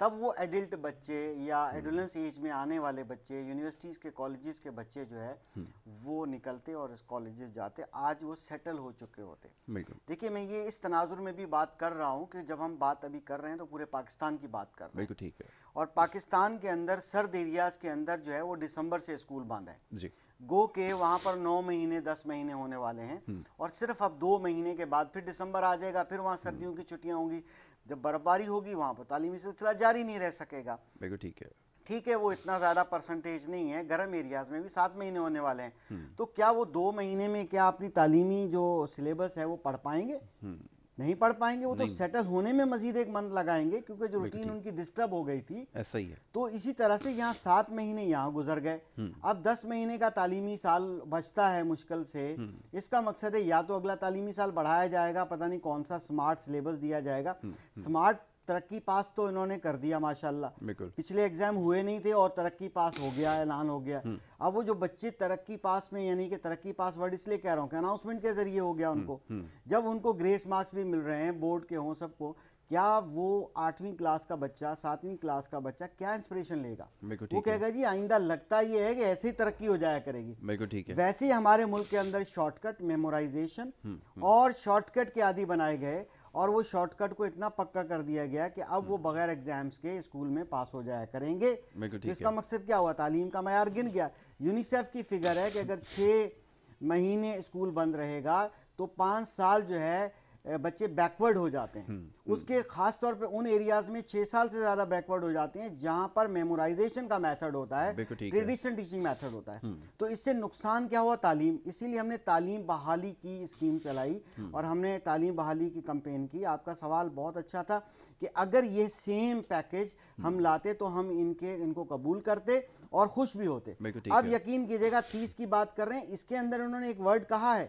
تب وہ ایڈلٹ بچے یا ایڈولنس ایج میں آنے والے بچے، یونیورسٹیز کے کالجز کے بچے جو ہے وہ نکلتے اور اس کالجز جاتے، آج وہ سیٹل ہو چکے ہوتے. دیکھیے میں یہ اس تناظر میں بھی بات کر رہا ہوں کہ جب ہم بات ابھی کر رہے ہیں تو پورے پاکستان کی بات کر رہے ہیں. ٹھیک ہے. اور پاکستان کے اندر سرد ایریاز کے اندر جو ہے وہ دسمبر سے اسکول بند ہے. جی. گو کہ وہاں پر 9 مہینے 10 مہینے ہونے والے ہیں اور صرف اب 2 مہینے کے بعد پھر دسمبر آ جائے گا، پھر وہاں سردیوں کی چھٹیاں ہوں گی. جب برفباری ہوگی وہاں پر تعلیمی سلسلہ جاری نہیں رہ سکے گا. ٹھیک ہے وہ اتنا زیادہ پرسنٹیج نہیں ہے، گرم ایریاز میں بھی 7 مہینے ہونے والے ہیں. تو کیا وہ 2 مہینے میں کیا اپنی تعلیمی جو سلیبس ہے وہ پڑھ پائیں گے؟ نہیں پڑھ پائیں گے. وہ تو سیٹل ہونے میں مزید ایک منتھ لگائیں گے کیونکہ جو روٹین ان کی ڈسٹرب ہو گئی تھی. ایسا ہی ہے. تو اسی طرح سے یہاں 7 مہینے یہاں گزر گئے. اب 10 مہینے کا تعلیمی سال بچتا ہے مشکل سے. اس کا مقصد ہے یا تو اگلا تعلیمی سال بڑھایا جائے گا، پتہ نہیں کون سا سمارٹ سلیبس دیا جائے گا. سمارٹ ترقی پاس تو انہوں نے کر دیا ماشاءاللہ، پچھلے ایگزام ہوئے نہیں تھے اور ترقی پاس ہو گیا، اعلان ہو گیا. اب وہ جو بچے ترقی پاس میں، یعنی کہ ترقی پاس ورڈ اس لیے کہہ رہا ہوں کہ اناؤنسمنٹ کے ذریعے ہو گیا ان کو، جب ان کو گریس مارکس بھی مل رہے ہیں بورڈ کے ہوں سب کو، کیا وہ 8ویں کلاس کا بچہ 7ویں کلاس کا بچہ کیا انسپریشن لے گا؟ وہ کہے گا جی آئندہ لگتا یہ ہے کہ ایسے ہی ترقی ہو جایا کرے گی. ویسے ہی ہمارے ملک کے اندر شارٹ کٹ میمورائزیشن اور شارٹ کٹ کے عادی بنائے گئے اور وہ شارٹ کٹ کو اتنا پکا کر دیا گیا کہ اب وہ بغیر ایگزامز کے اسکول میں پاس ہو جایا کریں گے. اس کا مقصد کیا ہوا؟ تعلیم کا معیار گن گیا. یونیسیف کی فگر ہے کہ اگر 6 مہینے اسکول بند رہے گا تو 5 سال جو ہے بچے بیکورڈ ہو جاتے ہیں. اس کے خاص طور پہ ان ایریاز میں 6 سال سے زیادہ بیکورڈ ہو جاتے ہیں جہاں پر میمورائزیشن کا میتھڈ ہوتا ہے، ٹریڈیشنل ٹیچنگ میتھڈ ہوتا ہے. تو اس سے نقصان کیا ہوا؟ تعلیم. اسی لیے ہم نے تعلیم بحالی کی اسکیم چلائی اور ہم نے تعلیم بحالی کی کمپین کی. آپ کا سوال بہت اچھا تھا کہ اگر یہ سیم پیکیج ہم لاتے تو ہم ان کو قبول کرتے اور خوش بھی ہوتے. اب یقین کیجیے گا 30 کی بات کر رہے ہیں، اس کے اندر انہوں نے ایک ورڈ کہا ہے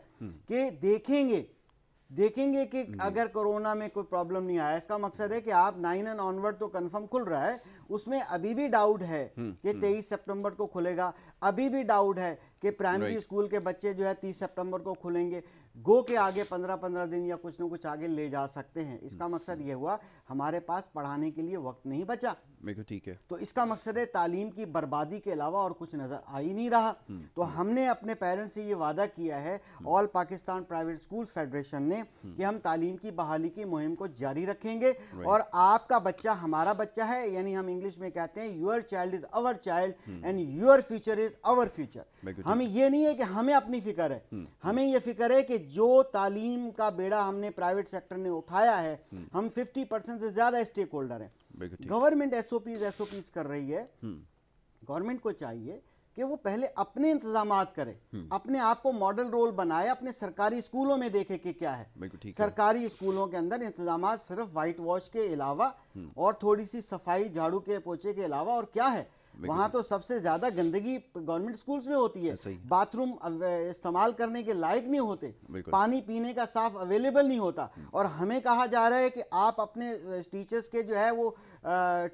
کہ دیکھیں گے کہ اگر کورونا میں کوئی پرابلم نہیں آیا. اس کا مقصد ہے کہ آپ 9 اینڈ آنورڈ تو کنفرم کھل رہا ہے، اس میں ابھی بھی ڈاؤٹ ہے کہ 23 سپٹمبر کو کھلے گا، ابھی بھی ڈاؤٹ ہے کہ پرائمری اسکول کے بچے جو ہے 30 سپٹمبر کو کھلیں گے. گو کے آگے 15 دن یا کچھ نہ کچھ آگے لے جا سکتے ہیں. اس کا مقصد یہ ہوا ہمارے پاس پڑھانے کے لیے وقت نہیں بچا. ٹھیک ہے. تو اس کا مقصد ہے تعلیم کی بربادی کے علاوہ اور کچھ نظر آ ہی نہیں رہا. تو ہم نے اپنے پیرنٹس سے یہ وعدہ کیا ہے آل پاکستان پرائیویٹ اسکول فیڈریشن نے کہ ہم تعلیم کی بحالی کی مہم کو جاری رکھیں گے اور آپ کا بچہ ہمارا بچہ ہے، یعنی ہم انگلش میں کہتے ہیں your child is our child and your future is our future. ہمیں یہ نہیں ہے کہ ہمیں اپنی فکر ہے، ہمیں یہ فکر ہے کہ جو تعلیم کا بیڑا ہم نے پرائیویٹ سیکٹر نے اٹھایا ہے، ہم 50% سے زیادہ اسٹیک ہولڈر ہیں. گورنمنٹ ایس او پیز کر رہی ہے. گورنمنٹ کو چاہیے کہ وہ پہلے اپنے انتظامات کرے، اپنے آپ کو ماڈل رول بنائے، اپنے سرکاری اسکولوں میں دیکھے کہ کیا ہے. سرکاری اسکولوں کے اندر انتظامات صرف وائٹ واش کے علاوہ اور تھوڑی سی صفائی جھاڑو کے پوچھے کے علاوہ اور کیا ہے؟ وہاں تو سب سے زیادہ گندگی گورنمنٹ اسکولز میں ہوتی ہے. باتھ روم استعمال کرنے کے لائق نہیں ہوتے، پانی پینے کا صاف اویلیبل نہیں ہوتا، اور ہمیں کہا جا رہا ہے کہ آپ اپنے ٹیچرز کے جو ہے وہ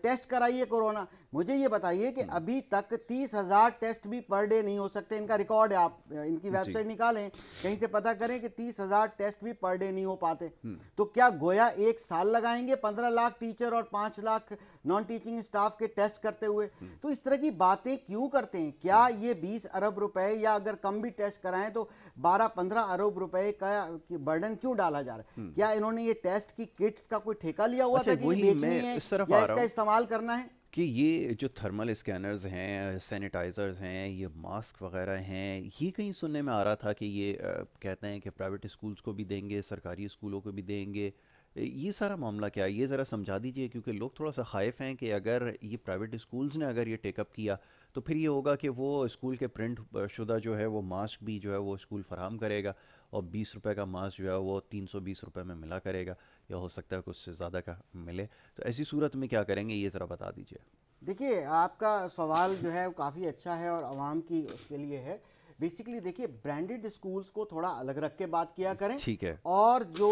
ٹیسٹ کرائیے کورونا. مجھے یہ بتائیے کہ ابھی تک 30,000 ٹیسٹ بھی پر ڈے نہیں ہو سکتے. ان کا ریکارڈ ہے، آپ ان کی ویب سائٹ نکالیں، کہیں سے پتہ کریں کہ 30,000 ٹیسٹ بھی پر ڈے نہیں ہو پاتے. تو کیا گویا 1 سال لگائیں گے 15 لاکھ ٹیچر اور 5 لاکھ نان ٹیچنگ اسٹاف کے ٹیسٹ کرتے ہوئے؟ تو اس طرح کی باتیں کیوں کرتے ہیں؟ کیا یہ 20 ارب روپے یا اگر کم بھی ٹیسٹ کرائیں تو 12-15 ارب روپے کا برڈن کیوں ڈالا جا رہا ہے؟ کیا انہوں نے یہ ٹیسٹ کی کٹس کا کوئی ٹھیکہ لیا ہوا تھا کہ یہ بیچنی ہے یا اس کا استعمال کرنا ہے؟ کہ یہ جو تھرمل اسکینرز ہیں، سینیٹائزرز ہیں، یہ ماسک وغیرہ ہیں، یہ کہیں سننے میں آ رہا تھا کہ یہ کہتے ہیں کہ پرائیویٹ اسکولز کو بھی دیں گے، سرکاری اسکولوں کو بھی دیں گے. یہ سارا معاملہ کیا ہے؟ یہ ذرا سمجھا دیجئے، کیونکہ لوگ تھوڑا سا خائف ہیں کہ اگر یہ پرائیویٹ اسکولز نے اگر یہ ٹیک اپ کیا تو پھر یہ ہوگا کہ وہ اسکول کے پرنٹ شدہ جو ہے وہ ماسک بھی جو ہے وہ اسکول فراہم کرے گا اور 20 روپے کا ماسک جو ہے وہ 320 روپے میں ملا کرے گا، یا ہو سکتا ہے کہ اس سے زیادہ کا ملے. تو ایسی صورت میں کیا کریں گے، یہ ذرا بتا دیجئے. دیکھیے آپ کا سوال جو ہے وہ کافی اچھا ہے اور عوام کی اس کے لیے ہے. بیسیکلی دیکھیے برانڈڈ اسکولز کو تھوڑا الگ رکھ کے بات کیا کریں، ٹھیک ہے، اور جو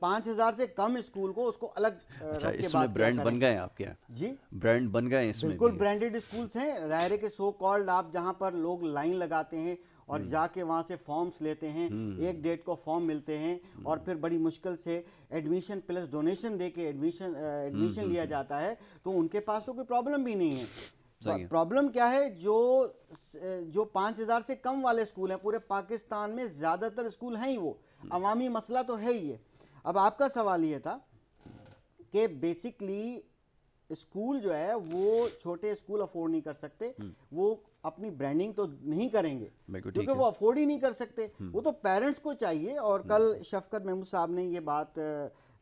5,000 سے کم اسکول کو اس کو الگ رکھ کے بات کیا کریں. برانڈ بن گئے آپ کے یہاں؟ جی برانڈ بن گئے اس میں؟ بالکل برانڈڈ اسکولز ہیں. ظاہر ہے کہ سو کالڈ آپ جہاں پر لوگ لائن لگاتے ہیں اور جا کے وہاں سے فارمز لیتے ہیں, ایک ڈیٹ کو فارم ملتے ہیں, اور پھر بڑی مشکل سے ایڈمیشن پلس ڈونیشن دے کے ایڈمیشن لیا جاتا ہے, تو ان کے پاس تو کوئی پرابلم بھی نہیں ہے. پرابلم کیا ہے, جو 5000 سے کم والے اسکول ہیں پورے پاکستان میں, زیادہ تر اسکول ہیں ہی وہ عوامی مسئلہ تو ہے ہی ہے. اب آپ کا سوال یہ تھا کہ بیسکلی اسکول جو ہے وہ چھوٹے اسکول افورڈ نہیں کر سکتے, وہ اپنی برانڈنگ تو نہیں کریں گے کیونکہ وہ افورڈ ہی نہیں کر سکتے, وہ تو پیرنٹس کو چاہیے. اور کل شفقت محمود صاحب نے یہ بات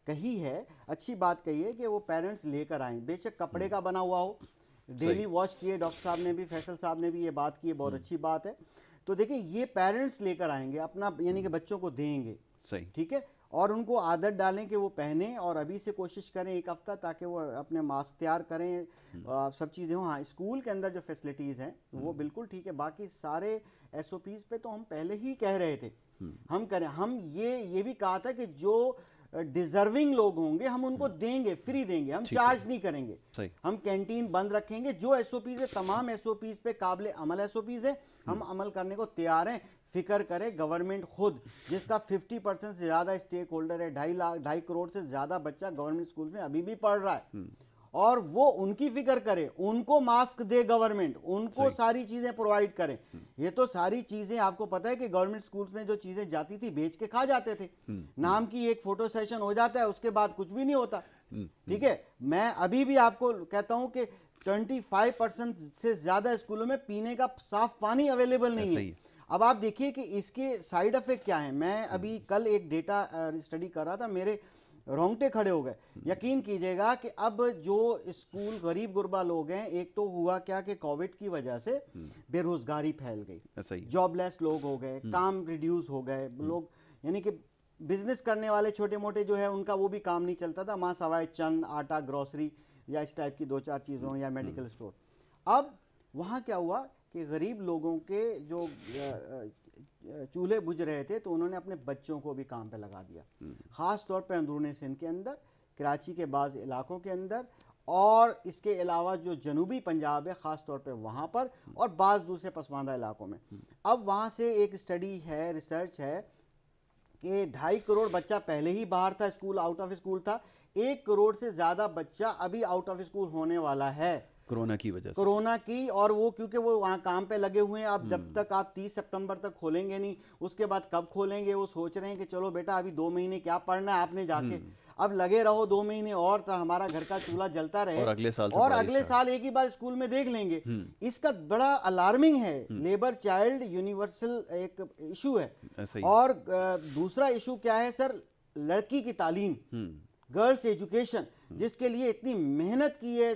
کہی ہے, اچھی بات کہی ہے کہ وہ پیرنٹس لے کر آئیں, بے شک کپڑے کا بنا ہوا ہو, ڈیلی واش کیے, ڈاکٹر صاحب نے بھی, فیصل صاحب نے بھی یہ بات کی ہے, بہت اچھی بات ہے. تو دیکھیں یہ پیرنٹس لے کر آئیں گے اپنا, یعنی کہ بچوں کو دیں گے, ٹھیک ہے, اور ان کو عادت ڈالیں کہ وہ پہنیں, اور ابھی سے کوشش کریں ایک ہفتہ تاکہ وہ اپنے ماسک تیار کریں, سب چیزیں ہوں. ہاں اسکول کے اندر جو فیسلٹیز ہیں وہ بالکل ٹھیک ہے, باقی سارے ایس او پیز پہ تو ہم پہلے ہی کہہ رہے تھے, ہم کریں, ہم یہ بھی کہا تھا کہ جو ڈیزرونگ لوگ ہوں گے ہم ان کو دیں گے, فری دیں گے, ہم چارج نہیں کریں گے, ہم کینٹین بند رکھیں گے. جو ایس او پیز ہے تمام ایس او پیز پہ قابل عمل ایس او پیز ہے, ہم عمل کرنے کو تیار ہیں. فکر کرے گورنمنٹ خود, جس کا 50% سے زیادہ اسٹیک ہولڈر ہے, 2.5 کروڑ سے زیادہ بچہ گورنمنٹ اسکول میں ابھی بھی پڑھ رہا ہے, اور وہ ان کی فکر کرے, ان کو ماسک دے گورنمنٹ, ان کو ساری چیزیں پرووائڈ کریں. یہ تو ساری چیزیں آپ کو پتہ ہے کہ گورنمنٹ اسکولز میں جو چیزیں جاتی تھی بیچ کے کھا جاتے تھے, نام کی ایک فوٹو سیشن ہو جاتا ہے, اس کے بعد کچھ بھی نہیں ہوتا, ٹھیک ہے. میں ابھی بھی آپ کو کہتا ہوں کہ 25% سے زیادہ اسکولوں میں پینے کا صاف پانی اویلیبل نہیں ہے. اب آپ دیکھیے کہ اس کے سائیڈ افیکٹ کیا ہیں. میں ابھی کل ایک ڈیٹا اسٹڈی کر رہا تھا, میرے رونگٹے کھڑے ہو گئے. یقین کیجئے گا کہ اب جو اسکول غریب غربا لوگ ہیں, ایک تو ہوا کیا کہ کووڈ کی وجہ سے بے روزگاری پھیل گئی, جاب لیس لوگ ہو گئے, کام ریڈیوس ہو گئے لوگ, یعنی کہ بزنس کرنے والے چھوٹے موٹے جو ہے ان کا وہ بھی کام نہیں چلتا تھا, ماں سوائے چند آٹا گروسری یا اس ٹائپ کی 2-4 چیزوں یا میڈیکل اسٹور. اب وہاں کیا ہوا کہ غریب لوگوں کے جو چولہے بجھ رہے تھے تو انہوں نے اپنے بچوں کو بھی کام پہ لگا دیا, خاص طور پہ اندرون سندھ کے اندر, کراچی کے بعض علاقوں کے اندر, اور اس کے علاوہ جو جنوبی پنجاب ہے خاص طور پہ وہاں پر, اور بعض دوسرے پسماندہ علاقوں میں. اب وہاں سے ایک اسٹڈی ہے, ریسرچ ہے کہ 2.5 کروڑ بچہ پہلے ہی باہر تھا, اسکول آؤٹ آف اسکول تھا, 1 کروڑ سے زیادہ بچہ ابھی آؤٹ آف اسکول ہونے والا ہے کرونا کی وجہ سے, کرونا کی. اور وہ کیونکہ وہ وہاں کام پہ لگے ہوئے ہیں, اب جب تک آپ 30 سپٹمبر تک کھولیں گے نہیں, اس کے بعد کب کھولیں گے, وہ سوچ رہے ہیں کہ چلو بیٹا ابھی 2 مہینے کیا پڑھنا ہے آپ نے جا کے, اب لگے رہو 2 مہینے اور ہمارا گھر کا چولہا جلتا رہے, اور اگلے سال ایک ہی بار اسکول میں دیکھ لیں گے. اس کا بڑا الارمنگ ہے. لیبر چائلڈ یونیورسل ایک ایشو ہے. اور دوسرا ایشو کیا ہے سر, لڑکی کی تعلیم, گرلز ایجوکیشن, جس کے لیے اتنی محنت کی ہے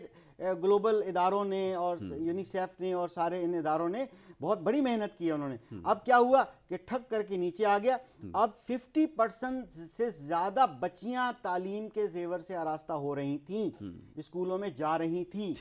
گلوبل اداروں نے اور یونیسیف نے اور سارے ان اداروں نے, بہت بڑی محنت کی ہے انہوں نے. اب کیا ہوا کہ ٹھک کر کے نیچے آ گیا. اب 50% سے زیادہ بچیاں تعلیم کے زیور سے آراستہ ہو رہی تھیں, اسکولوں میں جا رہی تھیں.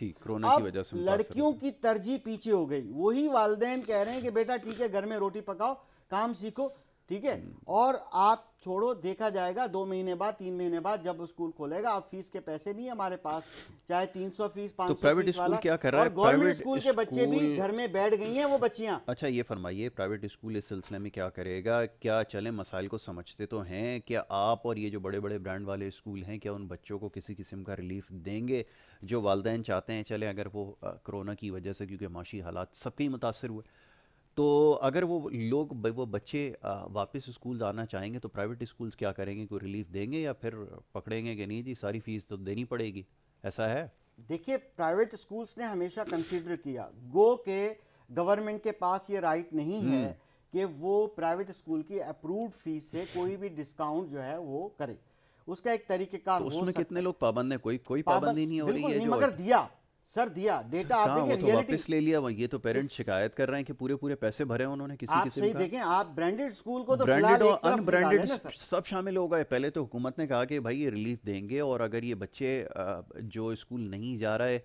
اب لڑکیوں کی ترجیح پیچھے ہو گئی. وہی والدین کہہ رہے ہیں کہ بیٹا ٹھیک ہے گھر میں روٹی پکاؤ, کام سیکھو, ٹھیک ہے, اور آپ چھوڑو, دیکھا جائے گا 2 مہینے بعد 3 مہینے بعد جب اسکول کھولے گا. اب فیس کے پیسے نہیں ہمارے پاس, چاہے 300 فیس 500 فیس والا, اور گورنمنٹ اسکول کے بچے بھی گھر میں بیٹھ گئی ہیں وہ بچیاں. اچھا یہ فرمائیے, پرائیویٹ اسکول اس سلسلے میں کیا کرے گا؟ کیا چلیں مسائل کو سمجھتے تو ہیں, کیا آپ اور یہ جو بڑے بڑے برانڈ والے اسکول ہیں کیا ان بچوں کو کسی قسم کا ریلیف دیں گے؟ جو والدین چاہتے ہیں چلیں اگر وہ کرونا کی وجہ سے, کیونکہ معاشی حالات سب کے ہی متاثر ہوئے, تو اگر وہ لوگ وہ بچے واپس اسکول آنا چاہیں گے تو پرائیویٹ اسکولز کیا کریں گے؟ کوئی ریلیف دیں گے یا پھر پکڑیں گے کہ نہیں جی ساری فیس تو دینی پڑے گی؟ ایسا ہے؟ دیکھیے پرائیویٹ اسکولز نے ہمیشہ کنسیڈر کیا, گو کہ گورنمنٹ کے پاس یہ رائٹ نہیں ہے کہ وہ پرائیویٹ اسکول کی اپرووڈ فیس سے کوئی بھی ڈسکاؤنٹ جو ہے وہ کرے. اس کا ایک طریقہ کار ہو سکتا ہے. اس میں کتنے لوگ پابند ہیں؟ کوئی پابندی نہیں ہو رہی ہے, مگر دیا سر دیا ڈیٹا آپ دیکھیں, ریئلٹی واپس لے لیا. یہ تو پیرنٹس شکایت کر رہے ہیں کہ پورے پیسے بھرے انہوں نے کسی قسم کا. صحیح دیکھیں آپ برانڈیڈ اسکول کو تو برانڈیڈ اور ان برانڈیڈ سب شامل ہو گئے. پہلے تو حکومت نے کہا کہ بھائی یہ ریلیف دیں گے, اور اگر یہ بچے جو اسکول نہیں جا رہے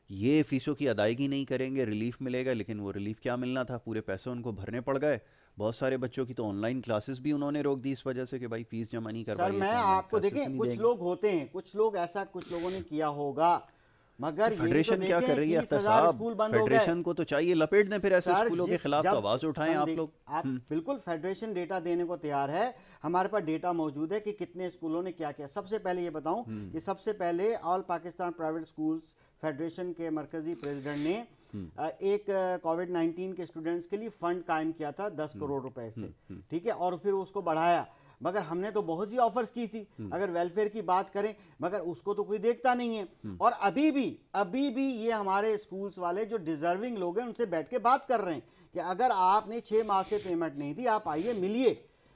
یہ فیسوں کی ادائیگی نہیں کریں گے ریلیف ملے گا. لیکن وہ ریلیف کیا ملنا تھا, پورے پیسے ان کو بھرنے پڑ گئے. بہت سارے بچوں کی تو آن لائن کلاسز بھی انہوں نے روک دی اس وجہ سے کہ بھائی فیس جمع نہیں کر پائے. سر میں آپ کو دیکھیں کچھ لوگ ہوتے ہیں, کچھ لوگ ایسا کچھ لوگوں نے کیا ہوگا, مگر فیڈریشن کیا کر رہی ہے اختر صاحب؟ فیڈریشن کو تو چاہیے لپیٹ دیں پھر ایسے اسکولوں کے خلاف تو آواز اٹھائیں آپ لوگ. آپ بالکل فیڈریشن ڈیٹا دینے کو تیار ہے, ہمارے پاس ڈیٹا موجود ہے کہ کتنے اسکولوں نے کیا کیا. سب سے پہلے یہ بتاؤں کہ سب سے پہلے آل پاکستان پرائیویٹ اسکولز فیڈریشن کے مرکزی پریزیڈنٹ نے ایک کووڈ 19 کے اسٹوڈنٹس کے لیے فنڈ قائم کیا تھا 10 کروڑ روپے سے, ٹھیک ہے, اور پھر اس کو بڑھایا. مگر ہم نے تو بہت سی آفرز کی تھی اگر ویلفیئر کی بات کریں, مگر اس کو تو کوئی دیکھتا نہیں ہے. اور ابھی بھی یہ ہمارے اسکولز والے جو ڈیزرونگ لوگ ہیں ان سے بیٹھ کے بات کر رہے ہیں کہ اگر آپ نے 6 ماہ سے پیمنٹ نہیں دی, آپ آئیے ملیے,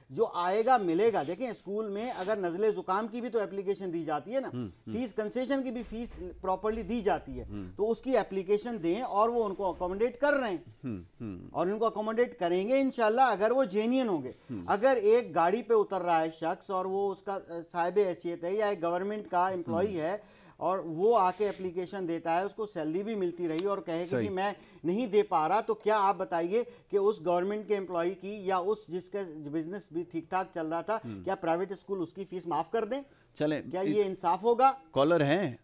جو آئے گا ملے گا. دیکھیں اسکول میں اگر نزلے زکام کی بھی تو اپلیکیشن دی جاتی ہے نا, فیس کنسیشن کی بھی فیس پراپرلی دی جاتی ہے, تو اس کی اپلیکیشن دیں اور وہ ان کو اکوموڈیٹ کر رہے ہیں اور ان کو اکوموڈیٹ کریں گے انشاءاللہ اگر وہ جینین ہوں گے. اگر ایک گاڑی پہ اتر رہا ہے شخص اور وہ اس کا صاحب حیثیت ہے یا ایک گورنمنٹ کا امپلائی ہے اور وہ آ کے اپلیکیشن دیتا ہے, اس کو سیلری بھی ملتی رہی اور کہے کہ میں نہیں دے پا رہا, تو کیا آپ بتائیے کہ اس گورنمنٹ کے امپلائی کی یا اس جس کا بزنس بھی ٹھیک ٹھاک چل رہا تھا, کیا پرائیویٹ اسکول اس کی فیس معاف کر دیں؟ چلیں, کیا یہ انصاف ہوگا؟ کالر ہیں؟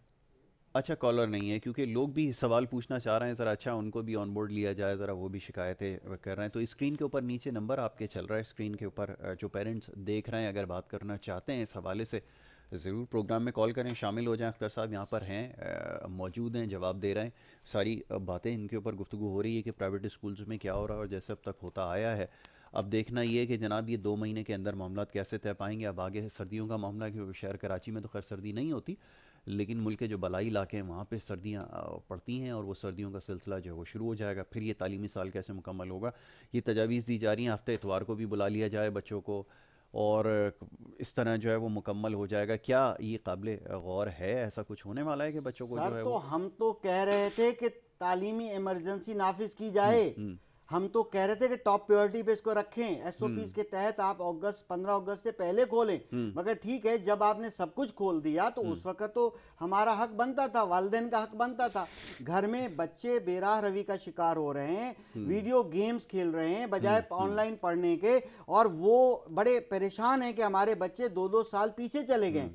اچھا کالر نہیں ہے کیونکہ لوگ بھی سوال پوچھنا چاہ رہے ہیں ذرا, اچھا ان کو بھی آن بورڈ لیا جائے ذرا, وہ بھی شکایتیں کر رہے ہیں. تو اسکرین کے اوپر نیچے نمبر آپ کے چل رہا ہے, اسکرین کے اوپر جو پیرنٹس دیکھ رہے ہیں اگر بات کرنا چاہتے ہیں اس حوالے سے ضرور پروگرام میں کال کریں, شامل ہو جائیں. اختر صاحب یہاں پر ہیں, موجود ہیں, جواب دے رہے ہیں, ساری باتیں ان کے اوپر گفتگو ہو رہی ہے کہ پرائیویٹ اسکولز میں کیا ہو رہا ہے اور جیسے اب تک ہوتا آیا ہے. اب دیکھنا یہ ہے کہ جناب یہ 2 مہینے کے اندر معاملات کیسے طے پائیں گے. اب آگے سردیوں کا معاملہ ہے کیونکہ شہر کراچی میں تو خیر سردی نہیں ہوتی, لیکن ملک کے جو بالائی علاقے ہیں وہاں پہ سردیاں پڑتی ہیں اور وہ سردیوں کا سلسلہ جو ہے وہ شروع ہو جائے گا. پھر یہ تعلیمی سال کیسے مکمل ہوگا, یہ تجاویز دی جا رہی ہیں. ہفتے اتوار کو بھی بلا لیا جائے بچوں کو اور اس طرح جو ہے وہ مکمل ہو جائے گا. کیا یہ قابل غور ہے, ایسا کچھ ہونے والا ہے کہ بچوں کو جو ہے تو ہم تو کہہ رہے تھے کہ تعلیمی ایمرجنسی نافذ کی جائے, ہم تو کہہ رہے تھے کہ ٹاپ پریورٹی پہ اس کو رکھیں, ایس او پیز کے تحت آپ 15 اگست سے پہلے کھولیں. مگر ٹھیک ہے جب آپ نے سب کچھ کھول دیا تو اس وقت تو ہمارا حق بنتا تھا, والدین کا حق بنتا تھا. گھر میں بچے بے راہ روی کا شکار ہو رہے ہیں, ویڈیو گیمز کھیل رہے ہیں بجائے آن لائن پڑھنے کے, اور وہ بڑے پریشان ہیں کہ ہمارے بچے 2 سال پیچھے چلے گئے.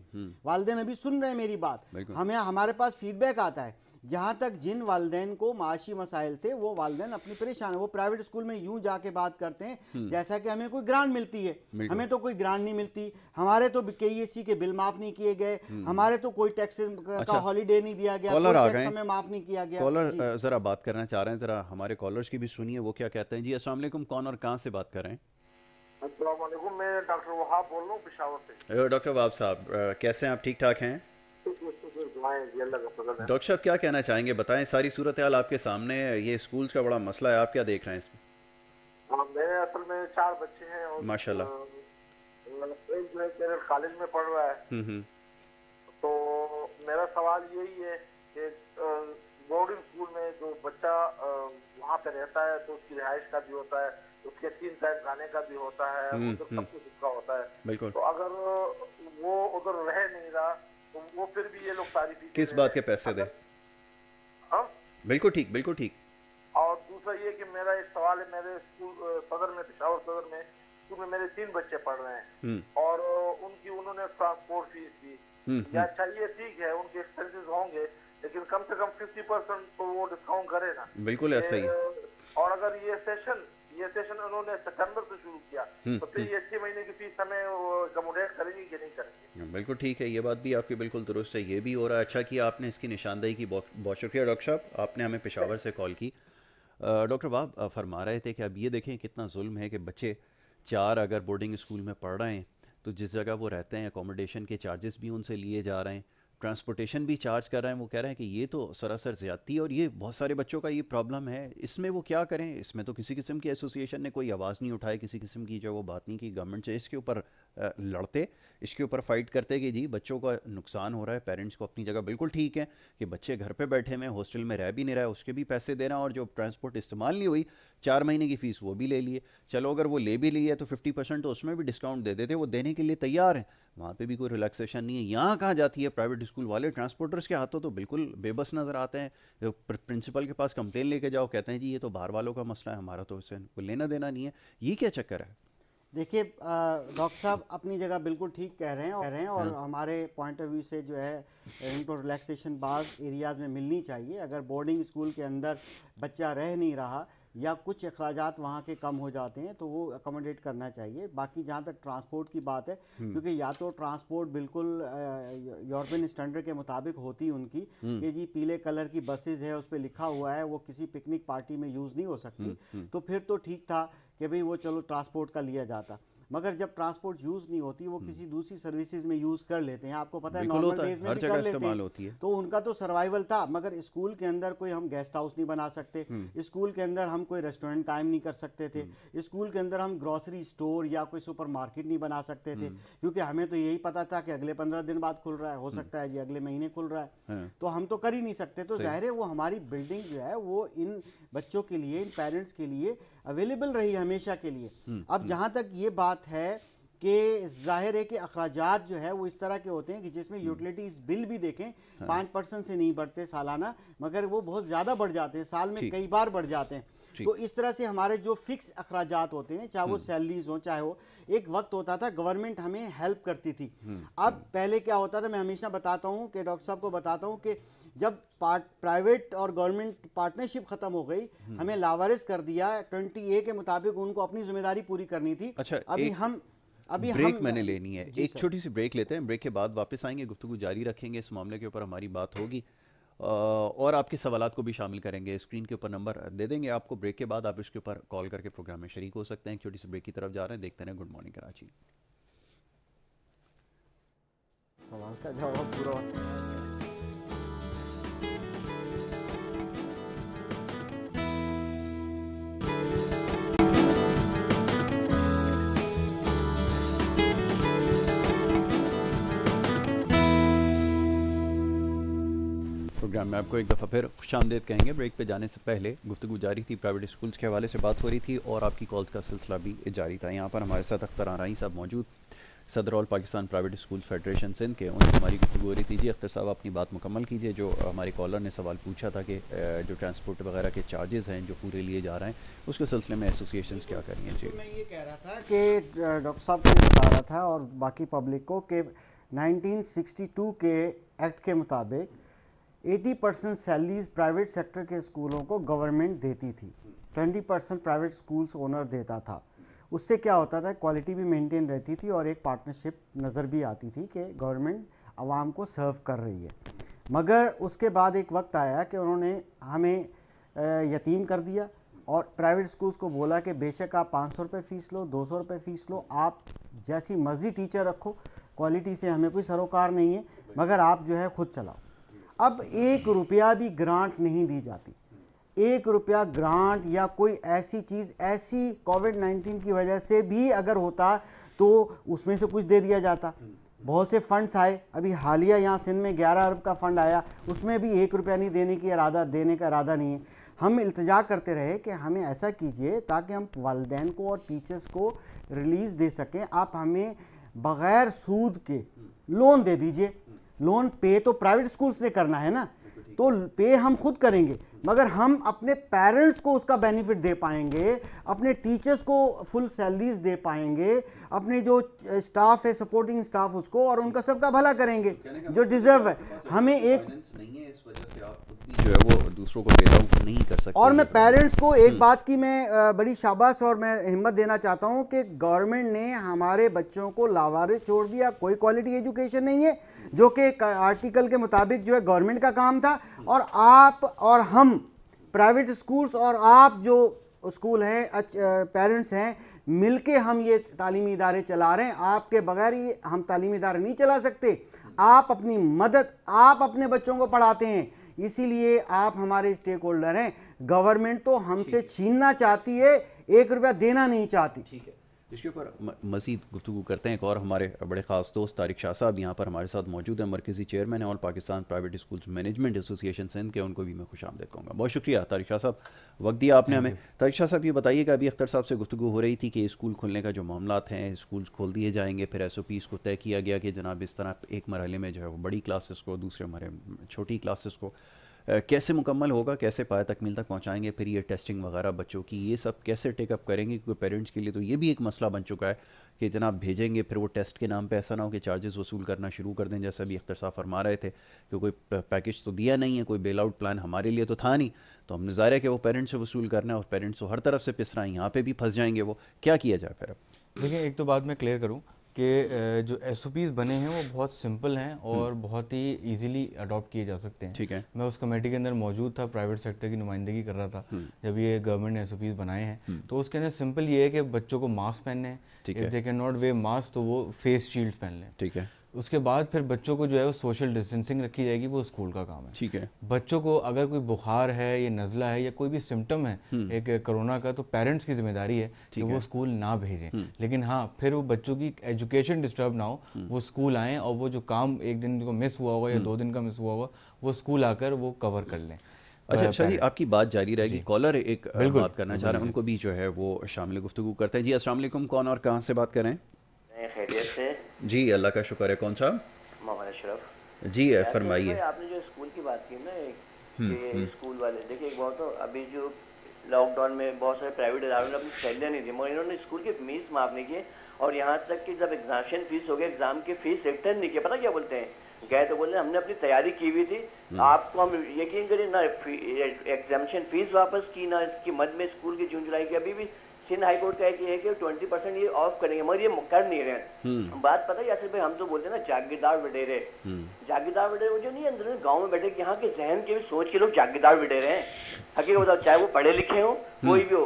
والدین ابھی سن رہے ہیں میری بات, ہمارے پاس فیڈ بیک آتا ہے. جہاں تک جن والدین کو معاشی مسائل تھے وہ والدین اپنی پریشان ہیں, وہ پرائیویٹ اسکول میں یوں جا کے بات کرتے ہیں جیسا کہ ہمیں کوئی گرانٹ ملتی ہے. ہمیں تو کوئی گرانٹ نہیں ملتی, ہمارے تو کے ای سی کے بل معاف نہیں کیے گئے, ہمارے تو کوئی ٹیکس کا ہالیڈے نہیں دیا گیا, کوئی ٹیکس ہمیں معاف نہیں کیا گیا. کالر ذرا بات کرنا چاہ رہے ہیں, ذرا ہمارے کالرز کی بھی سنیے وہ کیا کہتے ہیں. جی السلام علیکم, کون اور کہاں سے بات کر رہے ہیں؟ السلام علیکم, میں ڈاکٹر وہاب بول رہا ہوں پشاور سے. ڈاکٹر وہاب صاحب کیسے ہیں آپ, ٹھیک ٹھاک ہیں؟ ڈاکٹر صاحب کیا کہنا چاہیں گے, بتائیں, ساری صورتحال آپ کے سامنے ہے, یہ اسکولز کا بڑا مسئلہ ہے, آپ کیا دیکھ رہے ہیں اس میں؟ میرے اصل میں 4 بچے ہیں اور ماشاء اللہ, ایک جو ہے میرے کالج میں پڑھ رہا ہے. تو میرا سوال یہی ہے کہ بورڈنگ اسکول میں جو بچہ وہاں پہ رہتا ہے تو اس کی رہائش کا بھی ہوتا ہے, اس کے 3 ٹائم کھانے کا بھی ہوتا ہے, سب کچھ اس کا ہوتا ہے. تو اگر وہ ادھر رہ نہیں رہا تو وہ پھر بھی یہ لوگ ساری کس بات کے پیسے دیں؟ بالکل ٹھیک, بالکل ٹھیک. اور دوسرا یہ کہ میرا ایک سوال ہے, میرے اسکول صدر میں, پشاور صدر میں اسکول میں میرے 3 بچے پڑھ رہے ہیں اور انہوں نے ٹرانسپورٹ فیس دی. یا چاہیے ٹھیک ہے ان کے ایکسپینسز ہوں گے لیکن کم سے کم 50% تو وہ ڈسکاؤنٹ کرے نا. بالکل ایسا ہی. اور اگر یہ سیشن انہوں نے ستمبر سے شروع کیا تو پھر یہ 6 مہینے کی فیس ہمیں اکوموڈیٹ کریں گے کہ نہیں کریں گے؟ بالکل ٹھیک ہے, یہ بات بھی آپ کی بالکل درست ہے, یہ بھی ہو رہا ہے. اچھا کیا آپ نے اس کی نشاندہی کی, بہت شکریہ ڈاکٹر صاحب, آپ نے ہمیں پشاور سے کال کی. ڈاکٹر وہاب فرما رہے تھے کہ اب یہ دیکھیں کتنا ظلم ہے کہ بچے 4 اگر بورڈنگ اسکول میں پڑھ رہے ہیں تو جس جگہ وہ رہتے ہیں اکوموڈیشن کے چارجز بھی ان سے لیے جا رہے ہیں, ٹرانسپورٹیشن بھی چارج کر رہے ہیں. وہ کہہ رہے ہیں کہ یہ تو سراسر زیادتی ہے اور یہ بہت سارے بچوں کا یہ پرابلم ہے. اس میں وہ کیا کریں, اس میں تو کسی قسم کی ایسوسیشن نے کوئی آواز نہیں اٹھائی, کسی قسم کی جو وہ بات نہیں کی. گورنمنٹ سے اس کے اوپر لڑتے, اس کے اوپر فائٹ کرتے کہ جی بچوں کا نقصان ہو رہا ہے. پیرنٹس کو اپنی جگہ بالکل ٹھیک ہے کہ بچے گھر پہ بیٹھے ہوئے ہاسٹل میں رہ بھی نہیں رہا, اس کے بھی پیسے دینا, اور جو ٹرانسپورٹ استعمال نہیں ہوئی 4 مہینے کی فیس وہ بھی لے لیے. چلو اگر وہ لے بھی لی ہے تو 50% تو اس میں بھی ڈسکاؤنٹ دے دیتے, وہ دینے کے لیے تیار ہیں, وہاں پہ بھی کوئی ریلیکسیشن نہیں ہے. یہاں کہاں جاتی ہے پرائیویٹ اسکول والے, ٹرانسپورٹرز کے ہاتھوں تو بالکل بے بس نظر آتے ہیں. پرنسپل کے پاس کمپلین لے کے جاؤ, کہتے ہیں جی یہ تو باہر والوں کا مسئلہ ہے, ہمارا تو اس سے کوئی لینا دینا نہیں ہے. یہ کیا چکر ہے؟ دیکھیے ڈاکٹر صاحب اپنی جگہ بالکل ٹھیک کہہ رہے ہیں اور ہمارے پوائنٹ آف ویو سے جو ہے ان کو ریلیکسیشن بعض ایریاز میں ملنی چاہیے. اگر بورڈنگ اسکول کے اندر بچہ رہ نہیں رہا یا کچھ اخراجات وہاں کے کم ہو جاتے ہیں تو وہ اکوموڈیٹ کرنا چاہیے. باقی جہاں تک ٹرانسپورٹ کی بات ہے, کیونکہ یا تو ٹرانسپورٹ بالکل یورپین اسٹینڈرڈ کے مطابق ہوتی ان کی کہ جی پیلے کلر کی بسز ہے, اس پہ لکھا ہوا ہے, وہ کسی پکنک پارٹی میں یوز نہیں ہو سکتی, تو پھر تو ٹھیک تھا کہ بھئی وہ چلو ٹرانسپورٹ کا لیا جاتا. مگر جب ٹرانسپورٹ یوز نہیں ہوتی وہ کسی دوسری سروسز میں یوز کر لیتے ہیں, آپ کو پتہ ہے نارمل ڈیز میں بھی کر لیتے ہیں, تو ان کا تو سروائیول تھا. مگر اسکول کے اندر کوئی ہم گیسٹ ہاؤس نہیں بنا سکتے, اسکول کے اندر ہم کوئی ریسٹورنٹ قائم نہیں کر سکتے تھے, اسکول کے اندر ہم گروسری اسٹور یا کوئی سپر مارکیٹ نہیں بنا سکتے تھے, کیونکہ ہمیں تو یہی پتا تھا کہ اگلے 15 دن بعد کھل رہا ہے, ہو سکتا ہے جی اگلے مہینے کھل رہا ہے, تو ہم تو کر ہی نہیں سکتے. تو ظاہر ہے وہ ہماری بلڈنگ جو ہے وہ ان بچوں کے لیے, ان پیرنٹس کے لیے اویلیبل رہی ہمیشہ کے لیے. اب جہاں تک یہ بات ہے کہ ظاہر ہے کہ اخراجات جو ہے وہ اس طرح کے ہوتے ہیں کہ جس میں یوٹیلیٹیز بل بھی دیکھیں 5% سے نہیں بڑھتے سالانہ, مگر وہ بہت زیادہ بڑھ جاتے ہیں, سال میں کئی بار بڑھ جاتے ہیں. تو اس طرح سے ہمارے جو فکس اخراجات ہوتے ہیں, چاہے وہ سیلریز ہوں, چاہے وہ ایک وقت ہوتا تھا گورنمنٹ ہمیں ہیلپ کرتی تھی. اب پہلے کیا ہوتا تھا, میں ہمیشہ بتاتا ہوں کہ ڈاکٹر صاحب کو بتاتا ہوں کہ جب پرائیویٹ اور گورنمنٹ پارٹنرشپ ختم ہو گئی, ہمیں لاوارث کر دیا, 20A کے مطابق ان کو اپنی ذمہ داری پوری کرنی تھی. ابھی بریک میں نے لینی ہے, ایک چھوٹی سی بریک لیتے ہیں, بریک کے بعد واپس آئیں گے, گفتگو جاری رکھیں گے, اس معاملے کے اوپر ہماری بات ہوگی اور آپ کے سوالات کو بھی شامل کریں گے. اسکرین کے اوپر نمبر دے دیں گے آپ کو, بریک کے بعد آپ اس کے اوپر کال کر کے پروگرام میں شریک ہو سکتے ہیں. ایک چھوٹی سی بریک کی طرف جا رہے ہیں, دیکھتے ہیں گڈ مارننگ کراچی. سوال کا جواب پورا پروگرام میں آپ کو ایک دفعہ پھر خوش آمدید کہیں گے. بریک پہ جانے سے پہلے گفتگو جاری تھی, پرائیویٹ اسکولز کے حوالے سے بات ہو رہی تھی اور آپ کی کالز کا سلسلہ بھی جاری تھا. یہاں پر ہمارے ساتھ اختر آرائی صاحب موجود, صدر all Pakistan private school federation Sindh کے, ان سے ہماری گفتگو ہو رہی تھی. جی اختر صاحب اپنی بات مکمل کیجیے. جو ہمارے کالر نے سوال پوچھا تھا کہ جو ٹرانسپورٹ وغیرہ کے چارجز ہیں جو پورے لیے جا رہے ہیں, اس کے سلسلے میں ایسوسیشنز کیا کر رہی ہیں. جی میں یہ کہہ رہا تھا کہ ڈاکٹر صاحب کو بتا رہا تھا اور باقی پبلک کو کہ 1962 کے ایکٹ کے مطابق 80% سیلریز پرائیویٹ سیکٹر کے اسکولوں کو گورنمنٹ دیتی تھی, 20% پرائیویٹ اسکولس اونر دیتا تھا. اس سے کیا ہوتا تھا, کوالٹی بھی مینٹین رہتی تھی اور ایک پارٹنرشپ نظر بھی آتی تھی کہ گورنمنٹ عوام کو سرو کر رہی ہے. مگر اس کے بعد ایک وقت آیا کہ انہوں نے ہمیں یتیم کر دیا اور پرائیویٹ اسکولس کو بولا کہ بے شک آپ 500 روپے فیس لو, 200 روپے فیس لو, آپ جیسی مرضی ٹیچر رکھو, کوالٹی سے ہمیں کوئی سروکار نہیں ہے, مگر آپ جو ہے خود چلاؤ. اب 1 روپیہ بھی گرانٹ نہیں دی جاتی, 1 روپیہ گرانٹ یا کوئی ایسی چیز, ایسی کووڈ-19 کی وجہ سے بھی اگر ہوتا تو اس میں سے کچھ دے دیا جاتا. بہت سے فنڈز آئے, ابھی حالیہ یہاں سندھ میں 11 ارب کا فنڈ آیا, اس میں بھی 1 روپیہ نہیں دینے کا ارادہ نہیں ہے. ہم التجا کرتے رہے کہ ہمیں ایسا کیجئے تاکہ ہم والدین کو اور ٹیچرز کو ریلیز دے سکیں, آپ ہمیں بغیر سود کے لون دے دیجئے. لون پے تو پرائیویٹ اسکولس نے کرنا ہے نا, تو پے ہم خود کریں گے, مگر ہم اپنے پیرنٹس کو اس کا بینیفٹ دے پائیں گے, اپنے ٹیچرز کو فل سیلریز دے پائیں گے, اپنے جو اسٹاف ہے سپورٹنگ اسٹاف اس کو, اور ان کا سب کا بھلا کریں گے جو ڈیزرو ہے. ہمیں ایک جو ہے وہ دوسروں کو بیل آؤٹ نہیں کر سکتے. اور میں پیرنٹس کو ایک بات کی میں بڑی شاباش اور میں ہمت دینا چاہتا ہوں کہ گورنمنٹ نے ہمارے بچوں کو لاوارث چھوڑ دیا, کوئی کوالٹی ایجوکیشن نہیں ہے, جو کہ آرٹیکل کے مطابق جو ہے گورنمنٹ کا کام تھا. اور آپ اور ہم پرائیویٹ اسکولز اور آپ جو اسکول ہیں پیرنٹس ہیں مل کے ہم یہ تعلیمی ادارے چلا رہے ہیں. آپ کے بغیر یہ ہم تعلیمی ادارے نہیں چلا سکتے. آپ اپنی مدد, آپ اپنے بچوں کو پڑھاتے ہیں, اسی لیے آپ ہمارے اسٹیک ہولڈر ہیں. گورنمنٹ تو ہم سے چھیننا چاہتی ہے, 1 روپیہ دینا نہیں چاہتی. ٹھیک ہے, اس کے اوپر مزید گفتگو کرتے ہیں. ایک اور ہمارے بڑے خاص دوست طارق شاہ صاحب یہاں پر ہمارے ساتھ موجود ہیں, مرکزی چیئرمین ہیں all Pakistan private schools management association Sindh کے, ان کو بھی میں خوش آمدید کہوں گا. بہت شکریہ طارق شاہ صاحب, وقت دیا آپ نے ہمیں. طارق شاہ صاحب یہ بتائیے کہ ابھی اختر صاحب سے گفتگو ہو رہی تھی کہ اسکول کھلنے کا جو معاملات ہیں, اسکولز کھول دیے جائیں گے, پھر ایس او پیز کو طے کیا گیا کہ جناب اس طرح ایک مرحلے میں جو ہے وہ بڑی کلاسز کو, دوسرے مرحلے چھوٹی کلاسز کو کیسے مکمل ہوگا, کیسے پایہ تکمیل تک پہنچائیں گے, پھر یہ ٹیسٹنگ وغیرہ بچوں کی یہ سب کیسے ٹیک اپ کریں گے, کیونکہ پیرنٹس کے لیے تو یہ بھی ایک مسئلہ بن چکا ہے کہ جناب بھیجیں گے پھر وہ ٹیسٹ کے نام پہ ایسا نہ ہو کہ چارجز وصول کرنا شروع کر دیں, جیسا بھی اختر صاحب فرما رہے تھے کہ کوئی پیکج تو دیا نہیں ہے, کوئی بیل آؤٹ پلان ہمارے لیے تو تھا نہیں, تو ہم نے ظاہر ہے کہ وہ پیرنٹس سے وصول کرنا ہے اور پیرنٹس تو ہر طرف سے پس رہا ہے, یہاں پہ بھی پھنس جائیں گے وہ, کیا کیا جائے پھر اب؟ دیکھیں ایک تو بات میں کلیئر کروں کہ جو ایس او پیز بنے ہیں وہ بہت سمپل ہیں اور بہت ہی ایزیلی اڈاپٹ کیے جا سکتے ہیں. ٹھیک ہے, میں اس کمیٹی کے اندر موجود تھا, پرائیویٹ سیکٹر کی نمائندگی کر رہا تھا جب یہ گورنمنٹ نے ایس او پیز بنائے ہیں. تو اس کے اندر سمپل یہ ہے کہ بچوں کو ماسک پہننے ہیں, if they can not wear mask تو وہ فیس شیلڈ پہن لیں. ٹھیک ہے, اس کے بعد پھر بچوں کو جو ہے وہ سوشل ڈسٹینسنگ رکھی جائے گی, وہ اسکول کا کام ہے. ٹھیک ہے, بچوں کو اگر کوئی بخار ہے یا نزلہ ہے یا کوئی بھی سمٹم ہے ایک کرونا کا, تو پیرنٹس کی ذمہ داری ہے کہ وہ اسکول نہ بھیجیں. لیکن ہاں پھر وہ بچوں کی ایجوکیشن ڈسٹرب نہ ہو, وہ اسکول آئیں اور وہ جو کام ایک دن کو مس ہوا ہوگا یا 2 دن کا مس ہوا ہوگا وہ اسکول آ کر وہ کور کر لیں. اچھا شاہ جی آپ کی بات جاری رہے گی, کالر ایک بات کرنا چاہ رہے ہیں, ان کو بھی جو ہے وہ شامل گفتگو کرتے ہیں. جی السلام علیکم, کون اور کہاں سے بات کر رہے ہیں؟ خیریت سے جی اللہ کا شکر ہے, کون صاحب؟ محمد اشرف. جی فرمائیے. آپ نے جو اسکول کی بات کی نا کہ اسکول والے, دیکھیے ایک بات تو ابھی جو لاک ڈاؤن میں بہت سارے پرائیویٹ اداروں نے اپنی سیلریاں نہیں دی مگر انہوں نے اسکول کی فیس معاف نہیں کی, اور یہاں تک کہ جب ایگزامشن فیس ہو گیا ایگزام کی فیس سیکٹر نہیں کیا. پتہ کیا بولتے ہیں, گئے تو بولے ہم نے اپنی تیاری کی ہوئی تھی, آپ کو ہم یقین کریں نہ ایگزامشن فیس واپس کی نہ اس کی مد میں اسکول کی جون جولائی کی. ابھی بھی سندھ ہائی کورٹ کا یہ ہے کہ 20% یہ آف کریں گے مگر یہ کر نہیں رہے ہیں. بات پتہ ہے یاسر بھائی, ہم تو بولتے ہیں نا جاگیردار وڈیرے, جاگیردار وڈیرے وہ جو نہیں اندر گاؤں میں بیٹھے, یہاں کے ذہن کے بھی سوچ کے لوگ جاگیردار وڈیرے ہیں. حقیقت چاہے وہ پڑھے لکھے ہوں کوئی بھی ہو.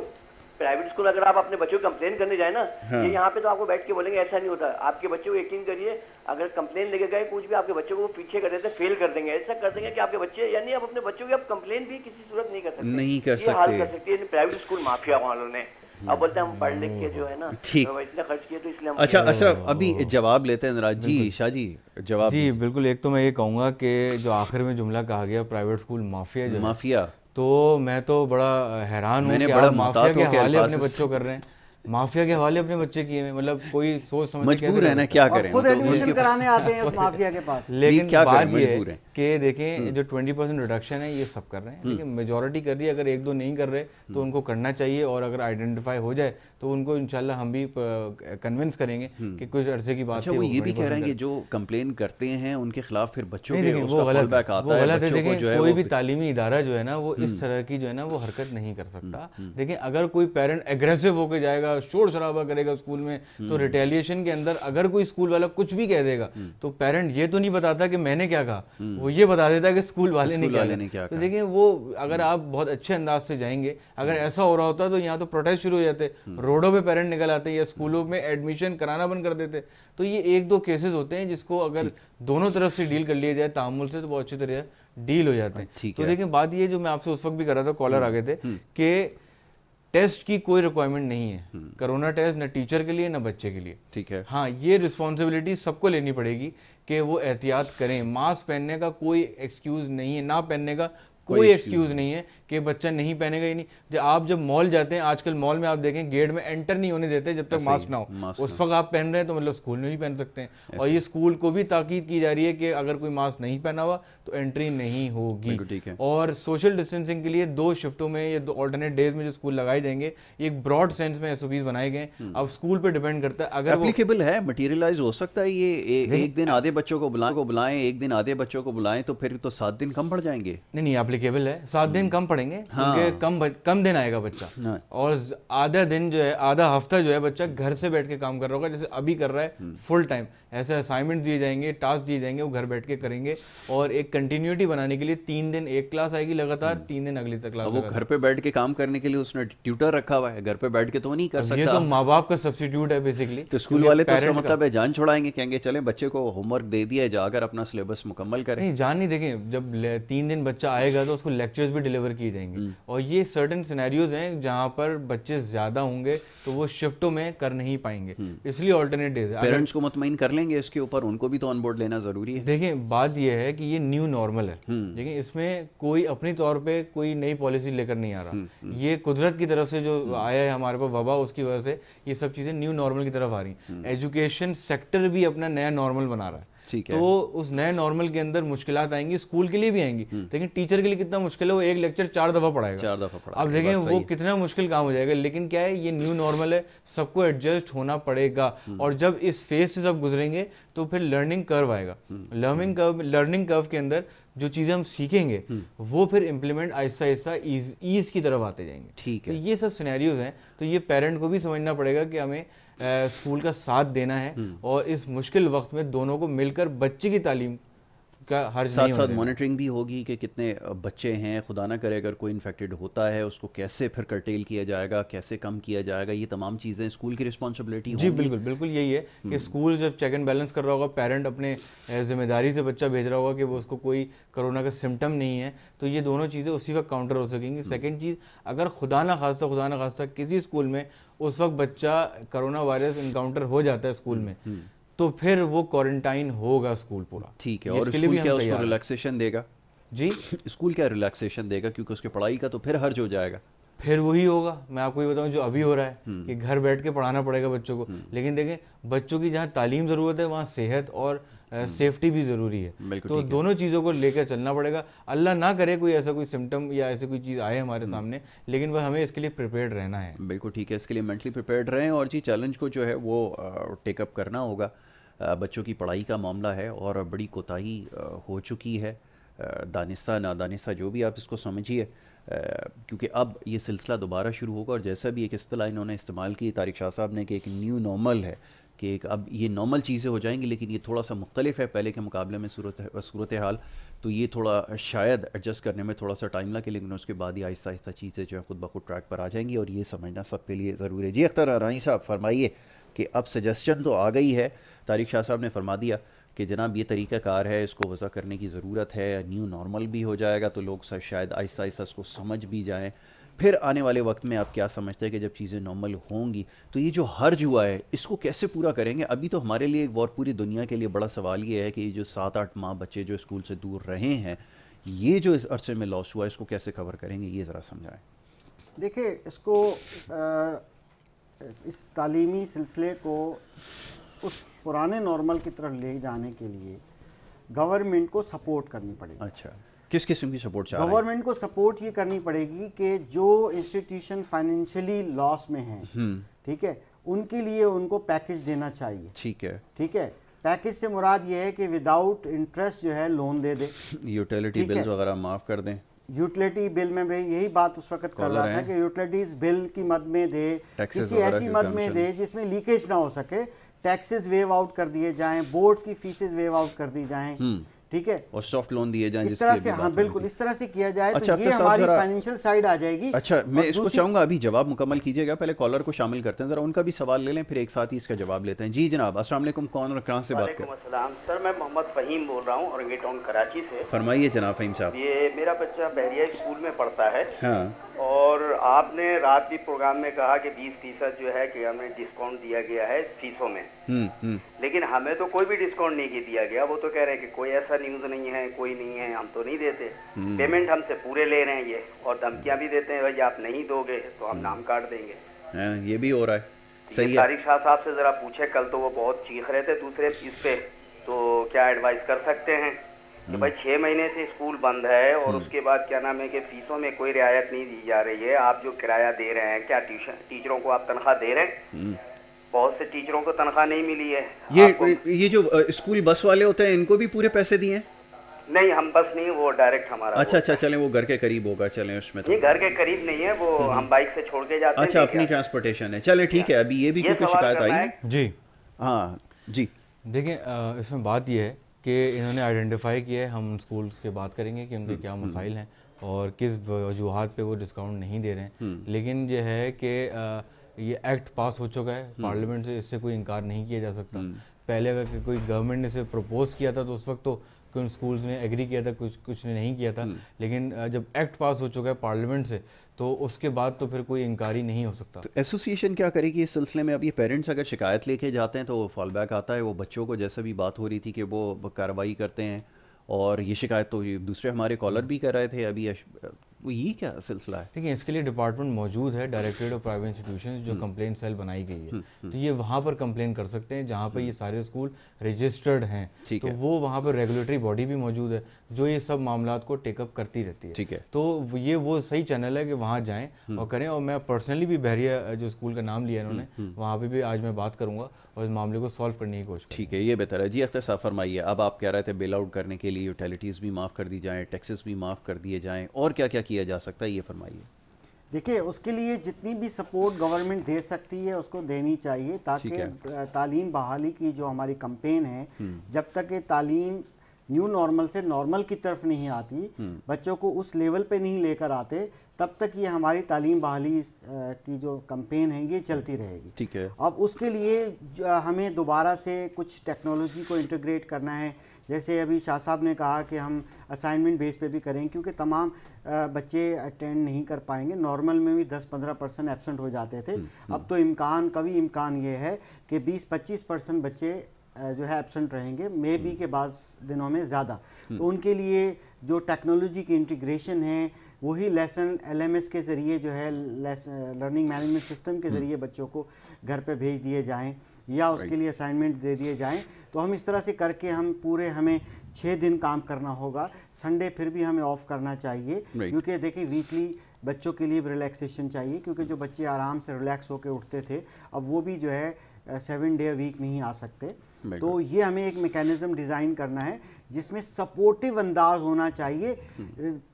پرائیویٹ اسکول اگر آپ اپنے بچوں کو کمپلین کرنے جائیں نا, یہ یہاں پہ تو آپ کو بیٹھ کے بولیں گے ایسا نہیں ہوتا. آپ کے بچوں کو یقین کریے اگر کمپلین لے کے گئے کچھ بھی آپ کے بچوں کو پیچھے کر دیتے ہیں, فیل کر دیں گے, ایسا کر دیں گے کہ آپ کے بچے یعنی آپ اپنے بچوں کی آپ کمپلین بھی کسی صورت نہیں کر سکتے, نہیں کر یہ حال کر سکتے. سکتی ہے پرائیویٹ اسکول مافیا والوں نے. اب بولتے ہیں ہم پڑھ لکھ کے جو ہے نا اتنا خرچ کیے تو اس لیے. اچھا اشرف ابھی جواب لیتے ہیں ذرا. جی شاہ جی جواب. جی بالکل, ایک تو میں یہ کہوں گا کہ جو آخر میں جملہ کہا گیا پرائیویٹ اسکول مافیا جو مافیا, تو میں تو بڑا حیران ہوں کہ آپ مافیا کے حوالے اپنے بچوں کر رہے ہیں, مافیا کے حوالے اپنے بچے کیے ہیں, مطلب کوئی سوچ سمجھ مجبور ہے نا, کیا کریں, خود ایڈمیشن کرانے آتے ہیں اس مافیا کے پاس. لیکن بات یہ ہے کہ دیکھیں جو 20% ریڈکشن ہے یہ سب کر رہے ہیں, لیکن میجورٹی کر رہی ہے. اگر 1-2 نہیں کر رہے تو ان کو کرنا چاہیے, اور اگر آئیڈینٹیفائی ہو جائے تو ان کو انشاءاللہ ہم بھی کنونس کریں گے کہ کچھ عرصے کی بات ہے. وہ یہ بھی کہہ رہے ہیں کہ جو کمپلین کرتے ہیں ان کے خلاف پھر بچوں کے اس کا فال بیک آتا ہے. غلط ہے. دیکھیں کوئی بھی تعلیمی ادارہ جو ہے نا وہ اس طرح کی جو ہے نا وہ حرکت نہیں کر سکتا. دیکھیں اگر کوئی پیرنٹ ایگریسو ہو کے جائے گا, شور شرابہ کرے گا اسکول میں, تو ریٹیلیشن کے اندر اگر کوئی اسکول والا کچھ بھی کہہ دے گا تو پیرنٹ یہ تو نہیں بتاتا کہ میں نے کیا کہا, وہ یہ بتا دیتا ہے کہ اسکول والے نے کیا. تو دیکھیں وہ اگر آپ بہت اچھے انداز سے جائیں گے, اگر ایسا ہو رہا ہوتا تو یہاں تو پروٹیسٹ شروع ہو جاتے, روڈوں پہ پیرنٹ نکل آتے یا اسکولوں میں ایڈمیشن کرانا بند کر دیتے. تو یہ 1-2 کیسز ہوتے ہیں جس کو اگر دونوں طرف سے ڈیل کر لیا جائے تعامل سے تو بہت اچھی طرح ڈیل ہو جاتے ہیں. تو دیکھیں بات یہ جو میں آپ سے اس وقت بھی کر رہا تھا, کالر آ گئے تھے کہ ٹیسٹ کی کوئی ریکوائرمنٹ نہیں ہے, کرونا ٹیسٹ نہ ٹیچر کے لیے نہ بچے کے لیے. ٹھیک ہے, ہاں یہ رسپانسبلٹی سب کو لینی پڑے گی کہ وہ احتیاط کریں. ماسک پہننے کا کوئی ایکسکیوز نہیں ہے, نہ پہننے کا کوئی ایکسکیوز نہیں ہے کہ بچہ نہیں پہنے گا ہی نہیں. آپ جب مال جاتے ہیں, آج کل مال میں آپ دیکھیں گیٹ میں انٹر نہیں ہونے دیتے جب تک ماسک نہ ہو. اس وقت آپ پہن رہے ہیں تو مطلب اسکول میں بھی پہن سکتے ہیں. اور یہ اسکول کو بھی تاکید کی جا رہی ہے کہ اگر کوئی ماسک نہیں پہنا ہوا تو انٹری نہیں ہوگی. اور سوشل ڈسٹینسنگ کے لیے 2 شفٹوں میں یا 2 آلٹرنیٹ ڈیز میں جو اسکول لگائے جائیں گے, ایک براڈ سینس میں ایس او پیز بنائے گئے. اب اسکول پہ ڈیپینڈ کرتا ہے, اگر اپلیکیبل ہے, مٹیریلائز ہو سکتا ہے. یہ ایک دن آدھے بچوں کو بلائیں, ایک دن آدھے بچوں کو بلائیں تو پھر تو 7 دن کم پڑ جائیں گے. نہیں اپلیکیبل ہے, 7 دن کم پڑیں گے کیونکہ کم دن آئے گا بچہ, اور آدھا دن جو ہے, آدھا ہفتہ جو ہے بچہ گھر سے بیٹھ کے کام کر رہا ہوگا جیسے ابھی کر رہا ہے فل ٹائم. ایسے اسائنمنٹ دیے جائیں گے, ٹاسک دیے جائیں گے, وہ گھر بیٹھ کے کریں گے. اور ایک کنٹینیوٹی بنانے کے لیے 3 دن ایک کلاس آئے گی لگاتار, 3 دن اگلی تک کلاس. وہ گھر پہ بیٹھ کے کام کرنے کے لیے اس نے ٹیوٹر رکھا ہوا ہے, گھر پہ بیٹھ کے تو نہیں کر سکتا. یہ تو ماں باپ کا سبسٹیٹیوٹ ہے بیسیکلی. تو اسکول والے تو اس کا مطلب ہے جان چھوڑائیں گے, کہیں گے چلیں بچے کو ہوم ورک دے دیا, جا کر اپنا سلیبس مکمل کریں. نہیں جان نہیں, دیکھیں جب 3 دن بچہ آئے گا تو اس کو لیکچرز بھی ڈیلیور کیے جائیں گے. اور یہ سرٹن سینیریوز ہیں جہاں پر بچے زیادہ ہوں گے تو وہ شفٹوں میں کر نہیں پائیں گے, اس لیے آلٹرنیٹ ڈیز. پیرنٹس کو مطمئن کر لیں گے اس کے اوپر, ان کو بھی تو آن بورڈ لینا ضروری ہے. دیکھیں بات یہ ہے کہ یہ نیو نارمل ہے. دیکھیں اس میں کوئی اپنی طور پہ کوئی نئی پالیسی لے کر نہیں آ رہا, یہ قدرت کی طرف سے جو آیا ہے ہمارے پاس وبا, اس کی وجہ سے یہ سب چیزیں نیو نارمل کی طرف آ رہی ہیں. ایجوکیشن سیکٹر بھی اپنا نیا نارمل بنا رہا ہے. تو اس نئے نارمل کے اندر مشکلات آئیں گی, اسکول کے لیے بھی آئیں گی, لیکن ٹیچر کے لیے کتنا مشکل ہے, وہ ایک لیکچر 4 دفعہ پڑھائے گا. اب دیکھیں وہ کتنا مشکل کام ہو جائے گا. لیکن کیا ہے, یہ نیو نارمل ہے, سب کو ایڈجسٹ ہونا پڑے گا, اور جب اس فیز سے سب گزریں گے تو پھر لرننگ کرو آئے گا. لرننگ کرو کے اندر جو چیزیں ہم سیکھیں گے وہ پھر امپلیمنٹ آہستہ آہستہ ایز کی طرف آتے جائیں گے. ٹھیک ہے, یہ سب سینیریوز ہیں. تو یہ پیرنٹ کو بھی سمجھنا پڑے گا کہ ہمیں اسکول کا ساتھ دینا ہے, اور اس مشکل وقت میں دونوں کو مل کر بچے کی تعلیم کا حرج نہیں ہونا. ساتھ مانیٹرنگ بھی ہوگی کہ کتنے بچے ہیں, خدا نہ کرے اگر کوئی انفیکٹڈ ہوتا ہے اس کو کیسے پھر کرٹیل کیا جائے گا, کیسے کم کیا جائے گا, یہ تمام چیزیں اسکول کی رسپانسبلٹی ہوگی. جی بالکل بالکل یہی ہے کہ اسکول جب چیک اینڈ بیلنس کر رہا ہوگا, پیرنٹ اپنے ذمہ داری سے بچہ بھیج رہا ہوگا کہ وہ اس کو کوئی کرونا کا سمٹم نہیں ہے, تو یہ دونوں چیزیں اسی وقت کاؤنٹر ہو سکیں گی. سیکنڈ چیز, اگر خدا نہ خواستہ کسی اسکول میں اس وقت بچہ کرونا وائرس انکاؤنٹر ہو جاتا ہے اسکول میں, تو پھر وہ کوارنٹائن ہوگا اسکول پورا. ٹھیک ہے, اور اسکول کیا اس کو ریلیکسیشن دے گا؟ جی اسکول کیا ریلیکسیشن دے گا, کیونکہ اس کے پڑھائی کا تو پھر حرج ہو جائے گا. پھر وہی ہوگا, میں آپ کو یہ بتاؤں جو ابھی ہو رہا ہے کہ گھر بیٹھ کے پڑھانا پڑے گا بچوں کو. لیکن دیکھیں بچوں کی جہاں تعلیم ضرورت ہے وہاں صحت اور سیفٹی بھی ضروری ہے, تو دونوں چیزوں کو لے کر چلنا پڑے گا. اللہ نہ کرے کوئی ایسا کوئی سمٹم یا ایسے کوئی چیز آئے ہمارے سامنے, لیکن وہ ہمیں اس کے لیے پریپیئرڈ رہنا ہے. بالکل ٹھیک ہے, اس کے لیے مینٹلی پریپیئرڈ رہیں, اور جی چیلنج کو جو ہے وہ ٹیک اپ کرنا ہوگا. بچوں کی پڑھائی کا معاملہ ہے اور بڑی کوتاہی ہو چکی ہے, دانستہ نادانستہ جو بھی آپ اس کو سمجھیے, کیونکہ اب یہ سلسلہ دوبارہ شروع ہوگا. اور جیسا بھی ایک اصطلاح انہوں نے استعمال کی طارق شاہ صاحب نے کہ ایک نیو نارمل ہے, کہ ایک اب یہ نارمل چیزیں ہو جائیں گی, لیکن یہ تھوڑا سا مختلف ہے پہلے کے مقابلے میں صورتحال. تو یہ تھوڑا شاید ایڈجسٹ کرنے میں تھوڑا سا ٹائم لگے, لیکن اس کے بعد ہی آہستہ آہستہ چیزیں جو ہیں خود بخود ٹریک پر آ جائیں گی, اور یہ سمجھنا سب کے لیے ضروری ہے. جی اختر ارانی صاحب فرمائیے کہ اب سجیسچن تو آ گئی ہے, طارق شاہ صاحب نے فرما دیا کہ جناب یہ طریقہ کار ہے, اس کو وضع کرنے کی ضرورت ہے, نیو نارمل بھی ہو جائے گا تو لوگ شاید آہستہ آہستہ اس کو سمجھ بھی جائیں. پھر آنے والے وقت میں آپ کیا سمجھتے ہیں کہ جب چیزیں نارمل ہوں گی تو یہ جو حرج ہوا ہے اس کو کیسے پورا کریں گے؟ ابھی تو ہمارے لیے اور پوری دنیا کے لیے بڑا سوال یہ ہے کہ یہ جو 7-8 ماہ بچے جو اسکول سے دور رہے ہیں, یہ جو اس عرصے میں لاس ہوا ہے اس کو کیسے کور کریں گے, یہ ذرا سمجھائیں. دیکھیں اس کو اس تعلیمی سلسلے کو اس پرانے نارمل کی طرف لے جانے کے لیے گورنمنٹ کو سپورٹ کرنی پڑے گی. اچھا, کس قسم کی سپورٹ چاہ رہے ہیں؟ گورنمنٹ کو سپورٹ یہ کرنی پڑے گی کہ جو انسٹیٹیوشن فائنینشلی لاس میں ہیں, ٹھیک ہے, ان کے لیے ان کو پیکج دینا چاہیے. ٹھیک ہے, ٹھیک ہے, پیکج سے مراد یہ ہے کہ وداؤٹ انٹرسٹ جو ہے لون دے دے, یوٹیلیٹی بلز وغیرہ معاف کر دیں. یوٹیلیٹی بل میں بھی یہی بات اس وقت کر رہا تھا کہ یوٹیلیٹیز بل کی مد میں دے, کسی ایسی مد میں دے جس میں لیکیج نہ ہو سکے, ٹیکسز ویو آؤٹ کر دیے جائیں, بورڈز کی فیسز ویو آؤٹ کر دی جائیں, ٹھیک ہے, اور سافٹ لون دیے جائیں, اس طرح سے. ہاں بالکل, اس طرح سے کیا جائے تو یہ ہماری فائنینشیل سائیڈ آ جائے گی. اچھا, میں اس کو چاہوں گا ابھی جواب مکمل کیجیے گا, پہلے کالر کو شامل کرتے ہیں, ذرا ان کا بھی سوال لے لیں, پھر ایک ساتھ ہی اس کا جواب لیتے ہیں. جی جناب, السلام علیکم, کون اور کہاں سے بات کریں؟ وعلیکم السلام سر, میں محمد فہیم بول رہا ہوں اورنگے ٹاؤن کراچی سے. فرمائیے جناب فہیم صاحب. یہ میرا بچہ بحریہ اسکول میں پڑھتا ہے. ہاں, اور آپ نے رات بھی پروگرام میں کہا کہ 20% جو ہے کہ ہمیں ڈسکاؤنٹ دیا گیا ہے فیسوں میں, لیکن ہمیں تو کوئی بھی ڈسکاؤنٹ نہیں دیا گیا. وہ تو کہہ رہے ہیں کہ کوئی ایسا نیوز نہیں ہے, کوئی نہیں ہے, ہم تو نہیں دیتے, پیمنٹ ہم سے پورے لے رہے ہیں یہ, اور دھمکیاں بھی دیتے ہیں بھائی آپ نہیں دو گے تو ہم نام کاٹ دیں گے. یہ بھی ہو رہا ہے. صحیح ہے, طارق شاہ صاحب سے ذرا پوچھے, کل تو وہ بہت چیخ رہے تھے دوسرے اس پہ, تو کیا ایڈوائز کر سکتے ہیں کہ بھائی 6 مہینے سے اسکول بند ہے, اور اس کے بعد کیا نام ہے کہ فیسوں میں کوئی رعایت نہیں دی جا رہی ہے. آپ جو کرایہ دے رہے ہیں, کیا ٹیچروں کو آپ تنخواہ دے رہے ہیں؟ بہت سے ٹیچروں کو تنخواہ نہیں ملی ہے. یہ جو اسکول بس والے ہوتے ہیں ان کو بھی پورے پیسے دیے ہیں؟ نہیں, ہم بس نہیں, وہ ڈائریکٹ ہمارا. اچھا, چلیں وہ گھر کے قریب ہوگا, چلیں اس میں تو. نہیں, گھر کے قریب نہیں ہے, وہ ہم بائک سے چھوڑ کے جاتے ہیں. اچھا, اپنی ٹرانسپورٹیشن ہے, چلیں ٹھیک ہے. ابھی یہ بھی کوئی شکایت آئی ہے؟ جی ہاں جی, دیکھیں اس میں بات یہ ہے کہ انہوں نے آئیڈینٹیفائی کیا ہے, ہم اسکولس کے بات کریں گے کہ ان کے کیا مسائل ہیں اور کس وجوہات پہ وہ ڈسکاؤنٹ نہیں دے رہے ہیں. لیکن یہ ہے کہ یہ ایکٹ پاس ہو چکا ہے پارلیمنٹ سے, اس سے کوئی انکار نہیں کیا جا سکتا. پہلے اگر کوئی گورنمنٹ نے اسے پروپوز کیا تھا تو اس وقت تو کن اسکولس نے ایگری کیا تھا, کچھ نے نہیں کیا تھا. لیکن جب ایکٹ پاس ہو چکا ہے پارلیمنٹ سے تو اس کے بعد تو پھر کوئی انکاری نہیں ہو سکتا. تو ایسوسیشن کیا کرے گی اس سلسلے میں؟ اب یہ پیرنٹس اگر شکایت لے کے جاتے ہیں تو فال بیک آتا ہے, وہ بچوں کو جیسا بھی بات ہو رہی تھی کہ وہ کارروائی کرتے ہیں, اور یہ شکایت تو دوسرے ہمارے کالر بھی کر رہے تھے ابھی وہ یہ کیا سلسلہ ہے؟ دیکھیں اس کے لیے ڈپارٹمنٹ موجود ہے، ڈائریکٹریٹ آف پرائیویٹ انسٹیٹیوشنز، جو کمپلین سیل بنائی گئی ہے، تو یہ وہاں پر کمپلین کر سکتے ہیں جہاں پہ یہ سارے اسکول رجسٹرڈ ہیں، تو وہ وہاں پر ریگولیٹری باڈی بھی موجود ہے جو یہ سب معاملات کو ٹیک اپ کرتی رہتی ہے. تو یہ وہ صحیح چینل ہے کہ وہاں جائیں اور کریں. اور میں پرسنلی بھی بحریہ جو اسکول کا نام لیا انہوں نے، وہاں پہ بھی آج میں بات کروں گا اور اس معاملے کو سالو کرنے کی کوشش. ٹھیک ہے، یہ بہتر ہے. جی اختر صاحب فرمائیے، اب آپ کہہ رہے تھے بیل آؤٹ کرنے کے لیے یوٹیلیٹیز بھی معاف کر دی جائیں، ٹیکسز بھی معاف کر دیے جائیں، اور کیا کیا کیا جا سکتا ہے یہ فرمائیے. دیکھیں اس کے لیے جتنی بھی سپورٹ گورنمنٹ دے سکتی ہے اس کو دینی چاہیے، تاکہ تعلیم بحالی کی جو ہماری کمپین ہے، جب تک کہ تعلیم نیو نارمل سے نارمل کی طرف نہیں آتی، بچوں کو اس لیول پہ نہیں لے کر آتے، تب تک یہ ہماری تعلیم بحالی کی جو کمپین ہے یہ چلتی رہے گی. ٹھیک ہے. اب اس کے لیے ہمیں دوبارہ سے کچھ ٹیکنالوجی کو انٹیگریٹ کرنا ہے. جیسے ابھی شاہ صاحب نے کہا کہ ہم اسائنمنٹ بیس پہ بھی کریں، کیونکہ تمام بچے اٹینڈ نہیں کر پائیں گے. نارمل میں بھی 10-15% ایبسنٹ ہو جاتے تھے. اب تو کبھی امکان یہ ہے کہ 20-25% بچے جو ہے ایبسنٹ رہیں گے، مے بی کے بعض دنوں میں زیادہ. تو ان کے لیے جو ٹیکنالوجی کی انٹیگریشن ہے، وہی لیسن LMS کے ذریعے جو ہے لرننگ مینجمنٹ سسٹم کے ذریعے بچوں کو گھر پہ بھیج دیے جائیں یا اس کے لیے اسائنمنٹ دے دیے جائیں. تو ہم اس طرح سے کر کے ہمیں 6 دن کام کرنا ہوگا. سنڈے پھر بھی ہمیں آف کرنا چاہیے، کیونکہ دیکھیں ویکلی بچوں کے لیے بھی ریلیکسیشن چاہیے، کیونکہ جو بچے آرام سے ریلیکس ہو کے اٹھتے تھے اب وہ بھی جو ہے 7 ڈے ویک نہیں آ سکتے. تو یہ ہمیں ایک میکینزم ڈیزائن کرنا ہے جس میں سپورٹیو انداز ہونا چاہیے.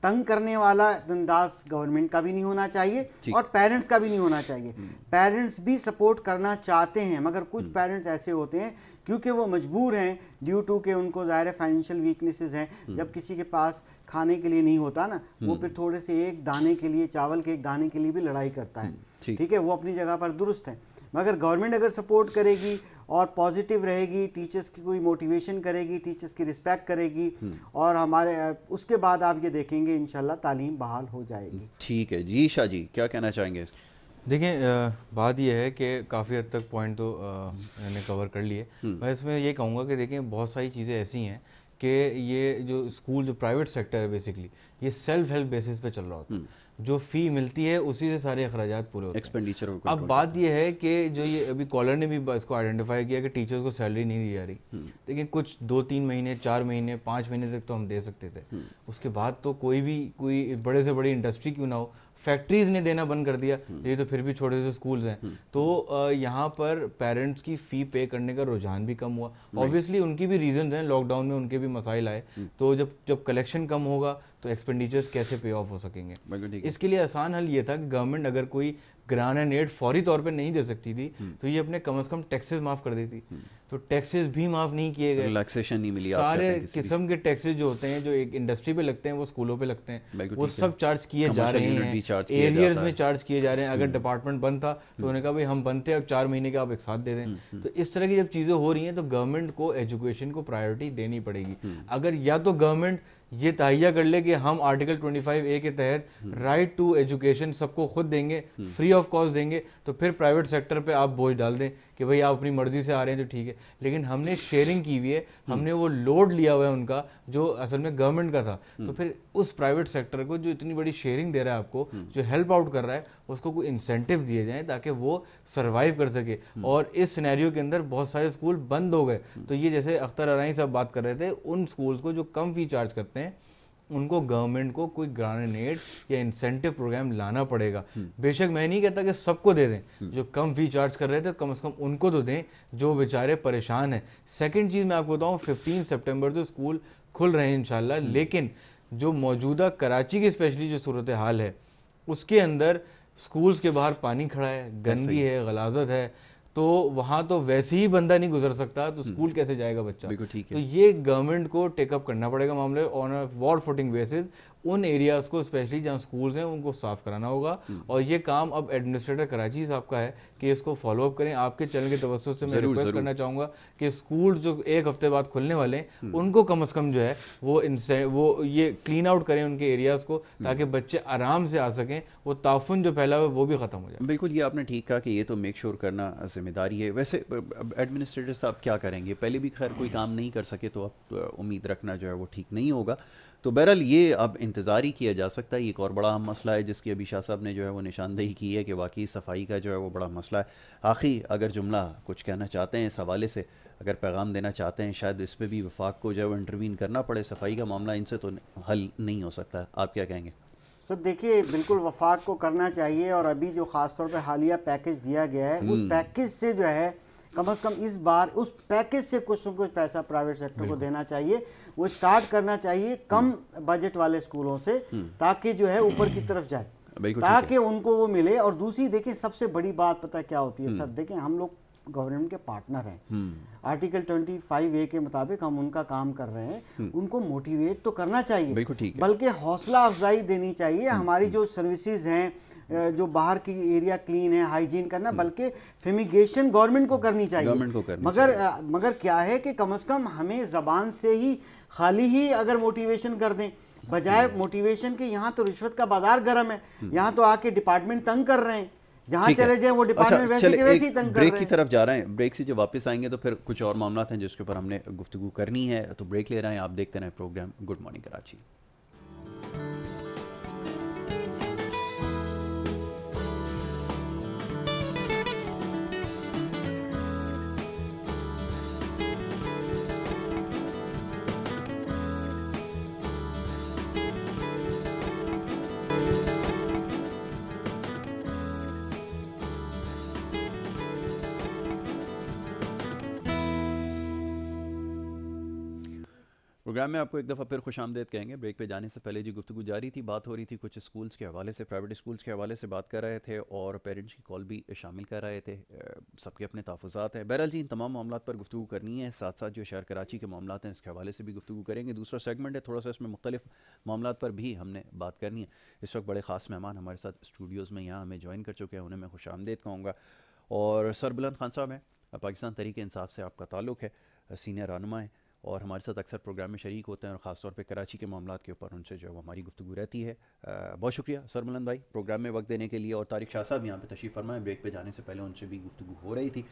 تنگ کرنے والا انداز گورنمنٹ کا بھی نہیں ہونا چاہیے اور پیرنٹس کا بھی نہیں ہونا چاہیے. پیرنٹس بھی سپورٹ کرنا چاہتے ہیں، مگر کچھ پیرنٹس ایسے ہوتے ہیں کیونکہ وہ مجبور ہیں ڈیو ٹو کہ ان کو ظاہر فائنینشیل ویکنیسز ہیں. جب کسی کے پاس کھانے کے لیے نہیں ہوتا نا، وہ پھر تھوڑے سے ایک دانے کے لیے، چاول کے ایک دانے کے لیے بھی لڑائی کرتا ہے. ٹھیک ہے، وہ اپنی جگہ پر درست ہے. مگر گورنمنٹ اگر سپورٹ کرے گی اور پازیٹیو رہے گی، ٹیچرز کی کوئی موٹیویشن کرے گی، ٹیچرز کی رسپیکٹ کرے گی، اور ہمارے اس کے بعد آپ یہ دیکھیں گے انشاءاللہ تعلیم بحال ہو جائے گی. ٹھیک ہے جی. شاہ جی کیا کہنا چاہیں گے؟ دیکھیں بات یہ ہے کہ کافی حد تک پوائنٹ تو میں نے کور کر لیے. میں اس میں یہ کہوں گا کہ دیکھیں بہت ساری چیزیں ایسی ہیں کہ یہ جو اسکول جو پرائیویٹ سیکٹر ہے بیسکلی یہ سیلف ہیلپ بیسس پہ چل رہا ہوتا ہے. جو فی ملتی ہے اسی سے سارے اخراجات پورے ہوتے ہیں. اب بات یہ ہے کہ جو یہ ابھی کالر نے بھی اس کو آئیڈینٹیفائی کیا کہ ٹیچرز کو سیلری نہیں دی جا رہی، لیکن کچھ 2-3 مہینے 4 مہینے 5 مہینے تک تو ہم دے سکتے تھے. اس کے بعد تو کوئی بڑے سے بڑی انڈسٹری کیوں نہ ہو، فیکٹریز نے دینا بند کر دیا، یہ تو پھر بھی چھوٹے سے اسکولز ہیں. تو یہاں پر پیرنٹس کی فی پے کرنے کا رجحان بھی کم ہوا. آبویسلی ان کی بھی ریزنز ہیں، لاک ڈاؤن میں ان کے بھی مسائل آئے. تو جب کلیکشن کم ہوگا تو ایکسپینڈیچرز کیسے پے آف ہو سکیں گے؟ اس کے لیے آسان حل یہ تھا کہ گورنمنٹ اگر کوئی گران اینڈ ایڈ فوری طور پہ نہیں دے سکتی تھی تو یہ اپنے کم از کم ٹیکسز معاف کر دیتی. تو ٹیکسز بھی معاف نہیں کیے گئے، ریلیکسیشن نہیں ملی. سارے قسم کے ٹیکسز جو ہوتے ہیں جو ایک انڈسٹری پہ لگتے ہیں وہ اسکولوں پہ لگتے ہیں، وہ سب چارج کیے جا رہے ہیں، ایریئرز میں چارج کیے جا رہے ہیں. اگر ڈپارٹمنٹ بند تھا تو انہوں نے کہا بھائی ہم بند تھے، اب 4 مہینے کے آپ ایک ساتھ دے دیں. تو اس طرح کی جب چیزیں ہو رہی ہیں تو گورنمنٹ کو ایجوکیشن کو پرائیورٹی دینی پڑے گی. اگر یا تو گورنمنٹ یہ تہیہ کر لے کہ ہم آرٹیکل 25A کے تحت رائٹ ٹو ایجوکیشن سب کو خود دیں گے، فری آف کاسٹ دیں گے، تو پھر پرائیویٹ سیکٹر پہ آپ بوجھ ڈال دیں کہ بھائی آپ اپنی مرضی سے آ رہے ہیں تو ٹھیک ہے. لیکن ہم نے شیئرنگ کی ہوئی ہے، ہم نے وہ لوڈ لیا ہوا ہے ان کا جو اصل میں گورنمنٹ کا تھا. تو پھر اس پرائیویٹ سیکٹر کو جو اتنی بڑی شیئرنگ دے رہا ہے آپ کو، جو ہیلپ آؤٹ کر رہا ہے، اس کو کوئی انسینٹیو دیے جائیں تاکہ وہ سروائیو کر سکے. اور اس سینیریو کے اندر بہت سارے اسکول بند ہو گئے. تو یہ جیسے اختر ارائیں صاحب بات کر رہے تھے، ان اسکولس کو جو کم فی چارج کرتے ہیں ان کو گورنمنٹ کو کوئی گرانیٹ یا انسینٹیو پروگرام لانا پڑے گا. بے شک میں نہیں کہتا کہ سب کو دے دیں، جو کم فی چارج کر رہے تھے کم از کم ان کو تو دیں جو بیچارے پریشان ہیں. سیکنڈ چیز میں آپ کو بتاؤں، 15 سپٹمبر تو اسکول کھل رہے ہیں انشاءاللہ، لیکن جو موجودہ کراچی کی اسپیشلی جو صورتحال ہے اس کے اندر اسکولس کے باہر پانی کھڑا ہے، گندگی ہے، غلاظت ہے. تو وہاں تو ویسے ہی بندہ نہیں گزر سکتا تو اسکول کیسے جائے گا بچہ؟ تو یہ گورنمنٹ کو ٹیک اپ کرنا پڑے گا معاملے آن اے وار فوٹنگ بیسز. ان ایریاز کو اسپیشلی جہاں اسکولز ہیں ان کو صاف کرانا ہوگا. اور یہ کام اب ایڈمنسٹریٹر کراچی صاحب کا ہے کہ اس کو فالو اپ کریں. آپ کے چینل کے توسط سے میں ریکویسٹ کرنا چاہوں گا کہ اسکولز جو 1 ہفتے بعد کھلنے والے ہیں ان کو کم از کم جو ہے وہ یہ کلین آؤٹ کریں ان کے ایریاز کو، تاکہ بچے آرام سے آ سکیں. وہ تعفن جو پھیلا ہوا ہے وہ بھی ختم ہو جائے. بالکل، یہ آپ نے ٹھیک کہا کہ یہ تو میک شور کرنا ذمہ داری ہے. ویسے ایڈمنسٹریٹر صاحب کیا کریں گے؟ پہلے بھی خیر کوئی کام نہیں کر سکے تو اب امید رکھنا جو ہے وہ ٹھیک نہیں ہوگا. تو بہرحال یہ اب انتظار ہی کیا جا سکتا ہے. یہ ایک اور بڑا اہم مسئلہ ہے جس کی ابھی شاہ صاحب نے جو ہے وہ نشاندہی کی ہے کہ واقعی صفائی کا جو ہے وہ بڑا مسئلہ ہے. آخری اگر جملہ کچھ کہنا چاہتے ہیں اس حوالے سے, اگر پیغام دینا چاہتے ہیں, شاید اس پہ بھی وفاق کو جو ہے وہ انٹروین کرنا پڑے. صفائی کا معاملہ ان سے تو حل نہیں ہو سکتا. آپ کیا کہیں گے؟ سر دیکھیے بالکل وفاق کو کرنا چاہیے, اور ابھی جو خاص طور پہ حالیہ پیکج دیا گیا ہے اس پیکج سے جو ہے کم از کم اس بار اس پیکج سے کچھ نہ کچھ پیسہ پرائیویٹ سیکٹر کو دینا چاہیے. وہ اسٹارٹ کرنا چاہیے کم بجٹ والے اسکولوں سے, تاکہ جو ہے اوپر کی طرف جائے, تاکہ ان کو وہ ملے. اور دوسری دیکھیں سب سے بڑی بات پتہ کیا ہوتی ہے سر, دیکھیں ہم لوگ گورنمنٹ کے پارٹنر ہیں, آرٹیکل 25A کے مطابق ہم ان کا کام کر رہے ہیں. ان کو موٹیویٹ تو کرنا چاہیے, بلکہ حوصلہ افزائی دینی چاہیے. ہماری جو سروسز ہیں, جو باہر کی ایریا کلین ہے, ہائیجین کرنا, بلکہ فیمیگیشن گورنمنٹ کو کرنی چاہیے. مگر کیا ہے کہ کم از کم ہمیں زبان سے ہی خالی ہی اگر موٹیویشن کر دیں, بجائے موٹیویشن کے یہاں تو رشوت کا بازار گرم ہے, یہاں تو آ کے ڈپارٹمنٹ تنگ کر رہے ہیں, جہاں چلے جائیں وہ ڈپارٹمنٹ ویسے کے ویسے ہی تنگ کر رہے ہیں. بریک کی طرف جا رہے ہیں, بریک سے جب واپس آئیں گے تو پھر کچھ اور معاملات ہیں جس کے اوپر ہم نے گفتگو کرنی ہے. تو بریک لے رہے ہیں, آپ دیکھتے رہیں program good morning Karachi. Program میں آپ کو ایک دفعہ پھر خوش آمدید کہیں گے. بریک پہ جانے سے پہلے جی گفتگو جاری تھی, بات ہو رہی تھی کچھ اسکولز کے حوالے سے, پرائیویٹ اسکولز کے حوالے سے بات کر رہے تھے, اور پیرنٹس کی کال بھی شامل کر رہے تھے. سب کے اپنے تحفظات ہیں. بہرحال جی ان تمام معاملات پر گفتگو کرنی ہے, ساتھ ساتھ جو شہر کراچی کے معاملات ہیں اس کے حوالے سے بھی گفتگو کریں گے. دوسرا سیگمنٹ ہے, تھوڑا سا اس میں مختلف معاملات پر بھی ہم نے بات کرنی ہے. اس وقت بڑے خاص مہمان ہمارے ساتھ اسٹوڈیوز میں یہاں ہمیں جوائن کر چکے ہیں, انہیں میں خوش آمدید کہوں گا. اور سربلند خان صاحب ہیں, پاکستان تحریک انصاف سے آپ کا تعلق ہے, سینئر رہنما ہیں, اور ہمارے ساتھ اکثر پروگرام میں شریک ہوتے ہیں, اور خاص طور پہ کراچی کے معاملات کے اوپر ان سے جو ہے ہماری گفتگو رہتی ہے. بہت شکریہ سربلند بھائی پروگرام میں وقت دینے کے لیے. اور طارق شاہ صاحب یہاں پہ تشریف فرمائیں, بریک پہ جانے سے پہلے ان سے بھی گفتگو ہو رہی تھی.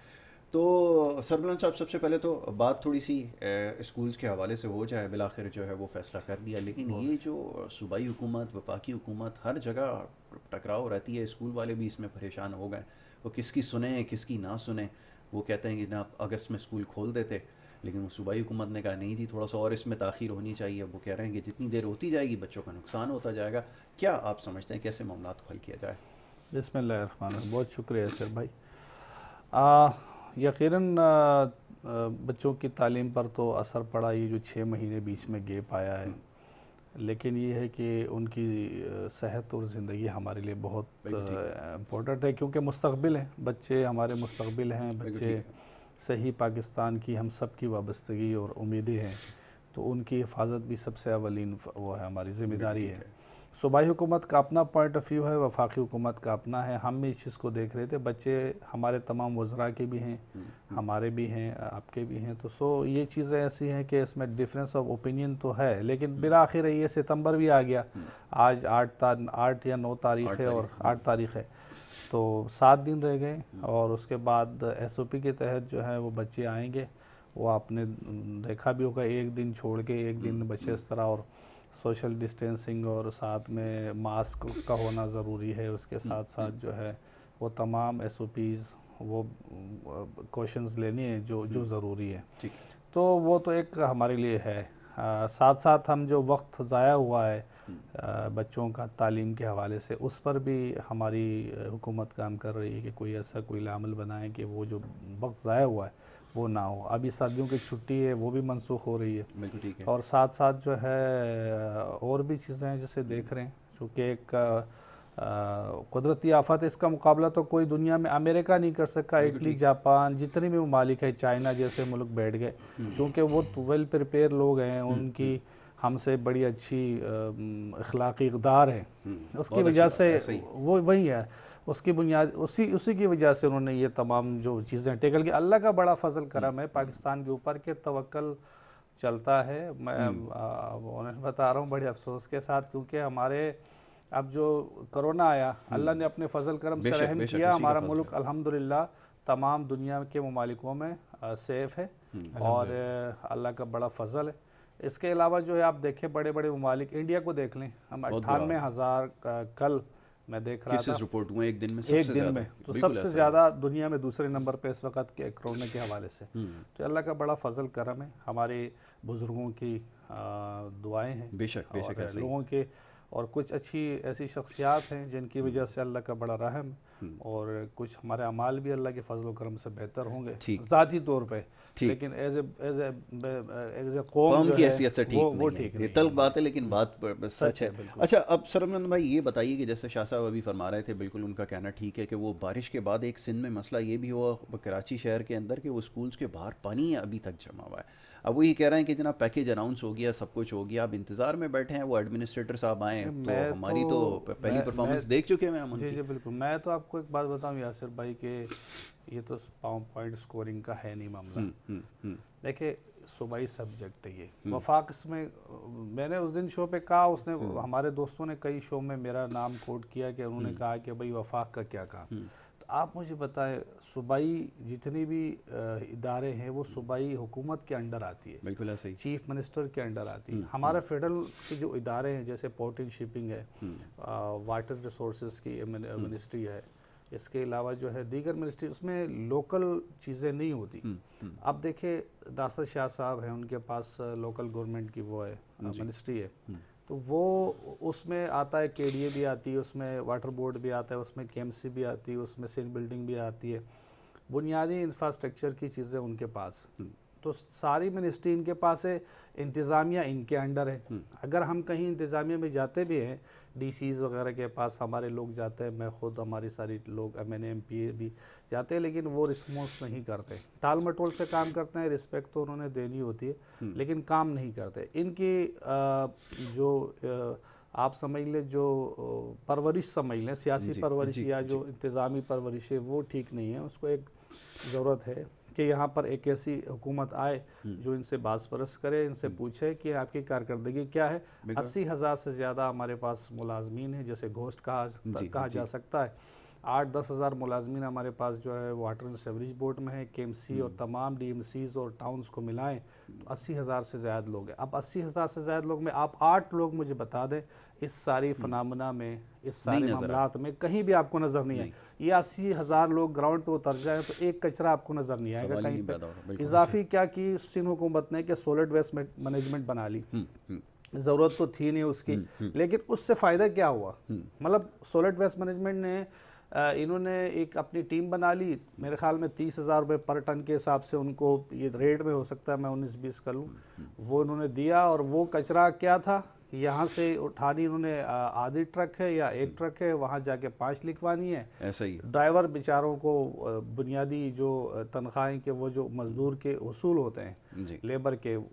تو سربلند صاحب سب سے پہلے تو بات تھوڑی سی اسکولز کے حوالے سے ہو جائے. بالآخر جو ہے وہ فیصلہ کر دیا, لیکن یہ جو صوبائی حکومت, وفاقی حکومت, ہر جگہ ٹکراؤ رہتی ہے. اسکول والے بھی اس میں پریشان ہو گئے, وہ کس کی سنیں کس کی نہ سنیں. وہ کہتے ہیں کہ جناب اگست میں اسکول کھول دیتے, لیکن وہ صوبائی حکومت نے کہا نہیں جی تھوڑا سا اور اس میں تاخیر ہونی چاہیے. وہ کہہ رہے ہیں کہ جتنی دیر ہوتی جائے گی بچوں کا نقصان ہوتا جائے گا. کیا آپ سمجھتے ہیں کیسے معاملات کو حل کیا جائے؟ بسم اللہ الرحمن الرحیم. بہت شکریہ سر بھائی. یقیناً بچوں کی تعلیم پر تو اثر پڑا, یہ جو 6 مہینے بیچ میں گیپ آیا ہے, لیکن یہ ہے کہ ان کی صحت اور زندگی ہمارے لیے بہت امپورٹنٹ ہے, کیونکہ مستقبل ہیں بچے, ہمارے مستقبل ہیں بچے. صحیح پاکستان کی ہم سب کی وابستگی اور امیدیں ہیں, تو ان کی حفاظت بھی سب سے اولین وہ ہے, ہماری ذمہ داری ہے. صوبائی حکومت کا اپنا پوائنٹ آف ویو ہے, وفاقی حکومت کا اپنا ہے. ہم بھی اس چیز کو دیکھ رہے تھے, بچے ہمارے تمام وزراء کے بھی ہیں, ہمارے بھی ہیں, آپ کے بھی ہیں. تو یہ چیزیں ایسی ہیں کہ اس میں ڈفرینس آف اوپینین تو ہے, لیکن بالآخر یہ ستمبر بھی آ گیا. آج 8 یا 9 تاریخ ہے, اور 8 تاریخ ہے, تو 7 دن رہ گئے. اور اس کے بعد SOP کے تحت جو ہے وہ بچے آئیں گے. وہ آپ نے دیکھا بھی ہوگا, ایک دن چھوڑ کے ایک دن بچے اس طرح, اور سوشل ڈسٹینسنگ اور ساتھ میں ماسک کا ہونا ضروری ہے. اس کے ساتھ ساتھ جو ہے وہ تمام SOPs, وہ کوشچنز لینے ہیں جو ضروری ہے. تو وہ تو ایک ہمارے لیے ہے. ساتھ ساتھ ہم جو وقت ضائع ہوا ہے بچوں کا تعلیم کے حوالے سے, اس پر بھی ہماری حکومت کام کر رہی ہے کہ کوئی ایسا کوئی عمل بنائے کہ وہ جو وقت ضائع ہوا ہے وہ نہ ہو. ابھی سردیوں کی چھٹی ہے, وہ بھی منسوخ ہو رہی ہے. اور ساتھ ساتھ جو ہے اور بھی چیزیں ہیں جسے دیکھ رہے ہیں, چونکہ ایک قدرتی آفت ہے, اس کا مقابلہ تو کوئی دنیا میں امریکہ نہیں کر سکا. اٹلی, جاپان, جتنے بھی ممالک ہیں, چائنا جیسے ملک بیٹھ گئے, چونکہ وہ ویل پریپیئر لوگ ہیں, ان کی ہم سے بڑی اچھی اخلاقی اقدار ہے. اس کی وجہ سے وہ وہی ہے, اس کی بنیاد اسی کی وجہ سے انہوں نے یہ تمام جو چیزیں ٹیکل کی. اللہ کا بڑا فضل کرم ہے پاکستان کے اوپر کہ توکل چلتا ہے. میں بتا رہا ہوں بڑے افسوس کے ساتھ, کیونکہ ہمارے اب جو کرونا آیا, اللہ نے اپنے فضل کرم سے رحم کیا. ہمارا ملک الحمدللہ تمام دنیا کے ممالکوں میں سیف ہے, اور اللہ کا بڑا فضل ہے. اس کے علاوہ جو ہے آپ دیکھیں بڑے بڑے ممالک، انڈیا کو دیکھ لیں، ہم 98,000 کل میں دیکھ رہا تھا کیسز رپورٹ ہوئے ایک دن میں، ایک دن میں، تو سب سے زیادہ دنیا میں دوسرے نمبر پہ اس وقت کے کرونا کے حوالے سے. تو اللہ کا بڑا فضل کرم ہے، ہمارے بزرگوں کی دعائیں ہیں، بے شک لوگوں کے، اور کچھ اچھی ایسی شخصیات ہیں جن کی وجہ سے اللہ کا بڑا رحم، اور کچھ ہمارے اعمال بھی اللہ کے فضل و کرم سے بہتر ہوں گے ذاتی طور پہ، لیکن ایز اے قوم کی حیثیت سے وہ ٹھیک نہیں. تلخ بات ہے لیکن بات سچ ہے. اچھا اب سرمند بھائی یہ بتائیے کہ جیسے شاہ صاحب ابھی فرما رہے تھے، بالکل ان کا کہنا ٹھیک ہے کہ وہ بارش کے بعد ایک سندھ میں مسئلہ یہ بھی ہوا کراچی شہر کے اندر کہ وہ اسکولز کے باہر پانی ابھی تک جمع ہوا ہے. اب وہی کہہ رہے ہیں کہ جناب پیکیج اناؤنس ہو گیا، سب کچھ ہو گیا، اب انتظار میں بیٹھے ہیں وہ ایڈمنسٹریٹر صاحب آئیں، تو ہماری تو پہلی پرفارمنس دیکھ چکے ہیں ہم. جی بالکل. میں تو آپ کو ایک بات بتاؤں یاسر بھائی کہ یہ تو پوائنٹ سکورنگ کا ہے نہیں معاملہ. دیکھیں صوبائی سبجیکٹ ہے یہ، وفاق اس میں نے اس دن شو پہ کہا، اس نے ہمارے دوستوں نے کئی شو میں میرا نام کوٹ کیا کہ انہوں نے کہا کہ بھائی وفاق کا کیا کہا. تو آپ مجھے بتائیں صوبائی جتنی بھی ادارے ہیں وہ صوبائی حکومت کے انڈر آتی ہے، بالکل ایسے ہی، چیف منسٹر کے انڈر آتی ہے. ہمارا فیڈرل کے جو ادارے ہیں جیسے پورٹ اینڈ شپنگ ہے، واٹر ریسورسز کی منسٹری ہے، اس کے علاوہ جو ہے دیگر منسٹری، اس میں لوکل چیزیں نہیں ہوتی. اب دیکھیں ناصر شاہ صاحب ہیں، ان کے پاس لوکل گورنمنٹ کی وہ ہے منسٹری ہے، تو وہ اس میں آتا ہے کے ڈی اے بھی آتی ہے، اس میں واٹر بورڈ بھی آتا ہے، اس میں کے ایم سی بھی آتی ہے، اس میں سین بلڈنگ بھی آتی ہے، بنیادی انفراسٹرکچر کی چیزیں ان کے پاس. تو ساری منسٹری ان کے پاس ہے، انتظامیہ ان کے انڈر ہے. اگر ہم کہیں انتظامیہ میں جاتے بھی ہیں، ڈی سیز وغیرہ کے پاس ہمارے لوگ جاتے ہیں، میں خود، ہماری ساری لوگ M N A M P A بھی جاتے ہیں، لیکن وہ رسپانس نہیں کرتے. ٹال مٹول سے کام کرتے ہیں، رسپیکٹ تو انہوں نے دینی ہوتی ہے لیکن کام نہیں کرتے. ان کی جو آپ سمجھ لیں جو پرورش سمجھ لیں، سیاسی پرورش یا جو انتظامی پرورش ہے وہ ٹھیک نہیں ہے. اس کو ایک ضرورت ہے کہ یہاں پر ایک ایسی حکومت آئے جو ان سے باز پرست کرے، ان سے پوچھے کہ آپ کی کارکردگی کیا ہے. 80,000 سے زیادہ ہمارے پاس ملازمین ہیں، جیسے گھوسٹ کہا جا سکتا ہے. 8-10 ہزار ملازمین ہمارے پاس جو ہے واٹر اینڈ سیوریج بورڈ میں ہے، کے ایم سی اور تمام ڈی ایم سیز اور ٹاؤنز کو ملائیں تو 80,000 سے زیادہ لوگ ہیں. اب 80,000 سے زیادہ لوگ میں آپ 8 لوگ مجھے بتا دیں اس ساری فنامنا میں، اس سارے معاملات میں کہیں بھی آپ کو نظر نہیں آئے. یہ 80,000 لوگ گراؤنڈ پہ اتر جائیں تو ایک کچرا آپ کو نظر نہیں آئے گا کہیں پہ. اضافی کیا کی سندھ حکومت نے کہ سولڈ ویسٹ مینجمنٹ بنا لی، ضرورت تو تھی نہیں اس کی، لیکن اس سے فائدہ کیا ہوا؟ مطلب سولڈ ویسٹ مینجمنٹ نے انہوں نے ایک اپنی ٹیم بنا لی، میرے خیال میں 30,000 روپے پر ٹن کے حساب سے ان کو، یہ ریٹ میں ہو سکتا ہے میں 19-20 کر لوں، وہ انہوں نے دیا. اور وہ کچرا کیا تھا، یہاں سے اٹھانی انہوں نے آدھی ٹرک ہے یا ایک ٹرک ہے، وہاں جا کے 5 لکھوانی ہے. ایسا ہی ڈرائیور بیچاروں کو بنیادی جو تنخواہیں کے وہ جو مزدور کے حصول ہوتے ہیں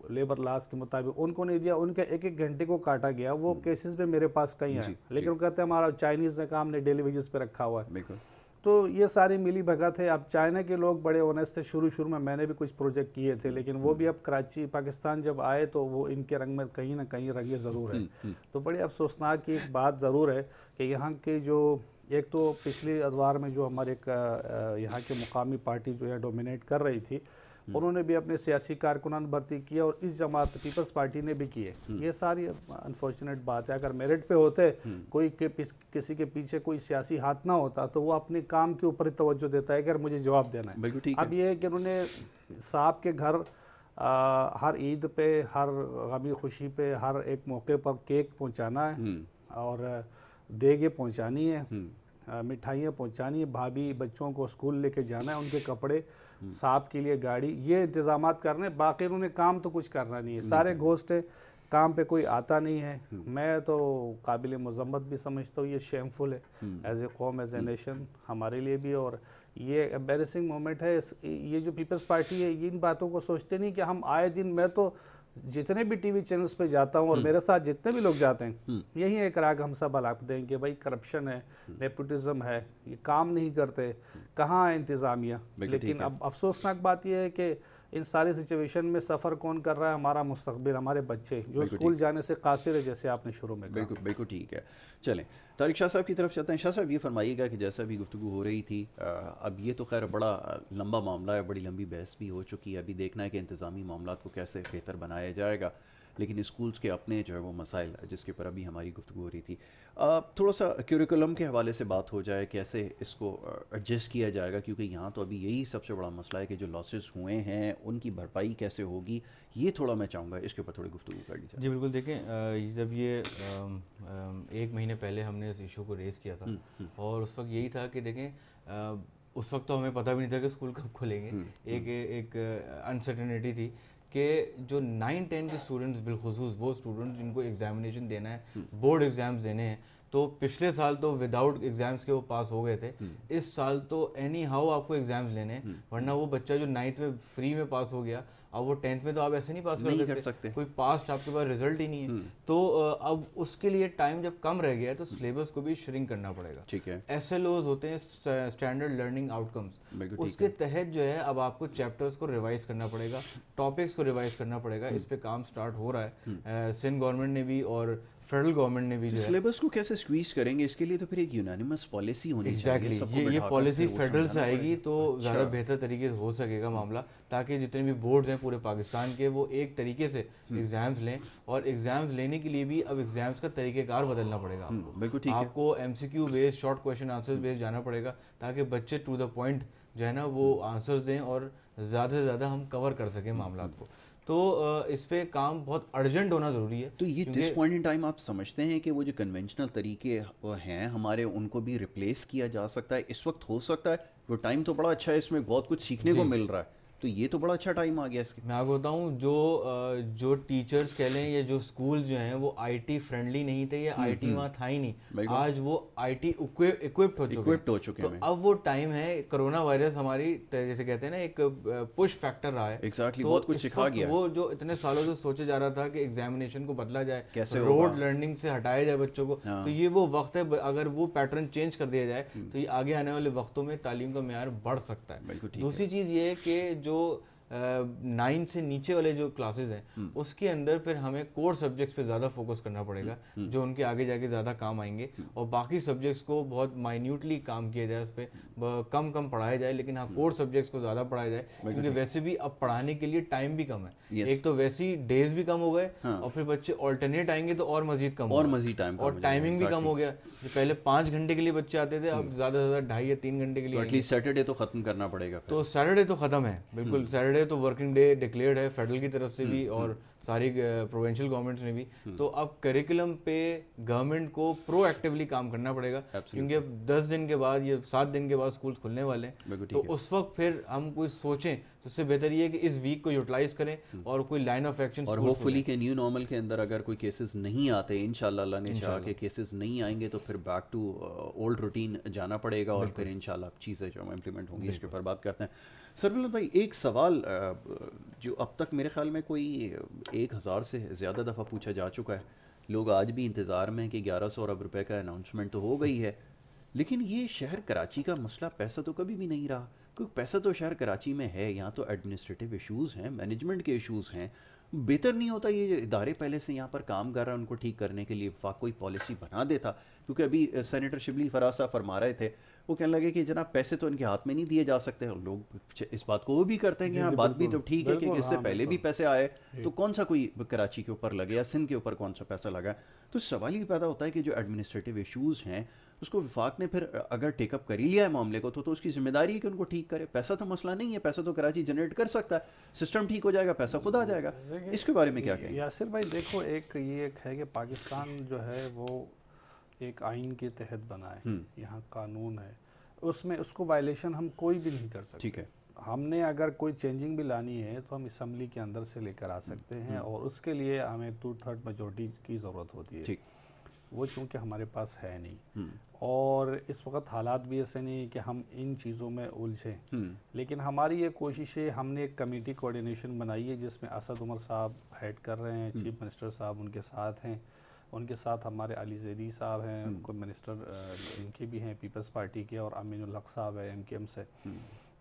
لیبر لاس کے مطابق ان کو نہیں دیا. ان کے 1-1 گھنٹے کو کاٹا گیا. وہ کیسز میں میرے پاس کہیں ہیں، لیکن وہ کہتے ہیں ہمارا چائنیز نے کام نے ڈیلی ویجز پہ رکھا ہوا ہے. تو یہ ساری ملی بھگت ہے. اب چائنا کے لوگ بڑے اونیسٹ تھے شروع میں نے بھی کچھ پروجیکٹ کیے تھے، لیکن وہ بھی اب کراچی پاکستان جب آئے تو وہ ان کے رنگ میں کہیں نہ کہیں رنگے ضرور ہے. تو بڑی افسوسناک کی ایک بات ضرور ہے کہ یہاں کے جو ایک تو پچھلی ادوار میں جو ہمارے یہاں کے مقامی پارٹی جو ہے ڈومینیٹ کر رہی تھی، انہوں نے بھی اپنے سیاسی کارکنان بھرتی کیا اور اس جماعت پیپلز پارٹی نے بھی کیے. یہ ساری انفارچونیٹ بات ہے. اگر میرٹ پہ ہوتے، کوئی کسی کے پیچھے کوئی سیاسی ہاتھ نہ ہوتا تو وہ اپنے کام کے اوپر توجہ دیتا ہے کہ مجھے جواب دینا ہے. اب یہ ہے کہ انہوں نے صاحب کے گھر ہر عید پہ، ہر غمی خوشی پہ، ہر ایک موقع پر کیک پہنچانا ہے اور دیگیں پہنچانی ہے، مٹھائیاں پہنچانی ہے، بھابھی بچوں کو اسکول لے کے جانا ہے، ان کے کپڑے، صاحب کے لیے گاڑی، یہ انتظامات کرنے. باقی انہوں نے کام تو کچھ کرنا نہیں ہے. سارے گھوسٹ ہے، کام پہ کوئی آتا نہیں ہے. میں تو قابل مذمت بھی سمجھتا ہوں، یہ شیمفل ہے ایز اے قوم، ایز اے نیشن ہمارے لیے بھی. اور یہ امبیرسنگ مومنٹ ہے. یہ جو پیپلز پارٹی ہے ان باتوں کو سوچتے نہیں کہ ہم آئے دن، میں تو جتنے بھی ٹی وی چینلز پہ جاتا ہوں اور میرے ساتھ جتنے بھی لوگ جاتے ہیں، یہی ایک راگ ہم سب الاپ دیں کہ بھائی کرپشن ہے، نیپوٹزم ہے، یہ کام نہیں کرتے، کہاں ہے انتظامیہ. لیکن اب افسوسناک بات یہ ہے کہ ان ساری سچویشن میں سفر کون کر رہا ہے؟ ہمارا مستقبل، ہمارے بچے جو اسکول جانے سے قاصر ہے، جیسے آپ نے شروع میں کہا. بالکل ٹھیک ہے. چلیں طارق شاہ صاحب کی طرف چلتے ہیں. شاہ صاحب یہ فرمائیے گا کہ جیسا بھی گفتگو ہو رہی تھی، اب یہ تو خیر بڑا لمبا معاملہ ہے، بڑی لمبی بحث بھی ہو چکی ہے. ابھی دیکھنا ہے کہ انتظامی معاملات کو کیسے بہتر بنایا جائے گا. لیکن اسکولس کے اپنے جو ہے وہ مسائل جس کے پر ابھی ہماری گفتگو ہو رہی تھی. تھوڑا سا کیوریکولم کے حوالے سے بات ہو جائے, کیسے اس کو ایڈجسٹ کیا جائے گا, کیونکہ یہاں تو ابھی یہی سب سے بڑا مسئلہ ہے کہ جو لاسز ہوئے ہیں ان کی بھرپائی کیسے ہوگی, یہ تھوڑا میں چاہوں گا اس کے اوپر تھوڑی گفتگو کر لی جائے. جی بالکل, دیکھیں جب یہ 1 مہینے پہلے ہم نے اس ایشو کو ریز کیا تھا اور اس وقت یہی تھا کہ دیکھیں اس وقت تو ہمیں پتہ بھی نہیں تھا کہ اسکول کب کھلیں گے, ایک انسرٹنٹی تھی کہ جو 9-10 کے اسٹوڈنٹس بالخصوص وہ اسٹوڈنٹس جن کو ایگزامینیشن دینا ہے, بورڈ ایگزامز دینے ہیں, تو پچھلے سال تو وداؤٹ ایگزامس کے وہ پاس ہو گئے تھے, اس سال تو اینی ہاؤ آپ کو ایگزامز لینے ہیں, ورنہ وہ بچہ جو 9th میں فری میں پاس ہو گیا اب وہ 10th میں تو آپ ایسے نہیں پاس کر سکتے, کوئی پاسٹ آپ کے پاس رزلٹ ہی نہیں ہے. تو اب اس کے لیے ٹائم جب کم رہ گیا ہے تو سلیبس کو بھی شرنک کرنا پڑے گا. ٹھیک ہے, ایس ایل اوز ہوتے ہیں اسٹینڈرڈ لرننگ آؤٹ کمس, اس کے تحت جو ہے اب آپ کو چیپٹرز کو ریوائز کرنا پڑے گا, ٹاپکس کو ریوائز کرنا پڑے گا. اس پہ کام سٹارٹ ہو رہا ہے, سندھ گورنمنٹ نے بھی اور فیڈرل گورنمنٹ نے بھی جو سلیبس کو کیسے سکویز کریں گے, اس کے لیے تو پھر ایک یونانیمس پالیسی ہونی چاہیے. ایگزیکٹلی, یہ پالیسی فیڈرل سے آئے گی تو زیادہ بہتر طریقے سے ہو سکے گا معاملہ, تاکہ جتنے بھی بورڈز ہیں پورے پاکستان کے وہ ایک طریقے سے ایگزامز لیں. اور ایگزامز لینے کے لیے بھی اب ایگزامز کا طریقہ کار بدلنا پڑے گا آپ کو. آپ کو ایم سی کیو بیس, شارٹ کویشچن آنسر بیس جانا پڑے گا تاکہ بچے ٹو دا پوائنٹ جو ہے نا وہ آنسرز دیں اور زیادہ سے زیادہ ہم کور کر سکیں معاملات کو. تو اس پہ کام بہت ارجنٹ ہونا ضروری ہے. تو یہ ڈس پوائنٹ ان ٹائم آپ سمجھتے ہیں کہ وہ جو کنونشنل طریقے ہیں ہمارے ان کو بھی ریپلیس کیا جا سکتا ہے, اس وقت ہو سکتا ہے؟ وہ ٹائم تو بڑا اچھا ہے, اس میں بہت کچھ سیکھنے کو مل رہا ہے, تو یہ تو بڑا اچھا ٹائم آ گیا اس کے. میں آپ کو بتاؤں جو ٹیچرز کہہ لیں یا جو اسکول جو ہیں وہ آئی ٹی فرینڈلی نہیں تھے یا آئی ٹی وہاں تھا ہی نہیں, آج وہ آئی ٹی اکوپڈ ہو چکے ہیں. تو اب وہ ٹائم ہے, کرونا وائرس ہماری جیسے کہتے ہیں نا ایک پش فیکٹر رہا ہے. ایگزیکٹلی, بہت کچھ سکھا گیا. وہ جو اتنے سالوں سے سوچا جا رہا تھا کہ ایگزامینیشن کو بدلا جائے, کیسے روڈ لرننگ سے ہٹایا جائے بچوں کو, تو یہ وہ وقت ہے. اگر وہ پیٹرن چینج کر دیا جائے تو یہ آگے آنے والے وقتوں میں تعلیم کا معیار بڑھ سکتا ہے. دوسری چیز یہ ہے کہ جو 9 سے نیچے والے جو کلاسز ہیں اس کے اندر پھر ہمیں کور سبجیکٹس پہ زیادہ فوکس کرنا پڑے گا جو ان کے آگے جا کے زیادہ کام آئیں گے, اور باقی سبجیکٹس کو بہت مائنیوٹلی کام کیا جائے, اس پہ کم پڑھایا جائے, لیکن ہاں کور سبجیکٹس کو زیادہ پڑھایا جائے, کیونکہ ویسے بھی اب پڑھانے کے لیے ٹائم بھی کم ہے. ایک تو ویسے ہی ڈیز بھی کم ہو گئے اور پھر بچے آلٹرنیٹ آئیں گے تو اور مزید کم اور ٹائمنگ بھی کم ہو گیا. جو پہلے 5 گھنٹے کے لیے بچے آتے تھے اب زیادہ سے زیادہ 2.5 یا 3 گھنٹے کے لیے. ایٹ لیسٹ سیٹرڈے تو ختم کرنا پڑے گا. تو سیٹرڈے تو ختم ہے, بالکل سیٹرڈے تو ورکنگ ڈے ڈکلیئرڈ ہے فیڈرل کی طرف سے بھی اور ساری پروونشل گورنمنٹس میں بھی. تو اب کریکولم پہ گورنمنٹ کو پرو ایکٹیولی کام کرنا پڑے گا, کیونکہ اب 10 دن کے بعد یا 7 دن کے بعد اسکول کھلنے والے ہیں. تو اس وقت پھر ہم کوئی سوچیں تو اس سے بہتر یہ ہے کہ اس ویک کو یوٹیلائز کریں اور کوئی لائن آف ایکشن, اور ہوپ فلی کہ نیو نارمل کے اندر اگر کوئی کیسز نہیں آتے, انشاءاللہ اللہ نے چاہا کہ کیسز نہیں آئیں گے تو پھر بیک ٹو اولڈ روٹین جانا پڑے گا, اور پھر انشاءاللہ چیزیں جو امپلیمنٹ ہوں گی. اس کے اوپر بات کرتے ہیں. سرولند بھائی, ایک سوال جو اب تک میرے خیال میں کوئی 1000 سے زیادہ دفعہ پوچھا جا چکا ہے, لوگ آج بھی انتظار میں ہیں کہ 1100 ارب روپے کا اناؤنسمنٹ تو ہو گئی ہے, لیکن یہ شہر کراچی کا مسئلہ پیسہ تو کبھی بھی نہیں رہا. کیونکہ پیسہ تو شہر کراچی میں ہے, یہاں تو ایڈمنسٹریٹو ایشوز ہیں, مینجمنٹ کے ایشوز ہیں. بہتر نہیں ہوتا یہ ادارے پہلے سے یہاں پر کام کر رہا ہے ان کو ٹھیک کرنے کے لیے وفاق کوئی پالیسی بنا دیتا؟ کیونکہ ابھی سینیٹر شبلی فراز صاحب فرما رہے تھے, وہ کہنے لگے کہ جناب پیسے تو ان کے ہاتھ میں نہیں دیے جا سکتے, اور لوگ اس بات کو وہ بھی کرتے ہیں کہ ہاں بات بھی تو ٹھیک ہے کہ اس سے پہلے بھی پیسے آئے, تو کون سا کوئی کراچی کے اوپر لگے یا سندھ کے اوپر کون سا پیسہ لگا. تو سوال یہ پیدا ہوتا ہے کہ جو ایڈمنسٹریٹو ایشوز ہیں اس کو وفاق نے پھر اگر ٹیک اپ کر ہی لیا ہے معاملے کو تو اس کی ذمہ داری ہے کہ ان کو ٹھیک کرے. پیسہ تو مسئلہ نہیں ہے, پیسہ تو کراچی جنریٹ کر سکتا ہے, سسٹم ٹھیک ہو جائے گا, پیسہ خود آ جائے گا. اس کے بارے میں کیا کہیں؟ یاسر بھائی دیکھو, ایک ہے کہ پاکستان جو ہے وہ ایک آئین کے تحت بنا ہے, یہاں قانون ہے, اس میں اس کو وائلیشن ہم کوئی بھی نہیں کر سکتے. ٹھیک ہے, ہم نے اگر کوئی چینجنگ بھی لانی ہے تو ہم اسمبلی کے اندر سے لے کر آ سکتے ہیں, اور اس کے لیے ہمیں 2/3 میجورٹی کی ضرورت ہوتی ہے. وہ چونکہ ہمارے پاس ہے نہیں, اور اس وقت حالات بھی ایسے نہیں کہ ہم ان چیزوں میں الجھیں. لیکن ہماری یہ کوشش ہے, ہم نے ایک کمیٹی کوارڈینیشن بنائی ہے جس میں اسد عمر صاحب ہیڈ کر رہے ہیں, چیف منسٹر صاحب ان کے ساتھ ہیں, ان کے ساتھ ہمارے علی زیدی صاحب ہیں, کوئی منسٹر ان کے بھی ہیں پیپلز پارٹی کے, اور امین الحق صاحب ہے ایم کے ایم سے.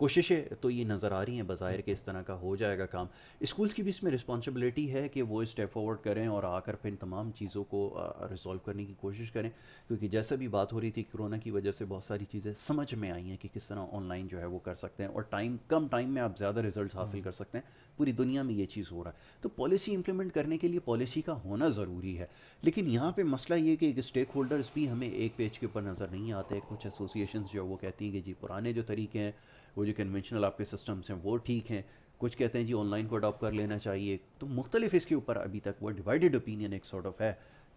کوششیں تو یہ نظر آ رہی ہیں بظاہر کہ اس طرح کا ہو جائے گا کام. اسکولس کی بھی اس میں رسپانسبلٹی ہے کہ وہ اسٹیپ فارورڈ کریں اور آ کر پھر تمام چیزوں کو ریزالو کرنے کی کوشش کریں, کیونکہ جیسا بھی بات ہو رہی تھی کرونا کی وجہ سے بہت ساری چیزیں سمجھ میں آئی ہیں کہ کس طرح آن لائن جو ہے وہ کر سکتے ہیں, اور کم ٹائم میں آپ زیادہ رزلٹس حاصل کر سکتے ہیں. پوری دنیا میں یہ چیز ہو رہا ہے. تو پالیسی امپلیمنٹ کرنے کے لیے پالیسی کا ہونا ضروری ہے, لیکن یہاں پہ مسئلہ یہ کہ اسٹیک ہولڈرز بھی ہمیں ایک پیج کے اوپر نظر نہیں آتے. کچھ ایسوسیشنز جو وہ کہتی ہیں کہ جی پرانے جو طریقے ہیں وہ جو کنونشنل آپ کے سسٹمس ہیں وہ ٹھیک ہیں, کچھ کہتے ہیں جی آن لائن کو اڈاپٹ کر لینا چاہیے. تو مختلف اس کے اوپر ابھی تک وہ ڈیوائڈیڈ اوپینین ایک سارٹ آف ہے.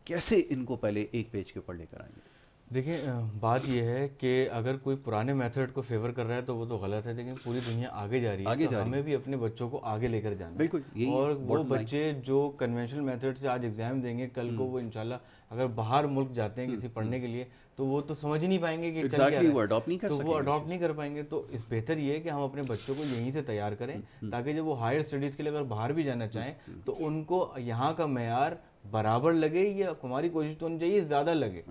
کیسے ان کو پہلے ایک پیج کے اوپر لے کر آئیں گے؟ دیکھیں بات یہ ہے کہ اگر کوئی پرانے میتھڈ کو فیور کر رہا ہے تو وہ تو غلط ہے, لیکن پوری دنیا آگے جا رہی ہے تو ہمیں بھی اپنے بچوں کو آگے لے کر جانا ہے. اور وہ بچے جو کنونشنل میتھڈ سے آج ایگزام دیں گے, کل کو وہ انشاءاللہ اگر باہر ملک جاتے ہیں کسی پڑھنے کے لیے تو وہ تو سمجھ ہی نہیں پائیں گے کہ کیا ہے, تو وہ اڈاپٹ نہیں کر پائیں گے. تو اس بہتر یہ ہے کہ ہم اپنے بچوں کو یہیں سے تیار کریں تاکہ جب وہ ہائر اسٹڈیز کے لیے اگر باہر بھی جانا چاہیں تو ان کو یہاں کا معیار برابر لگے, یا ہماری کوشش تو ہونی چاہیے زیادہ لگے,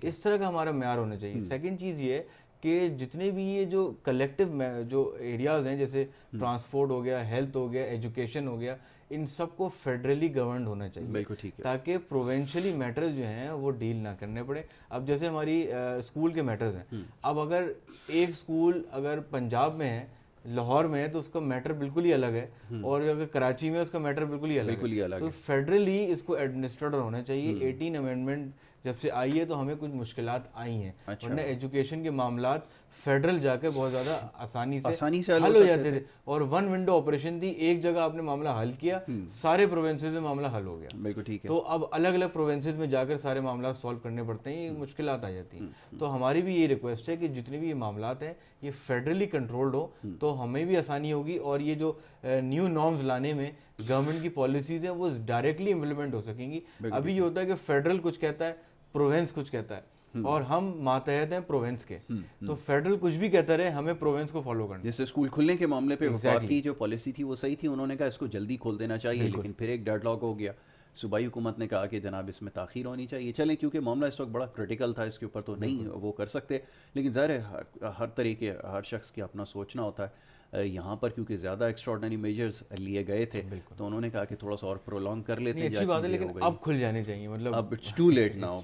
اس طرح کا ہمارا معیار ہونا چاہیے. سیکنڈ چیز یہ ہے کہ جتنے بھی یہ جو کلیکٹیو جو ایریاز ہیں جیسے ٹرانسپورٹ ہو گیا, ہیلتھ ہو گیا, ایجوکیشن ہو گیا, ان سب کو فیڈرلی گورنڈ ہونا چاہیے تاکہ پروونشلی میٹرز جو ہیں وہ ڈیل نہ کرنے پڑے. اب جیسے ہماری اسکول کے میٹرز ہیں, اب اگر ایک اسکول اگر پنجاب میں ہے, لاہور میں ہے, تو اس کا میٹر بالکل ہی الگ ہے, اور اگر کراچی میں اس کا میٹر بالکل ہی الگ ہے. تو فیڈرلی اس کو ایڈمنسٹریٹر ہونا چاہیے. 18 امینڈمنٹ جب سے آئی ہے تو ہمیں کچھ مشکلات آئی ہیں, ورنہ ایجوکیشن کے معاملات فیڈرل جا کے بہت زیادہ آسانی سے حل ہو جاتے تھے, اور ون ونڈو آپریشن تھی, ایک جگہ آپ نے معاملہ حل کیا, سارے پروونسز میں معاملہ حل ہو گیا. تو اب الگ الگ پروونسز میں جا کر سارے معاملات سالو کرنے پڑتے ہیں, یہ مشکلات آ جاتی ہیں. تو ہماری بھی یہ ریکویسٹ ہے کہ جتنے بھی یہ معاملات ہیں یہ فیڈرلی کنٹرولڈ ہو تو ہمیں بھی آسانی ہوگی, اور یہ جو نیو نارمز لانے میں گورنمنٹ کی پالیسیز ہیں وہ ڈائریکٹلی امپلیمنٹ ہو سکیں گی. ابھی یہ ہوتا ہے کہ فیڈرل کچھ کہتا ہے, پروونس کچھ کہتا ہے, اور ہم ماتحت ہیں پروونس کے, تو فیڈرل کچھ بھی کہتا رہے, ہمیں پروونس کو فالو کرنا. جیسے اسکول کھلنے کے معاملے پہ وفاق کی جو پالیسی تھی وہ صحیح تھی, انہوں نے کہا اس کو جلدی کھول دینا چاہیے, لیکن پھر ایک ڈیڈ لاک ہو گیا. صوبائی حکومت نے کہا کہ جناب اس میں تاخیر ہونی چاہیے. چلیں کیونکہ معاملہ اس وقت بڑا کرٹیکل تھا, اس کے اوپر تو نہیں وہ کر سکتے, لیکن ظاہر ہے ہر طریقے ہر شخص کی اپنا سوچنا ہوتا ہے. یہاں پر کیونکہ زیادہ ایکسٹراڈنری میجرز لیے گئے تھے تو انہوں نے کہا کہ تھوڑا سا اور پرولونگ کر لیتے ہیں. اچھی بات ہے, لیکن اب کھل جانے چاہیے, مطلب اب اٹس ٹو لیٹ ناؤ,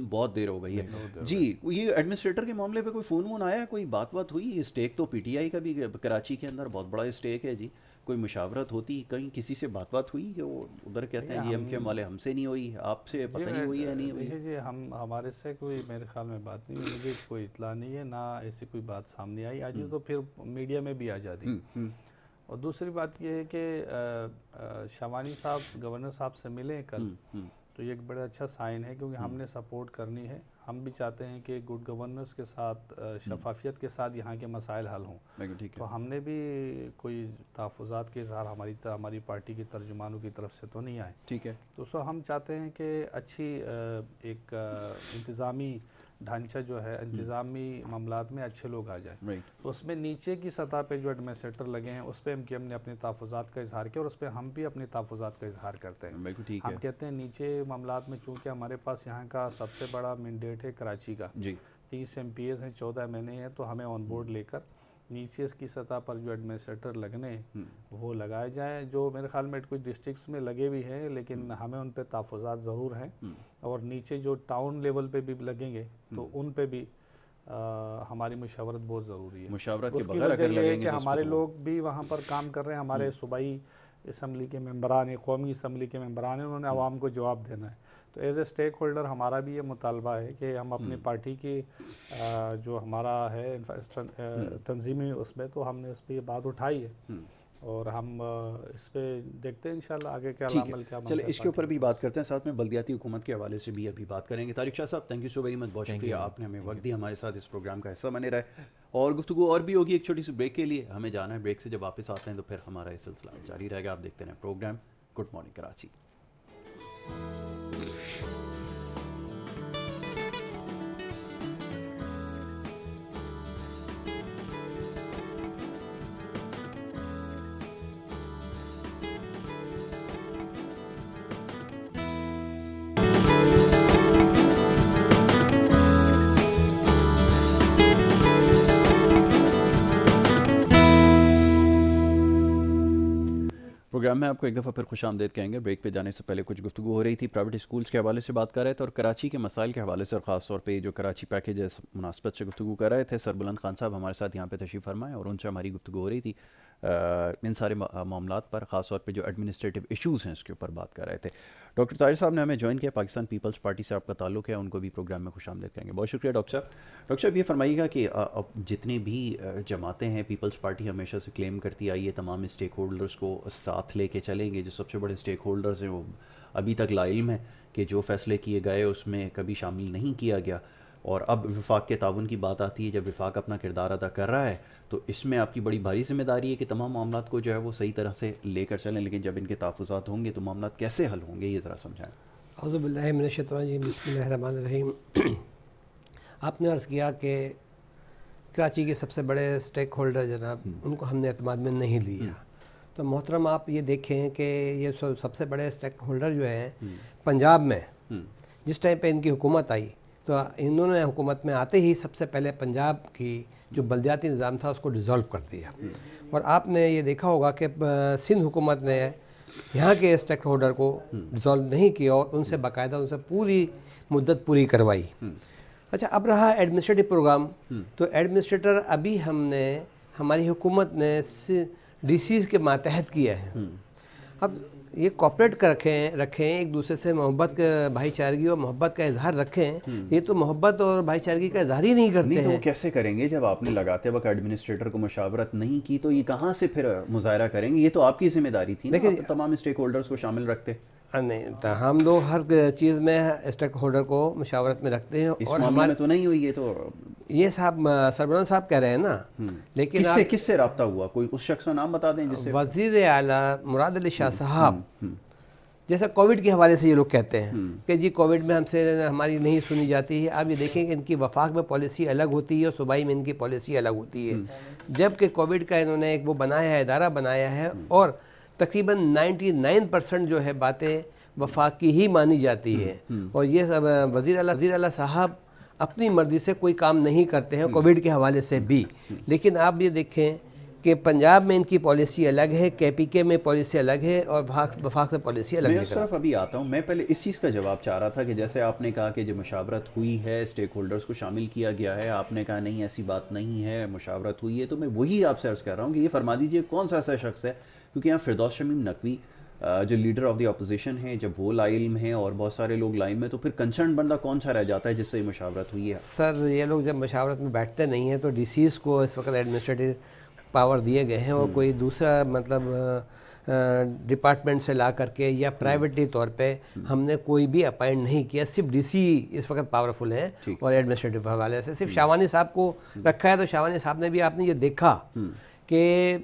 بہت دیر ہو گئی ہے. جی یہ ایڈمنسٹریٹر کے معاملے پہ کوئی فون آیا, کوئی بات ہوئی؟ یہ اسٹیک تو پی ٹی آئی کا بھی کراچی کے اندر بہت بڑا اسٹیک ہے جی, کوئی مشاورت ہوتی, کہیں کسی سے بات ہوئی کہ وہ ادھر کہتے ہیں یہ ایم کے والے ہم سے نہیں ہوئی, آپ سے پتہ نہیں ہوئی ہے نہیں ہوئی؟ جی ہمارے سے کوئی میرے خیال میں بات نہیں ہوئی, مجھے کوئی اطلاع نہیں ہے, نہ ایسی کوئی بات سامنے آئی. آج تو پھر میڈیا میں بھی آ جاتی. اور دوسری بات یہ ہے کہ شوانی صاحب گورنر صاحب سے ملے کل, تو یہ ایک بڑا اچھا سائن ہے, کیونکہ ہم نے سپورٹ کرنی ہے. ہم بھی چاہتے ہیں کہ گڈ گورننس کے ساتھ شفافیت کے ساتھ یہاں کے مسائل حل ہوں. تو ہم نے بھی کوئی تحفظات کے اظہار ہماری پارٹی کے ترجمانوں کی طرف سے تو نہیں آئے. ٹھیک ہے. تو سو ہم چاہتے ہیں کہ اچھی ایک انتظامی ڈھانچہ جو ہے, انتظامی معاملات میں اچھے لوگ آ جائیں. تو اس میں نیچے کی سطح پہ جو ایڈمنسٹریٹر لگے ہیں اس پہ ہم نے اپنے تحفظات کا اظہار کیا, اور اس پہ ہم بھی اپنے تحفظات کا اظہار کرتے ہیں. ہم کہتے ہیں نیچے معاملات میں چونکہ ہمارے پاس یہاں کا سب سے بڑا مینڈیٹ ہے کراچی کا, 30 MPs ہیں, 14 MNA ہیں, تو ہمیں آن بورڈ لے کر نیچے اس کی سطح پر جو ایڈمنسٹریٹر لگنے وہ لگائے جائیں. جو میرے خیال میں کچھ ڈسٹرکٹس میں لگے بھی ہیں, لیکن ہمیں ان پہ تحفظات ضرور ہیں, اور نیچے جو ٹاؤن لیول پہ بھی لگیں گے تو ان پہ بھی ہماری مشاورت بہت ضروری ہے. مشاورت کے بغیر اگر لگیں گے کہ ہمارے لوگ بھی وہاں پر کام کر رہے ہیں, ہمارے صوبائی اسمبلی کے ممبران ہیں, قومی اسمبلی کے ممبران ہیں, انہوں نے عوام کو جواب دینا ہے. تو ایز اے اسٹیک ہولڈر ہمارا بھی یہ مطالبہ ہے کہ ہم اپنی پارٹی کی جو ہمارا ہے تنظیمی اس میں, تو ہم نے اس پہ یہ بات اٹھائی ہے, اور ہم اس پہ دیکھتے ہیں انشاءاللہ آگے کیا عمل کیا. چلے اس کے اوپر بھی بات کرتے ہیں, ساتھ میں بلدیاتی حکومت کے حوالے سے بھی ابھی بات کریں گے. طارق شاہ صاحب thank you so very much, بہت شکریہ, آپ نے ہمیں وقت دیا, ہمارے ساتھ اس پروگرام کا حصہ بنے رہے, اور گفتگو اور بھی ہوگی. ایک چھوٹی سی بریک کے لیے ہمیں جانا ہے, بریک سے جب واپس آتے ہیں تو پھر ہمارا یہ سلسلہ جاری رہے گا. آپ دیکھتے رہیں program good morning Karachi. Program میں آپ کو ایک دفعہ پھر خوش آمدید کہیں گے. بریک پہ جانے سے پہلے کچھ گفتگو ہو رہی تھی پرائیویٹ اسکولس کے حوالے سے بات کر رہے تھے اور کراچی کے مسائل کے حوالے سے اور خاص طور پہ جو کراچی پیکیج ہے مناسبت سے گفتگو کر رہے تھے. سربلند خان صاحب ہمارے ساتھ یہاں پہ تشریف فرمائے اور ان سے ہماری گفتگو ہو رہی تھی ان سارے معاملات پر, خاص طور پہ جو ایڈمنسٹریٹو ایشوز ہیں اس کے اوپر بات کر رہے تھے. ڈاکٹر طاہر صاحب نے ہمیں جوائن کیا, پاکستان پیپلز پارٹی سے آپ کا تعلق ہے, ان کو بھی پروگرام میں خوش آمدید کہیں گے. بہت شکریہ ڈاکٹر صاحب. ڈاکٹر صاحب یہ فرمائیے گا کہ جتنی بھی جماعتیں ہیں پیپلز پارٹی ہمیشہ سے کلیم کرتی آئی ہے تمام اسٹیک ہولڈرز کو ساتھ لے کے چلیں گے. جو سب سے بڑے اسٹیک ہولڈرز ہیں وہ ابھی تک لا علم ہے کہ جو فیصلے کیے گئے اس میں کبھی شامل نہیں کیا گیا, اور اب وفاق کے تعاون کی بات آتی ہے. جب وفاق اپنا کردار ادا کر رہا ہے تو اس میں آپ کی بڑی بھاری ذمہ داری ہے کہ تمام معاملات کو جو ہے وہ صحیح طرح سے لے کر چلیں, لیکن جب ان کے تحفظات ہوں گے تو معاملات کیسے حل ہوں گے, یہ ذرا سمجھائیں. اعوذ باللہ من الشیطان الرجیم, بسم اللہ الرحمن الرحیم. آپ نے عرض کیا کہ کراچی کے سب سے بڑے اسٹیک ہولڈر جناب ان کو ہم نے اعتماد میں نہیں لیا. تو محترم آپ یہ دیکھیں کہ یہ سب سے بڑے اسٹیک ہولڈر جو ہیں پنجاب میں جس ٹائم پہ ان کی حکومت آئی تو انہوں نے حکومت میں آتے ہی سب سے پہلے پنجاب کی جو بلدیاتی نظام تھا اس کو ڈیزالو کر دیا. اور آپ نے یہ دیکھا ہوگا کہ سندھ حکومت نے یہاں کے اسٹیک ہولڈر کو ڈیزالو نہیں کیا اور ان سے باقاعدہ ان سے پوری مدت پوری کروائی. اچھا, اب رہا ایڈمنسٹریٹو پروگرام, تو ایڈمنسٹریٹر ابھی ہماری حکومت نے ڈی سیز کے ماتحت کیا ہے. اب یہ کوپریٹ کر رکھیں ایک دوسرے سے محبت بھائی چارگی اور محبت کا اظہار رکھیں. یہ تو محبت اور بھائی چارگی کا اظہار ہی نہیں کرتے ہیں. تو وہ کیسے کریں گے جب آپ نے لگاتے وقت ایڈمنسٹریٹر کو مشاورت نہیں کی, تو یہ کہاں سے پھر مظاہرہ کریں گے؟ یہ تو آپ کی ذمہ داری تھی نا, تمام اسٹیک ہولڈرز کو شامل رکھتے. نہیں, ہم لوگ ہر چیز میں اسٹیک ہولڈر کو مشاورت میں رکھتے ہیں. اور ہمارے تو نہیں ہوئی ہے تو یہ صاحب سربراہ صاحب کہہ رہے ہیں نا, لیکن کس سے رابطہ ہوا؟ کوئی اس شخص کا نام بتا دیں جس سے. وزیر اعلیٰ مراد علی شاہ صاحب, جیسا کووڈ کے حوالے سے یہ لوگ کہتے ہیں کہ جی کووڈ میں ہم سے ہماری نہیں سنی جاتی ہے. آپ یہ دیکھیں کہ ان کی وفاق میں پالیسی الگ ہوتی ہے اور صوبائی میں ان کی پالیسی الگ ہوتی ہے. جبکہ کووڈ کا انہوں نے ایک وہ بنایا ہے, ادارہ بنایا ہے, اور تقریباً 99% جو ہے باتیں وفاق کی ہی مانی جاتی ہیں. اور یہ وزیر اعلیٰ صاحب اپنی مرضی سے کوئی کام نہیں کرتے ہیں کووڈ کے حوالے سے بھی. لیکن آپ یہ دیکھیں کہ پنجاب میں ان کی پالیسی الگ ہے, کے پی کے میں پالیسی الگ ہے, اور وفاق سے پالیسی الگ ہے. میں صرف ابھی آتا ہوں, میں پہلے اس چیز کا جواب چاہ رہا تھا کہ جیسے آپ نے کہا کہ جو مشاورت ہوئی ہے اسٹیک ہولڈرز کو شامل کیا گیا ہے, آپ نے کہا نہیں ایسی بات نہیں ہے, مشاورت ہوئی ہے. تو میں وہی آپ سے عرض کر رہا ہوں کہ یہ فرما دیجئے کون سا ایسا شخص ہے, کیونکہ یہاں فردوس شمیم نقوی جو لیڈر آف دی اپوزیشن ہیں, جب وہ لا علم ہیں اور بہت سارے لوگ لا علم ہیں, تو پھر کنسرن بندہ کون سا رہ جاتا ہے جس سے یہ مشاورت ہوئی ہے؟ سر یہ لوگ جب مشاورت میں بیٹھتے نہیں ہیں تو ڈی سیز کو اس وقت ایڈمنسٹریٹو پاور دیے گئے ہیں, اور کوئی دوسرا مطلب ڈپارٹمنٹ سے لا کر کے یا پرائیویٹلی طور پہ ہم نے کوئی بھی اپائنٹ نہیں کیا. صرف ڈی سی اس وقت پاورفل ہیں, اور ایڈمنسٹریٹو حوالے سے صرف شاوانی صاحب کو رکھا ہے. تو شاوانی صاحب نے بھی آپ نے یہ دیکھا کہ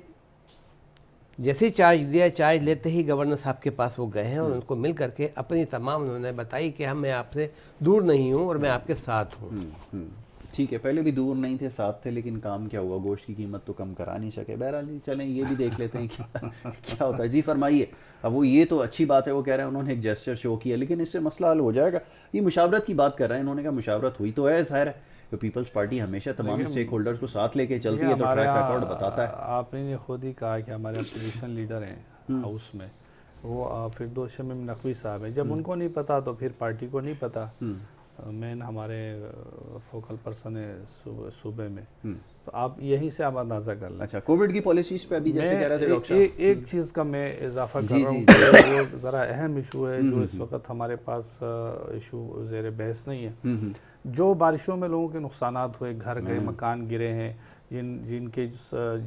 جیسے چارج دیا, چارج لیتے ہی گورنر صاحب کے پاس وہ گئے ہیں اور ان کو مل کر کے اپنی تمام انہوں نے بتائی کہ میں آپ سے دور نہیں ہوں اور میں آپ کے ساتھ ہوں. ٹھیک ہے, پہلے بھی دور نہیں تھے, ساتھ تھے, لیکن کام کیا ہوا, گوشت کی قیمت تو کم کرا نہیں سکے. بہرحال چلیں یہ بھی دیکھ لیتے ہیں کیا ہوتا ہے. جی فرمائیے. اب وہ یہ تو اچھی بات ہے, وہ کہہ رہے ہیں انہوں نے ایک جیسچر شو کیا, لیکن اس سے مسئلہ حل ہو جائے گا. یہ مشاورت کی بات کر رہے ہیں, انہوں نے کہا مشاورت ہوئی تو ہے, ظاہر ہے کہ پیپلز پارٹی ہمیشہ تمام اسٹیک ہولڈرز کو ساتھ لے کے چلتی ہے, تو ٹریک ریکارڈ بتاتا ہے. آپ نے خود ہی کہا کہ ہمارے اپوزیشن لیڈر ہیں ہاؤس میں, وہ فردوس شمیم نقوی صاحب ہیں. جب ان کو نہیں پتا تو پھر پارٹی کو نہیں پتا. مین ہمارے فوکل پرسن ہے صوبے میں, تو آپ یہیں سے آپ اندازہ کر لیں. اچھا, کووڈ کی پالیسیز پہ ابھی جیسے کہہ رہے تھے ڈاکٹر صاحب, ایک چیز کا میں اضافہ کر رہا ہوں, وہ ذرا اہم ایشو ہے جو اس وقت ہمارے پاس ایشو زیر بحث نہیں ہے. جو بارشوں میں لوگوں کے نقصانات ہوئے, گھر گئے, مکان گرے ہیں, جن کے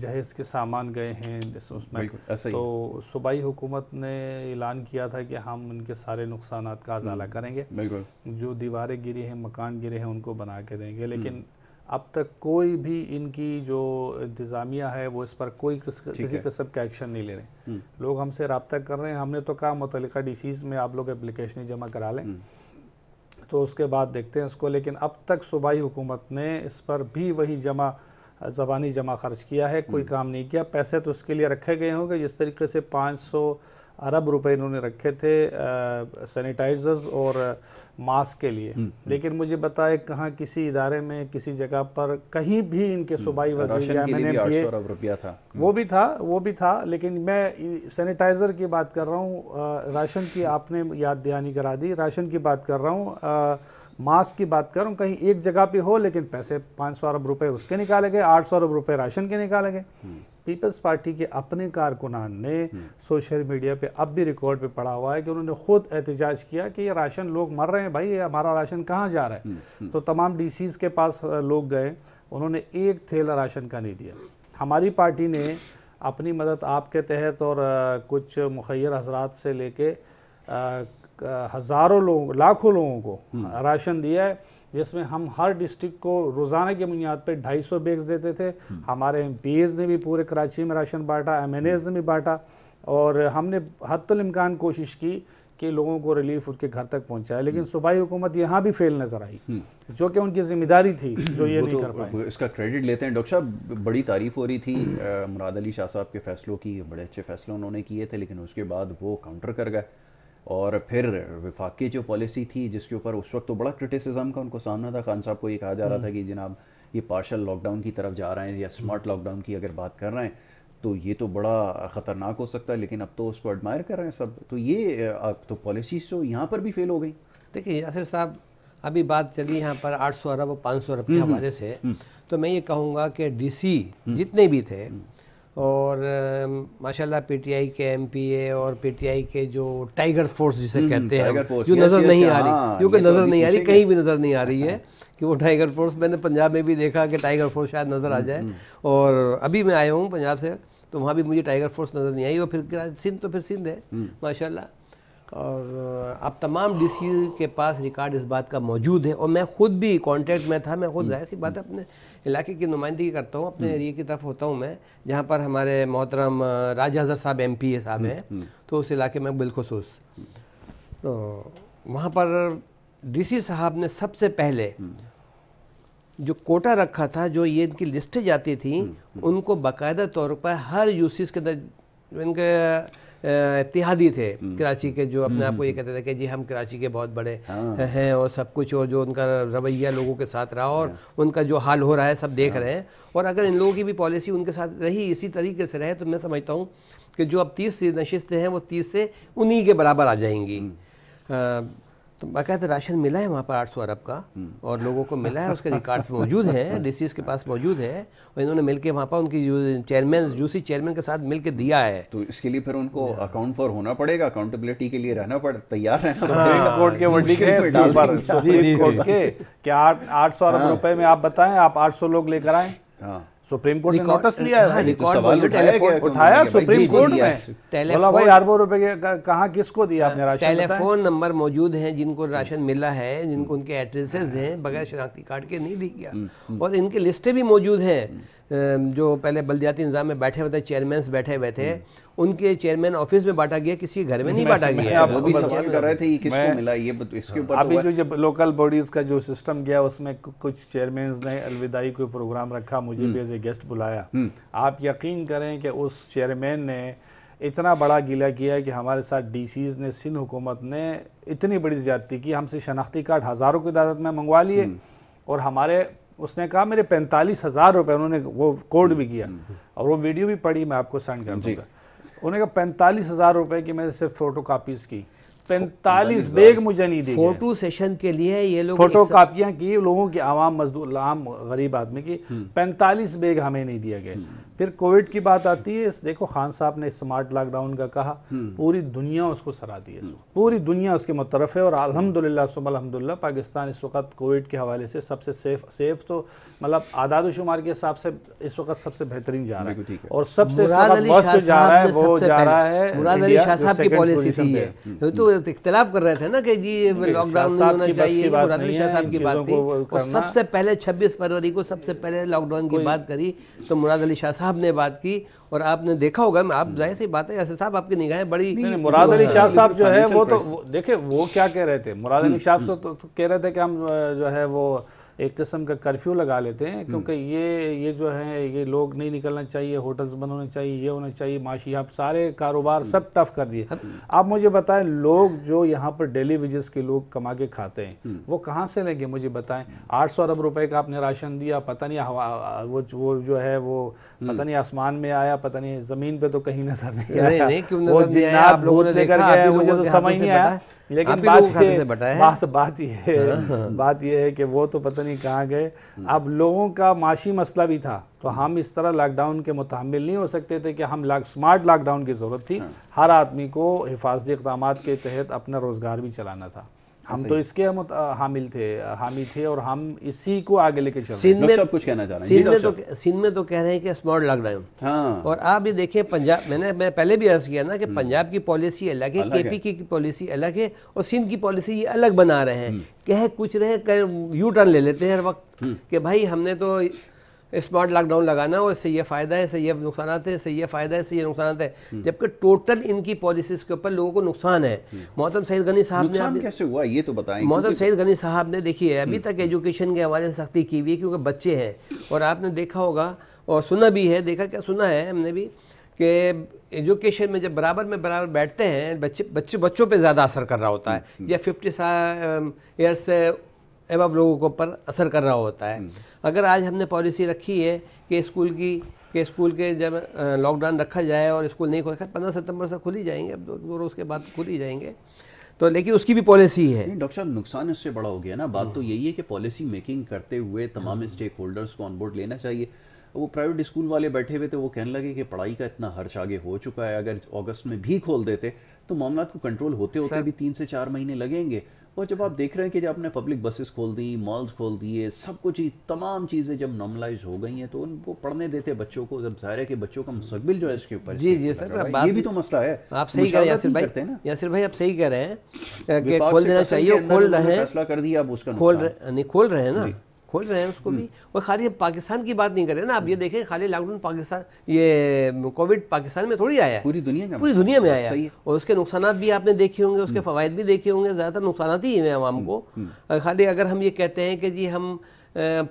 جہیز کے سامان گئے ہیں اس میں, تو صوبائی حکومت نے اعلان کیا تھا کہ ہم ان کے سارے نقصانات کا ازالہ کریں گے. جو دیواریں گری ہیں, مکان گرے ہیں, ان کو بنا کے دیں گے. لیکن اب تک کوئی بھی ان کی جو انتظامیہ ہے وہ اس پر کوئی کسی قسم کا ایکشن نہیں لے رہے. لوگ ہم سے رابطہ کر رہے ہیں, ہم نے تو کہا متعلقہ ڈی سیز میں آپ لوگ اپلیکیشن جمع کرا لیں, تو اس کے بعد دیکھتے ہیں اس کو. لیکن اب تک صوبائی حکومت نے اس پر بھی وہی زبانی جمع خرچ کیا ہے, کوئی کام نہیں کیا. پیسے تو اس کے لیے رکھے گئے ہوں گے, جس طریقے سے 500 ارب روپے انہوں نے رکھے تھے سینیٹائزرز اور ماسک کے لیے، لیکن مجھے بتائے کہاں کسی ادارے میں کسی جگہ پر کہیں بھی ان کے صوبائی وزیر وہ بھی تھا لیکن میں سینیٹائزر کی بات کر رہا ہوں، راشن کی آپ نے یاد دہانی کرا دی، راشن کی بات کر رہا ہوں، ماسک کی بات کر رہا ہوں، کہیں ایک جگہ پہ ہو لیکن پیسے 500 ارب روپے اس کے نکالے گئے، 800 ارب روپے راشن کے نکالے گئے۔ پیپلز پارٹی کے اپنے کارکنان نے سوشل میڈیا پہ اب بھی ریکارڈ پہ پڑا ہوا ہے کہ انہوں نے خود احتجاج کیا کہ یہ راشن لوگ مر رہے ہیں بھائی، یہ ہمارا راشن کہاں جا رہا ہے؟ تو تمام ڈی سیز کے پاس لوگ گئے، انہوں نے ایک تھیلا راشن کا نہیں دیا۔ ہماری پارٹی نے اپنی مدد آپ کے تحت اور کچھ مخیر حضرات سے لے کے ہزاروں لوگوں لاکھوں لوگوں کو راشن دیا ہے، جس میں ہم ہر ڈسٹرکٹ کو روزانہ کی بنیاد پہ 250 بیگز دیتے تھے۔ ہمارے ایم پی ایز نے بھی پورے کراچی میں راشن بانٹا، ایم این ایز نے بھی بانٹا، اور ہم نے حتی الامکان کوشش کی کہ لوگوں کو ریلیف ان کے گھر تک پہنچائے، لیکن صوبائی حکومت یہاں بھی فیل نظر آئی، جو کہ ان کی ذمہ داری تھی جو یہ نہیں کر پائے۔ اس کا کریڈٹ لیتے ہیں ڈاکٹر صاحب، بڑی تعریف ہو رہی تھی مراد علی شاہ صاحب کے فیصلوں کی، بڑے اچھے فیصلے انہوں نے کیے تھے، لیکن اس کے بعد وہ کاؤنٹر کر گئے، اور پھر وفاق کی جو پالیسی تھی جس کے اوپر اس وقت تو بڑا کرٹیسزم کا ان کو سامنا تھا، خان صاحب کو یہ کہا جا رہا تھا کہ جناب یہ پارشل لاک ڈاؤن کی طرف جا رہے ہیں یا اسمارٹ لاک ڈاؤن کی اگر بات کر رہے ہیں تو یہ تو بڑا خطرناک ہو سکتا ہے، لیکن اب تو اس کو ایڈمائر کر رہے ہیں سب، تو یہ اب تو پالیسیز تو یہاں پر بھی فیل ہو گئی۔ دیکھیں یاسر صاحب، ابھی بات چلی یہاں پر 800 ارب اور 500 ارب کے حوالے سے، تو میں یہ کہوں گا کہ ڈی سی جتنے بھی تھے، اور ماشاءاللہ پی ٹی آئی کے ایم پی اے اور پی ٹی آئی کے جو ٹائیگر فورس جسے کہتے ہیں، جو نظر نہیں آ رہی، کیونکہ نظر نہیں آ رہی، کہیں بھی نظر نہیں آ رہی ہے کہ وہ ٹائیگر فورس، میں نے پنجاب میں بھی دیکھا کہ ٹائیگر فورس شاید نظر آ جائے، اور ابھی میں آیا ہوں پنجاب سے تو وہاں بھی مجھے ٹائیگر فورس نظر نہیں آئی، اور پھر سندھ تو پھر سندھ ہے ماشاءاللہ، اور اب تمام ڈی سی کے پاس ریکارڈ اس بات کا موجود ہے، اور میں خود بھی کانٹیکٹ میں تھا، میں خود ظاہر سی بات ہے اپنے علاقے کی نمائندگی کرتا ہوں، اپنے ایریے کی طرف ہوتا ہوں میں، جہاں پر ہمارے محترم راجہ حضر صاحب ایم پی اے صاحب ہیں، تو اس علاقے میں بالخصوص، تو وہاں پر ڈی سی صاحب نے سب سے پہلے جو کوٹا رکھا تھا، جو یہ ان کی لسٹیں جاتی تھیں، ان کو باقاعدہ طور پر ہر یوسیز کے اندر، ان کے اتحادی تھے کراچی کے، جو اپنے آپ کو یہ کہتے تھے کہ جی ہم کراچی کے بہت بڑے ہیں اور سب کچھ، اور جو ان کا رویہ لوگوں کے ساتھ رہا اور ان کا جو حال ہو رہا ہے سب دیکھ رہے ہیں، اور اگر ان لوگوں کی بھی پالیسی ان کے ساتھ رہی، اسی طریقے سے رہے، تو میں سمجھتا ہوں کہ جو اب 30 نشستیں ہیں وہ 30 سے انہی کے برابر آ جائیں گی۔ تو باقاعدہ راشن ملا ہے وہاں پر 800 ارب کا، اور لوگوں کو ملا ہے، اس کے ریکارڈز موجود ہیں، ڈی سیز کے پاس موجود ہے، اور انہوں نے مل کے وہاں پر ان کی چیئرمین، یوسی چیئرمین کے ساتھ مل کے دیا ہے۔ تو اس کے لیے پھر ان کو اکاؤنٹ فار ہونا پڑے گا، اکاؤنٹیبلٹی کے لیے رہنا تیار رہنا سپریم کورٹ کے ورڈکٹ ہے سپریم کورٹ کے کہ 800 ارب روپے میں آپ بتائیں، آپ 800 لوگ لے کر آئیں، سپریم کورٹ نے نوٹس لیا ہے، اٹھایا سپریم کورٹ میں، بولا بھائی اربوں روپے کہاں کس کو دیا آپ نے راشن؟ ٹیلی فون نمبر موجود ہیں جن کو راشن ملا ہے، جن کو ان کے ایڈریسز ہیں، بغیر شناختی کارڈ کے نہیں دی گیا، اور ان کی لسٹیں بھی موجود ہیں، جو پہلے بلدیاتی نظام میں بیٹھے ہوئے تھے، چیئرمینز بیٹھے ہوئے تھے، ان کے چیئرمین آفس میں بانٹا گیا، کسی گھر میں نہیں بانٹا گیا۔ وہ بھی سوال کر رہے تھے یہ کس کو ملا، یہ اس کے اوپر ابھی جو لوکل باڈیز کا جو سسٹم گیا اس میں کچھ چیئرمینز نے الوداعی کوئی پروگرام رکھا، مجھے بھی ایز اے گیسٹ بلایا۔ آپ یقین کریں کہ اس چیئرمین نے اتنا بڑا گیلا کیا کہ ہمارے ساتھ ڈی سیز نے، سندھ حکومت نے اتنی بڑی زیادتی کی، ہم سے شناختی کارڈ ہزاروں کی تعداد میں منگوا لیے، اور ہمارے اس نے کہا میرے 45,000 روپے، انہوں نے وہ کوڈ بھی کیا اور وہ ویڈیو بھی پڑی، میں آپ کو سینڈ کر دوں گا، انہوں نے کہا 45,000 روپے کی میں نے صرف فوٹو کاپیز کی، 45 بیگ مجھے نہیں دی، فوٹو سیشن کے لیے یہ لوگ فوٹو کاپیاں کی لوگوں کی، عوام مزدور، عام غریب آدمی کی، 45 بیگ ہمیں نہیں دیا گئے۔ پھر کووڈ کی بات آتی ہے، دیکھو خان صاحب نے اسمارٹ لاک ڈاؤن کا کہا، پوری دنیا اس کو سراہ دی ہے، پوری دنیا اس کے مترف ہے، اور الحمدللہ ثم الحمدللہ پاکستان اس وقت کووڈ کے حوالے سے سب سے سیف تو مطلب اعداد و شمار کے حساب سے اس وقت سب سے بہترین جا رہا ہے، اور سب سے ورسٹ جا رہا ہے وہ جا رہا ہے مراد علی شاہ صاحب کی پالیسی تھی ہے، تو اختلاف کر رہے تھے نا کہ جی لاک ڈاؤن نہیں ہونا چاہیے، مراد علی شاہ صاحب کی بات تھی، اور سب سے پہلے 26 فروری کو سب سے پہلے لاک ڈاؤن کی بات کری تو مراد علی شاہ صاحب نے بات کی، اور آپ نے دیکھا ہوگا، میں آپ ظاہر سی بات ہے یاسر صاحب آپ کی نگاہیں بڑی، مراد علی شاہ صاحب جو ہے وہ تو دیکھیں وہ کیا کہہ رہے تھے، مراد علی شاہ صاحب تو کہہ رہے تھے کہ ہم جو ہے وہ ایک قسم کا کرفیو لگا لیتے ہیں، کیونکہ یہ جو ہے یہ لوگ نہیں نکلنا چاہیے، ہوٹلز بند ہونے چاہیے، یہ ہونا چاہیے، معاشی آپ سارے کاروبار سب ٹف کر دیے. آپ مجھے بتائیں لوگ جو یہاں پر ڈیلی ویجز کے لوگ کما کے کھاتے ہیں وہ کہاں سے لیں گے؟ مجھے بتائیں. 800 ارب روپے کا آپ نے راشن دیا، پتہ نہیں وہ جو ہے وہ پتہ نہیں آسمان میں آیا، پتہ نہیں زمین پہ تو کہیں نظر نہیں آیا، وہ جنات بھوت لے کر گئے، مجھے تو سمجھ نہیں آیا. لیکن بات یہ ہے کہ وہ تو پتہ نہیں کہاں گئے. اب لوگوں کا معاشی مسئلہ بھی تھا، تو ہم اس طرح لاک ڈاؤن کے متحمل نہیں ہو سکتے تھے کہ ہم سمارٹ لاک ڈاؤن کی ضرورت تھی. ہر آدمی کو حفاظتی اقدامات کے تحت اپنا روزگار بھی چلانا تھا. ہم تو اس کے حامی تھے اور ہم اسی کو آگے لے کے چل رہے ہیں. کچھ کہنا چاہ رہے ہیں؟ سندھ میں تو کہہ رہے ہیں کہ اسمارٹ لاک ڈاؤن، اور آپ یہ دیکھیں پنجاب، میں پہلے بھی عرض کیا نا کہ پنجاب کی پالیسی الگ ہے، کے پی کی پالیسی الگ ہے، اور سندھ کی پالیسی یہ الگ بنا رہے ہیں. کہہ کچھ رہے یو ٹرن لے لیتے ہیں ہر وقت کہ بھائی ہم نے تو اسمارٹ لاک ڈاؤن لگانا اور اس سے یہ فائدہ ہے، اس سے یہ نقصانات ہے، اس سے یہ فائدہ ہے، اس سے یہ نقصانات ہے، جبکہ ٹوٹل ان کی پالیسیز کے اوپر لوگوں کو نقصان ہے. محترم سعید غنی صاحب نے نقصان کیسے ہوا یہ تو بتائیں. محترم سعید غنی صاحب نے دیکھیے ابھی تک ایجوکیشن کے حوالے سے سختی کی ہوئی ہے کیونکہ بچے ہیں، اور آپ نے دیکھا ہوگا اور سنا بھی ہے، دیکھا کیا سنا ہے ہم نے بھی کہ ایجوکیشن میں جب برابر بیٹھتے ہیں بچوں پہ زیادہ اثر کر رہا ہوتا ہے، یا 50 ایئرس سے ایبو لوگوں کے اوپر اثر کر رہا ہوتا ہے. اگر آج ہم نے پالیسی رکھی ہے کہ اسکول کے جب لاک ڈاؤن رکھا جائے اور اسکول نہیں کھولے، 15 ستمبر سے کھل ہی جائیں گے، اب 2 روز کے بعد کھل ہی جائیں گے، تو لیکن اس کی بھی پالیسی ہے. ڈاکٹر صاحب نقصان اس سے بڑا ہو گیا نا. بات تو یہی ہے کہ پالیسی میکنگ کرتے ہوئے تمام اسٹیک ہولڈرز کو آن بورڈ لینا چاہیے. وہ پرائیویٹ اسکول والے بیٹھے ہوئے تھے، وہ کہنے لگے کہ پڑھائی کا اتنا خرچ آگے ہو چکا ہے، اگر اگست میں بھی کھول دیتے تو معاملات کو کنٹرول ہوتے بھی 3 سے 4 مہینے لگیں گے. اور جب آپ دیکھ رہے ہیں کہ جب آپ نے پبلک بسز کھول دی، مالز کھول دیے، سب کچھ تمام چیزیں جب نارملائز ہو گئی ہیں تو ان کو پڑھنے دیتے بچوں کو. جب ظاہر ہے کہ بچوں کا مستقبل جو ہے اس کے اوپر جی سر یہ بھی تو مسئلہ ہے. آپ صحیح کہہ رہے ہیں یاسر بھائی، آپ صحیح کہہ رہے ہیں کہ کھول دینا چاہیے، کھول رہے ہیں، فیصلہ کر دیا اب اس کا کھول رہے ہیں نا، کھول رہے ہیں اس کو بھی. اور خالی پاکستان کی بات نہیں کر رہے نا، آپ یہ دیکھیں خالی لاک ڈاؤن پاکستان، یہ کووڈ پاکستان میں تھوڑی آیا ہے، پوری دنیا میں آیا ہے، اور اس کے نقصانات بھی آپ نے دیکھے ہوں گے، اس کے فوائد بھی دیکھے ہوں گے. زیادہ تر نقصانات ہی ہیں عوام کو. خالی اگر ہم یہ کہتے ہیں کہ جی ہم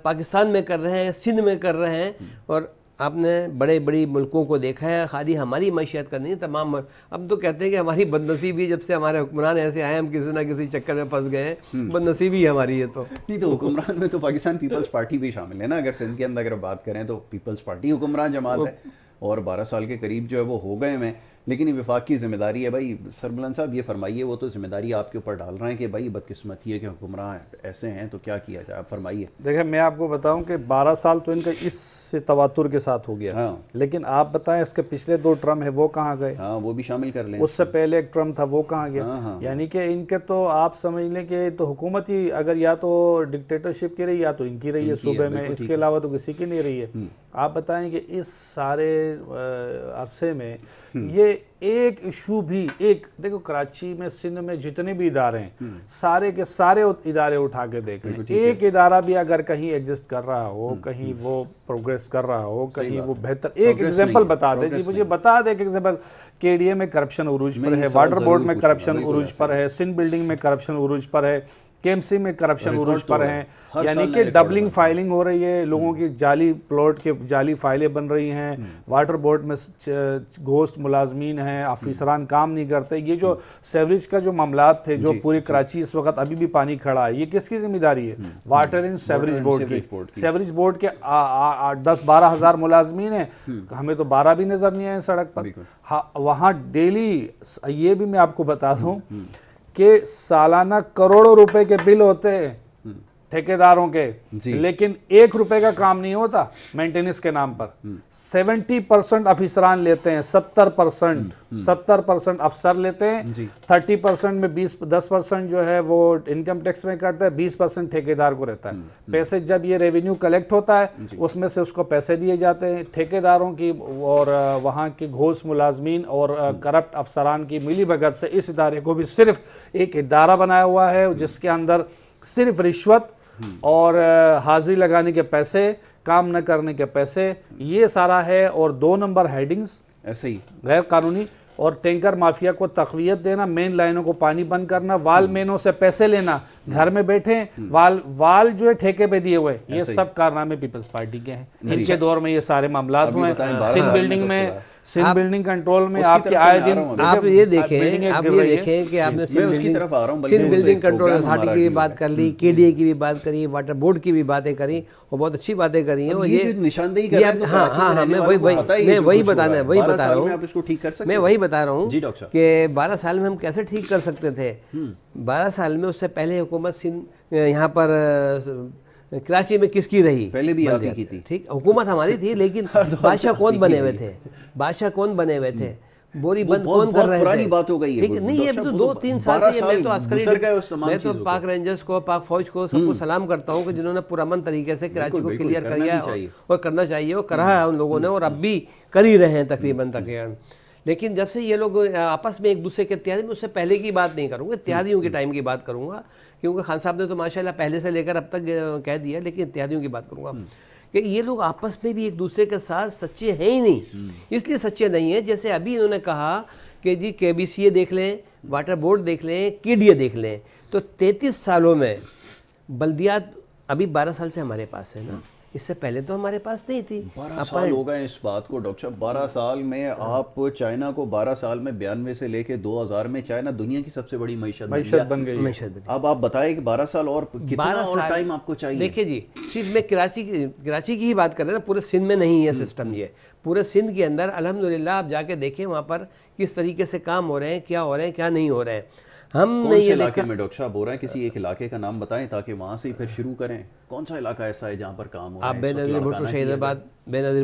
پاکستان میں کر رہے ہیں، سندھ میں کر رہے ہیں، اور آپ نے بڑی ملکوں کو دیکھا ہے، خالی ہماری معیشت کا نہیں، تمام. اب تو کہتے ہیں کہ ہماری بد نصیبی جب سے ہمارے حکمران ایسے آئے، ہم کسی نہ کسی چکر میں پھنس گئے ہیں، بد نصیبی ہماری ہے. تو نہیں تو حکمران میں تو پاکستان پیپلز پارٹی بھی شامل ہے نا. اگر سندھ کے اندر اگر بات کریں تو پیپلز پارٹی حکمران جماعت ہے، اور 12 سال کے قریب جو ہے وہ ہو گئے ہیں. لیکن یہ وفاق کی ذمہ داری ہے. بھائی سربلند صاحب یہ فرمائیے، وہ تو ذمہ داری آپ کے اوپر ڈال رہے ہیں کہ بھائی بدقسمتی ہے کہ حکمراں ایسے ہیں، تو کیا کیا جائے؟ آپ فرمائیے. دیکھیں میں آپ کو بتاؤں کہ 12 سال تو ان کا اس سے تواتر کے ساتھ ہو گیا، لیکن آپ بتائیں اس کے پچھلے 2 ٹرم ہے وہ کہاں گئے؟ وہ بھی شامل کر لیں. اس سے پہلے ایک ٹرم تھا وہ کہاں گیا؟ یعنی کہ ان کے تو آپ سمجھ لیں کہ تو حکومت ہی اگر یا تو ڈکٹیٹرشپ کی رہی یا تو ان کی رہی ہے صوبے میں، اس کے علاوہ تو کسی کی نہیں رہی ہے. آپ بتائیں کہ اس سارے عرصے میں یہ ایک ایشو بھی دیکھو کراچی میں، سندھ میں جتنے بھی ادارے ہیں سارے کے سارے ادارے اٹھا کے دیکھ لیں، ایک ادارہ بھی اگر کہیں ایگزسٹ کر رہا ہو، کہیں وہ پروگریس کر رہا ہو، کہیں وہ بہتر، ایک ایگزامپل بتا دے جی، مجھے بتا دے ایک ایگزامپل. کے ڈی اے میں کرپشن عروج پر ہے، واٹر بورڈ میں کرپشن عروج پر ہے، سندھ بلڈنگ میں کرپشن عروج پر ہے، کے ایم سی میں کرپشن عروج پر ہیں. یعنی کہ ڈبلنگ فائلنگ ہو رہی ہے، لوگوں کی جعلی پلاٹ کے جعلی فائلیں بن رہی ہیں، واٹر بورڈ میں گھوسٹ ملازمین ہیں، افسران کام نہیں کرتے. یہ جو سیوریج کا جو معاملات تھے، جو پوری کراچی اس وقت ابھی بھی پانی کھڑا ہے، یہ کس کی ذمہ داری ہے؟ واٹر اینڈ سیوریج بورڈ کی. سیوریج بورڈ کے 10-12 ہزار ملازمین ہیں، ہمیں تو 12 بھی نظر نہیں آئے سڑک پر. وہاں ڈیلی یہ بھی میں آپ کو بتا دوں کہ سالانہ کروڑوں روپے کے بل ہوتے ہیں ٹھیکیداروں کے، لیکن 1 روپے کا کام نہیں ہوتا مینٹیننس کے نام پر. 70% افسران لیتے ہیں، 70% افسر لیتے ہیں، 30% میں 10% جو ہے وہ انکم ٹیکس میں کرتا ہے، 20% ٹھیکیدار کو رہتا ہے. پیسے جب یہ ریونیو کلیکٹ ہوتا ہے اس میں سے اس کو پیسے دیے جاتے ہیں. ٹھیکیداروں کی اور وہاں کی گھوس ملازمین اور کرپٹ افسران کی ملی بھگت سے اس ادارے کو بھی صرف ایک ادارہ بنایا ہوا ہے جس کے اندر صرف رشوت اور حاضری لگانے کے پیسے، کام نہ کرنے کے پیسے، یہ سارا ہے. اور 2 نمبر ہیڈنگز ایسے ہی غیر قانونی. اور ٹینکر مافیا کو تقویت دینا، مین لائنوں کو پانی بند کرنا، وال مینوں سے پیسے لینا، گھر میں بیٹھے وال جو ہے ٹھیکے پہ دیے ہوئے، یہ سب کارنامے پیپلز پارٹی کے ہیں. ان کے دور میں یہ سارے معاملات ہوئے. سندھ بلڈنگ میں، سندھ بلڈنگ کنٹرول میں آپ کے آئے دن آپ یہ دیکھیں کہ آپ نے سندھ بلڈنگ کنٹرول اتھارٹی کی بھی بات کر لی، کے ڈی اے کی بھی بات کری، واٹر بورڈ کی بھی باتیں کری، وہ بہت اچھی باتیں کری ہیں. اور یہ نشاندہی کر رہے ہیں. ہاں میں وہی بتا رہا ہوں کہ 12 سال میں ہم کیسے ٹھیک کر سکتے تھے. 12 سال میں، اس سے پہلے حکومت سندھ یہاں پر کراچی میں کس کی رہی؟ پہلے بھی آپ کی تھی. ٹھیک، حکومت ہماری تھی، لیکن بادشاہ کون بنے ہوئے تھے؟ بوری بند کون کر رہے تھے؟ پرانی بات ہو گئی ہے. نہیں، یہ تو 2-3 سال سے میں تو عسکری، میں تو پاک رینجرز کو، پاک فوج کو، سب کو سلام کرتا ہوں کہ جنہوں نے پرامن طریقے سے کراچی کو کلیئر کیا اور کرنا چاہیے، اور کرا ہے ان لوگوں نے، اور اب بھی کر ہی رہے ہیں تقریباً. لیکن جب سے یہ لوگ آپس میں ایک دوسرے کے اتحادی، میں اس سے پہلے کی بات نہیں کروں گا، اتحادیوں کے ٹائم کی بات کروں گا، کیونکہ خان صاحب نے تو ماشاءاللہ پہلے سے لے کر اب تک کہہ دیا، لیکن اتحادیوں کی بات کروں گا کہ یہ لوگ آپس میں بھی ایک دوسرے کے ساتھ سچے ہیں ہی نہیں. اس لیے سچے نہیں ہیں، جیسے ابھی انہوں نے کہا کہ جی کے بی سی اے دیکھ لیں، واٹر بورڈ دیکھ لیں، کے ڈی اے دیکھ لیں، تو 33 سالوں میں بلدیات ابھی 12 سال سے ہمارے پاس ہے نا، اس سے پہلے تو ہمارے پاس نہیں تھی. 12 سال ہو گئے اس بات کو ڈاکٹر صاحب. 12 سال میں آپ چائنا کو 12 سال میں 92 سے لے کے 2000 میں چائنا دنیا کی سب سے بڑی معیشت بن گئی. اب آپ بتائیں کہ 12 سال اور کتنا اور ٹائم آپ کو چاہیے؟ دیکھیں جی، صرف میں کراچی کی ہی بات کر رہے ہیں نا، پورے سندھ میں نہیں ہے سسٹم. یہ پورے سندھ کے اندر الحمدللہ آپ جا کے دیکھیں وہاں پر کس طریقے سے کام ہو رہے ہیں، کیا ہو رہے ہیں، کیا نہیں ہو رہے ہیں. ہم کون سے علاقے میں ڈاکٹر صاحب ہو رہا ہے؟ کسی ایک علاقے کا نام بتائیں تاکہ وہاں سے ہی پھر شروع کریں. کون سا علاقہ ایسا ہے جہاں پر کام ہو رہا ہے؟ آپ بے نظیر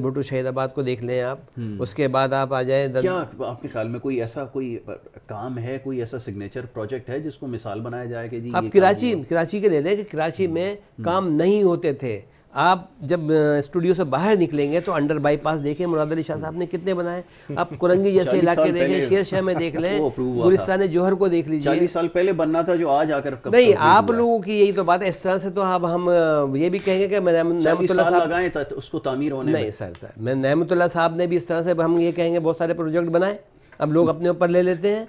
بھٹو شہید آباد کو دیکھ لیں آپ. اس کے بعد آپ آ جائیں. کیا آپ کے خیال میں کوئی ایسا کوئی کام ہے، کوئی ایسا سگنیچر پروجیکٹ ہے جس کو مثال بنایا جائے کہ جی آپ کراچی کے لے لیں کہ کراچی میں کام نہیں ہوتے تھے. آپ جب اسٹوڈیو سے باہر نکلیں گے تو انڈر بائی پاس دیکھیں مراد علی شاہ صاحب نے کتنے بنائے. آپ کرنگی جیسے علاقے دیکھیں، شیر شاہ میں دیکھ لیں، گلستان جوہر کو دیکھ لیجئے. 40 سال پہلے بننا تھا جو آج آ کر نہیں. آپ لوگوں کی یہی تو بات ہے. اس طرح سے تو اب ہم یہ بھی کہیں گے کہ نعمت اللہ صاحب لگائیں اس کو تعمیر ہونے میں. نہیں سر، میں نعمت اللہ صاحب نے بھی اس طرح سے ہم یہ کہیں گے بہت سارے پروجیکٹ بنائے، اب لوگ اپنے اوپر لے لیتے ہیں.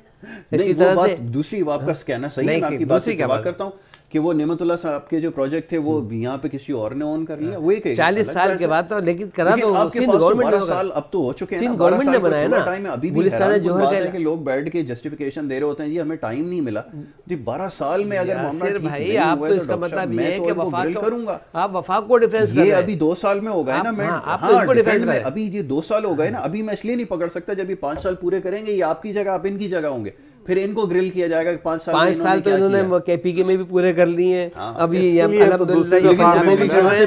اسی طرح سے دوسری آپ کا کہنا صحیح ہے، میں آپ کی بات سے اتفاق کرتا ہوں کہ وہ نعمت اللہ صاحب کے جو پروجیکٹ تھے وہ یہاں پہ کسی اور نے اون کر لیا. وہ 40 سال کے بعد تو، لیکن کرا تو سندھ گورنمنٹ نے، سال اب تو ہو چکے ہیں، سندھ گورنمنٹ نے بنایا نا. ابھی بھی حیران کن بات ہے کہ لوگ بیٹھ کے جسٹیفیکیشن دے رہے ہوتے ہیں جی ہمیں ٹائم نہیں ملا. جی 12 سال میں اگر معاملہ بھائی آپ تو اس کا مطلب یہ ہے کہ آپ وفاق کو ڈیفینس کر رہے ہیں. یہ ابھی 2 سال میں ہو گئے نا. میں ابھی یہ 2 سال ہو گئے نا. ابھی میں اس لیے نہیں پکڑ سکتا جب یہ 5 سال پورے کریں گے، یہ آپ کی جگہ، آپ ان کی جگہ ہوں گے، پھر ان کو گرل کیا جائے گا کہ 5 سال تو انہوں نے کے پی کے میں بھی پورے کر لی ہیں. اب یہ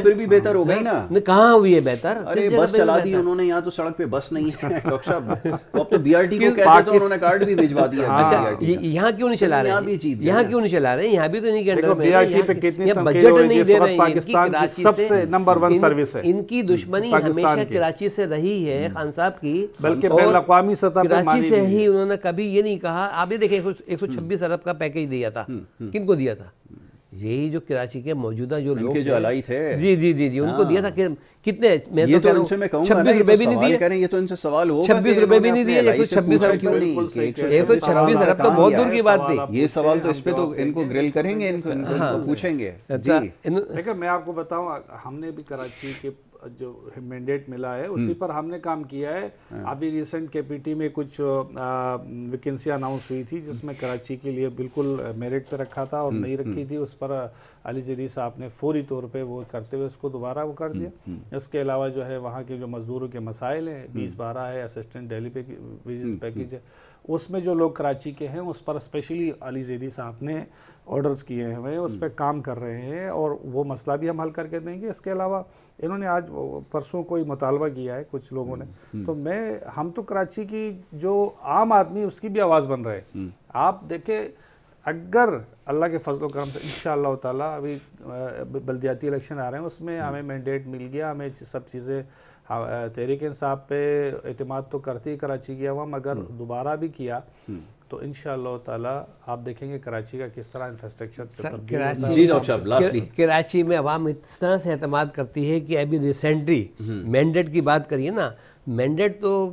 پھر بھی بہتر ہو گئی نا. کہاں ہوئی ہے بہتر؟ ارے بس چلا دی انہوں نے. یہاں تو سڑک پہ بس نہیں ہے ڈاکٹر صاحب. اب تو بی آر ٹی کو کہتے تو انہوں نے کارڈ بھی بھجوا دیا. اچھا یہاں کیوں نہیں چلا رہے ہیں؟ یہاں کیوں نہیں چلا رہے ہیں؟ یہاں بھی تو نہیں کے انڈر میں بی آر ٹی پہ کتنی بجٹ نہیں دے رہے ہیں. پاکستان کی سب سے نمبر 1 سروس ہے. ان کی دشمنی ہمیشہ کراچی سے رہی ہے خان صاحب کی، بلکہ بین الاقوامی سطح پہ کراچی سے ہی انہوں نے کبھی یہ نہیں کہا. آپ یہ دیکھیں 126 ارب کا پیکیج دیا تھا، کن کو دیا تھا؟ یہی جو کراچی کے موجودہ جو لوگ جو الائی تھے، جی جی جی جی ان کو دیا تھا. کہ کتنے؟ میں یہ تو ان سے میں کہوں گا 26 روپے بھی نہیں دیے. کریں یہ تو ان سے سوال ہوگا 26 روپے بھی نہیں دیے. 126 ارب کیوں نہیں؟ 126 ارب تو بہت دور کی بات تھی. یہ سوال تو اس پہ تو ان کو گرل کریں گے، ان کو پوچھیں گے. دیکھیں میں آپ کو بتاؤں، ہم نے بھی کراچی کے جو مینڈیٹ ملا ہے اسی پر ہم نے کام کیا ہے. ابھی ریسنٹ کے پی ٹی میں کچھ ویکنسی اناؤنس ہوئی تھی جس میں کراچی کے لیے بالکل میرٹ پہ رکھا تھا اور نہیں رکھی تھی. اس پر علی زیدی صاحب نے فوری طور پہ وہ کرتے ہوئے اس کو دوبارہ وہ کر دیا. اس کے علاوہ جو ہے وہاں کے جو مزدوروں کے مسائل ہیں 2012 ہے، اسسٹنٹ ڈیلی ویجز پیکیج ہے، اس میں جو لوگ کراچی کے ہیں اس پر اسپیشلی علی زیدی صاحب نے آرڈرز کیے ہیں، اس پہ کام کر رہے ہیں اور وہ مسئلہ بھی ہم حل کر کے دیں گے. اس کے علاوہ انہوں نے آج پرسوں کوئی مطالبہ کیا ہے کچھ لوگوں نے، تو ہم تو کراچی کی جو عام آدمی اس کی بھی آواز بن رہے ہیں. آپ دیکھیں اگر اللہ کے فضل و کرم سے انشاءاللہ تعالیٰ ابھی بلدیاتی الیکشن آ رہے ہیں، اس میں ہمیں مینڈیٹ مل گیا، ہمیں سب چیزیں، تحریک انصاف پہ اعتماد تو کرتی کراچی کی عوام، اگر دوبارہ بھی کیا تو انشاءاللہ تعالیٰ آپ دیکھیں گے کراچی کا کس طرح انفراسٹرکچر. کراچی میں عوام اس طرح سے اعتماد کرتی ہے کہ ابھی ریسنٹلی مینڈیٹ کی بات کریے نا، مینڈیٹ تو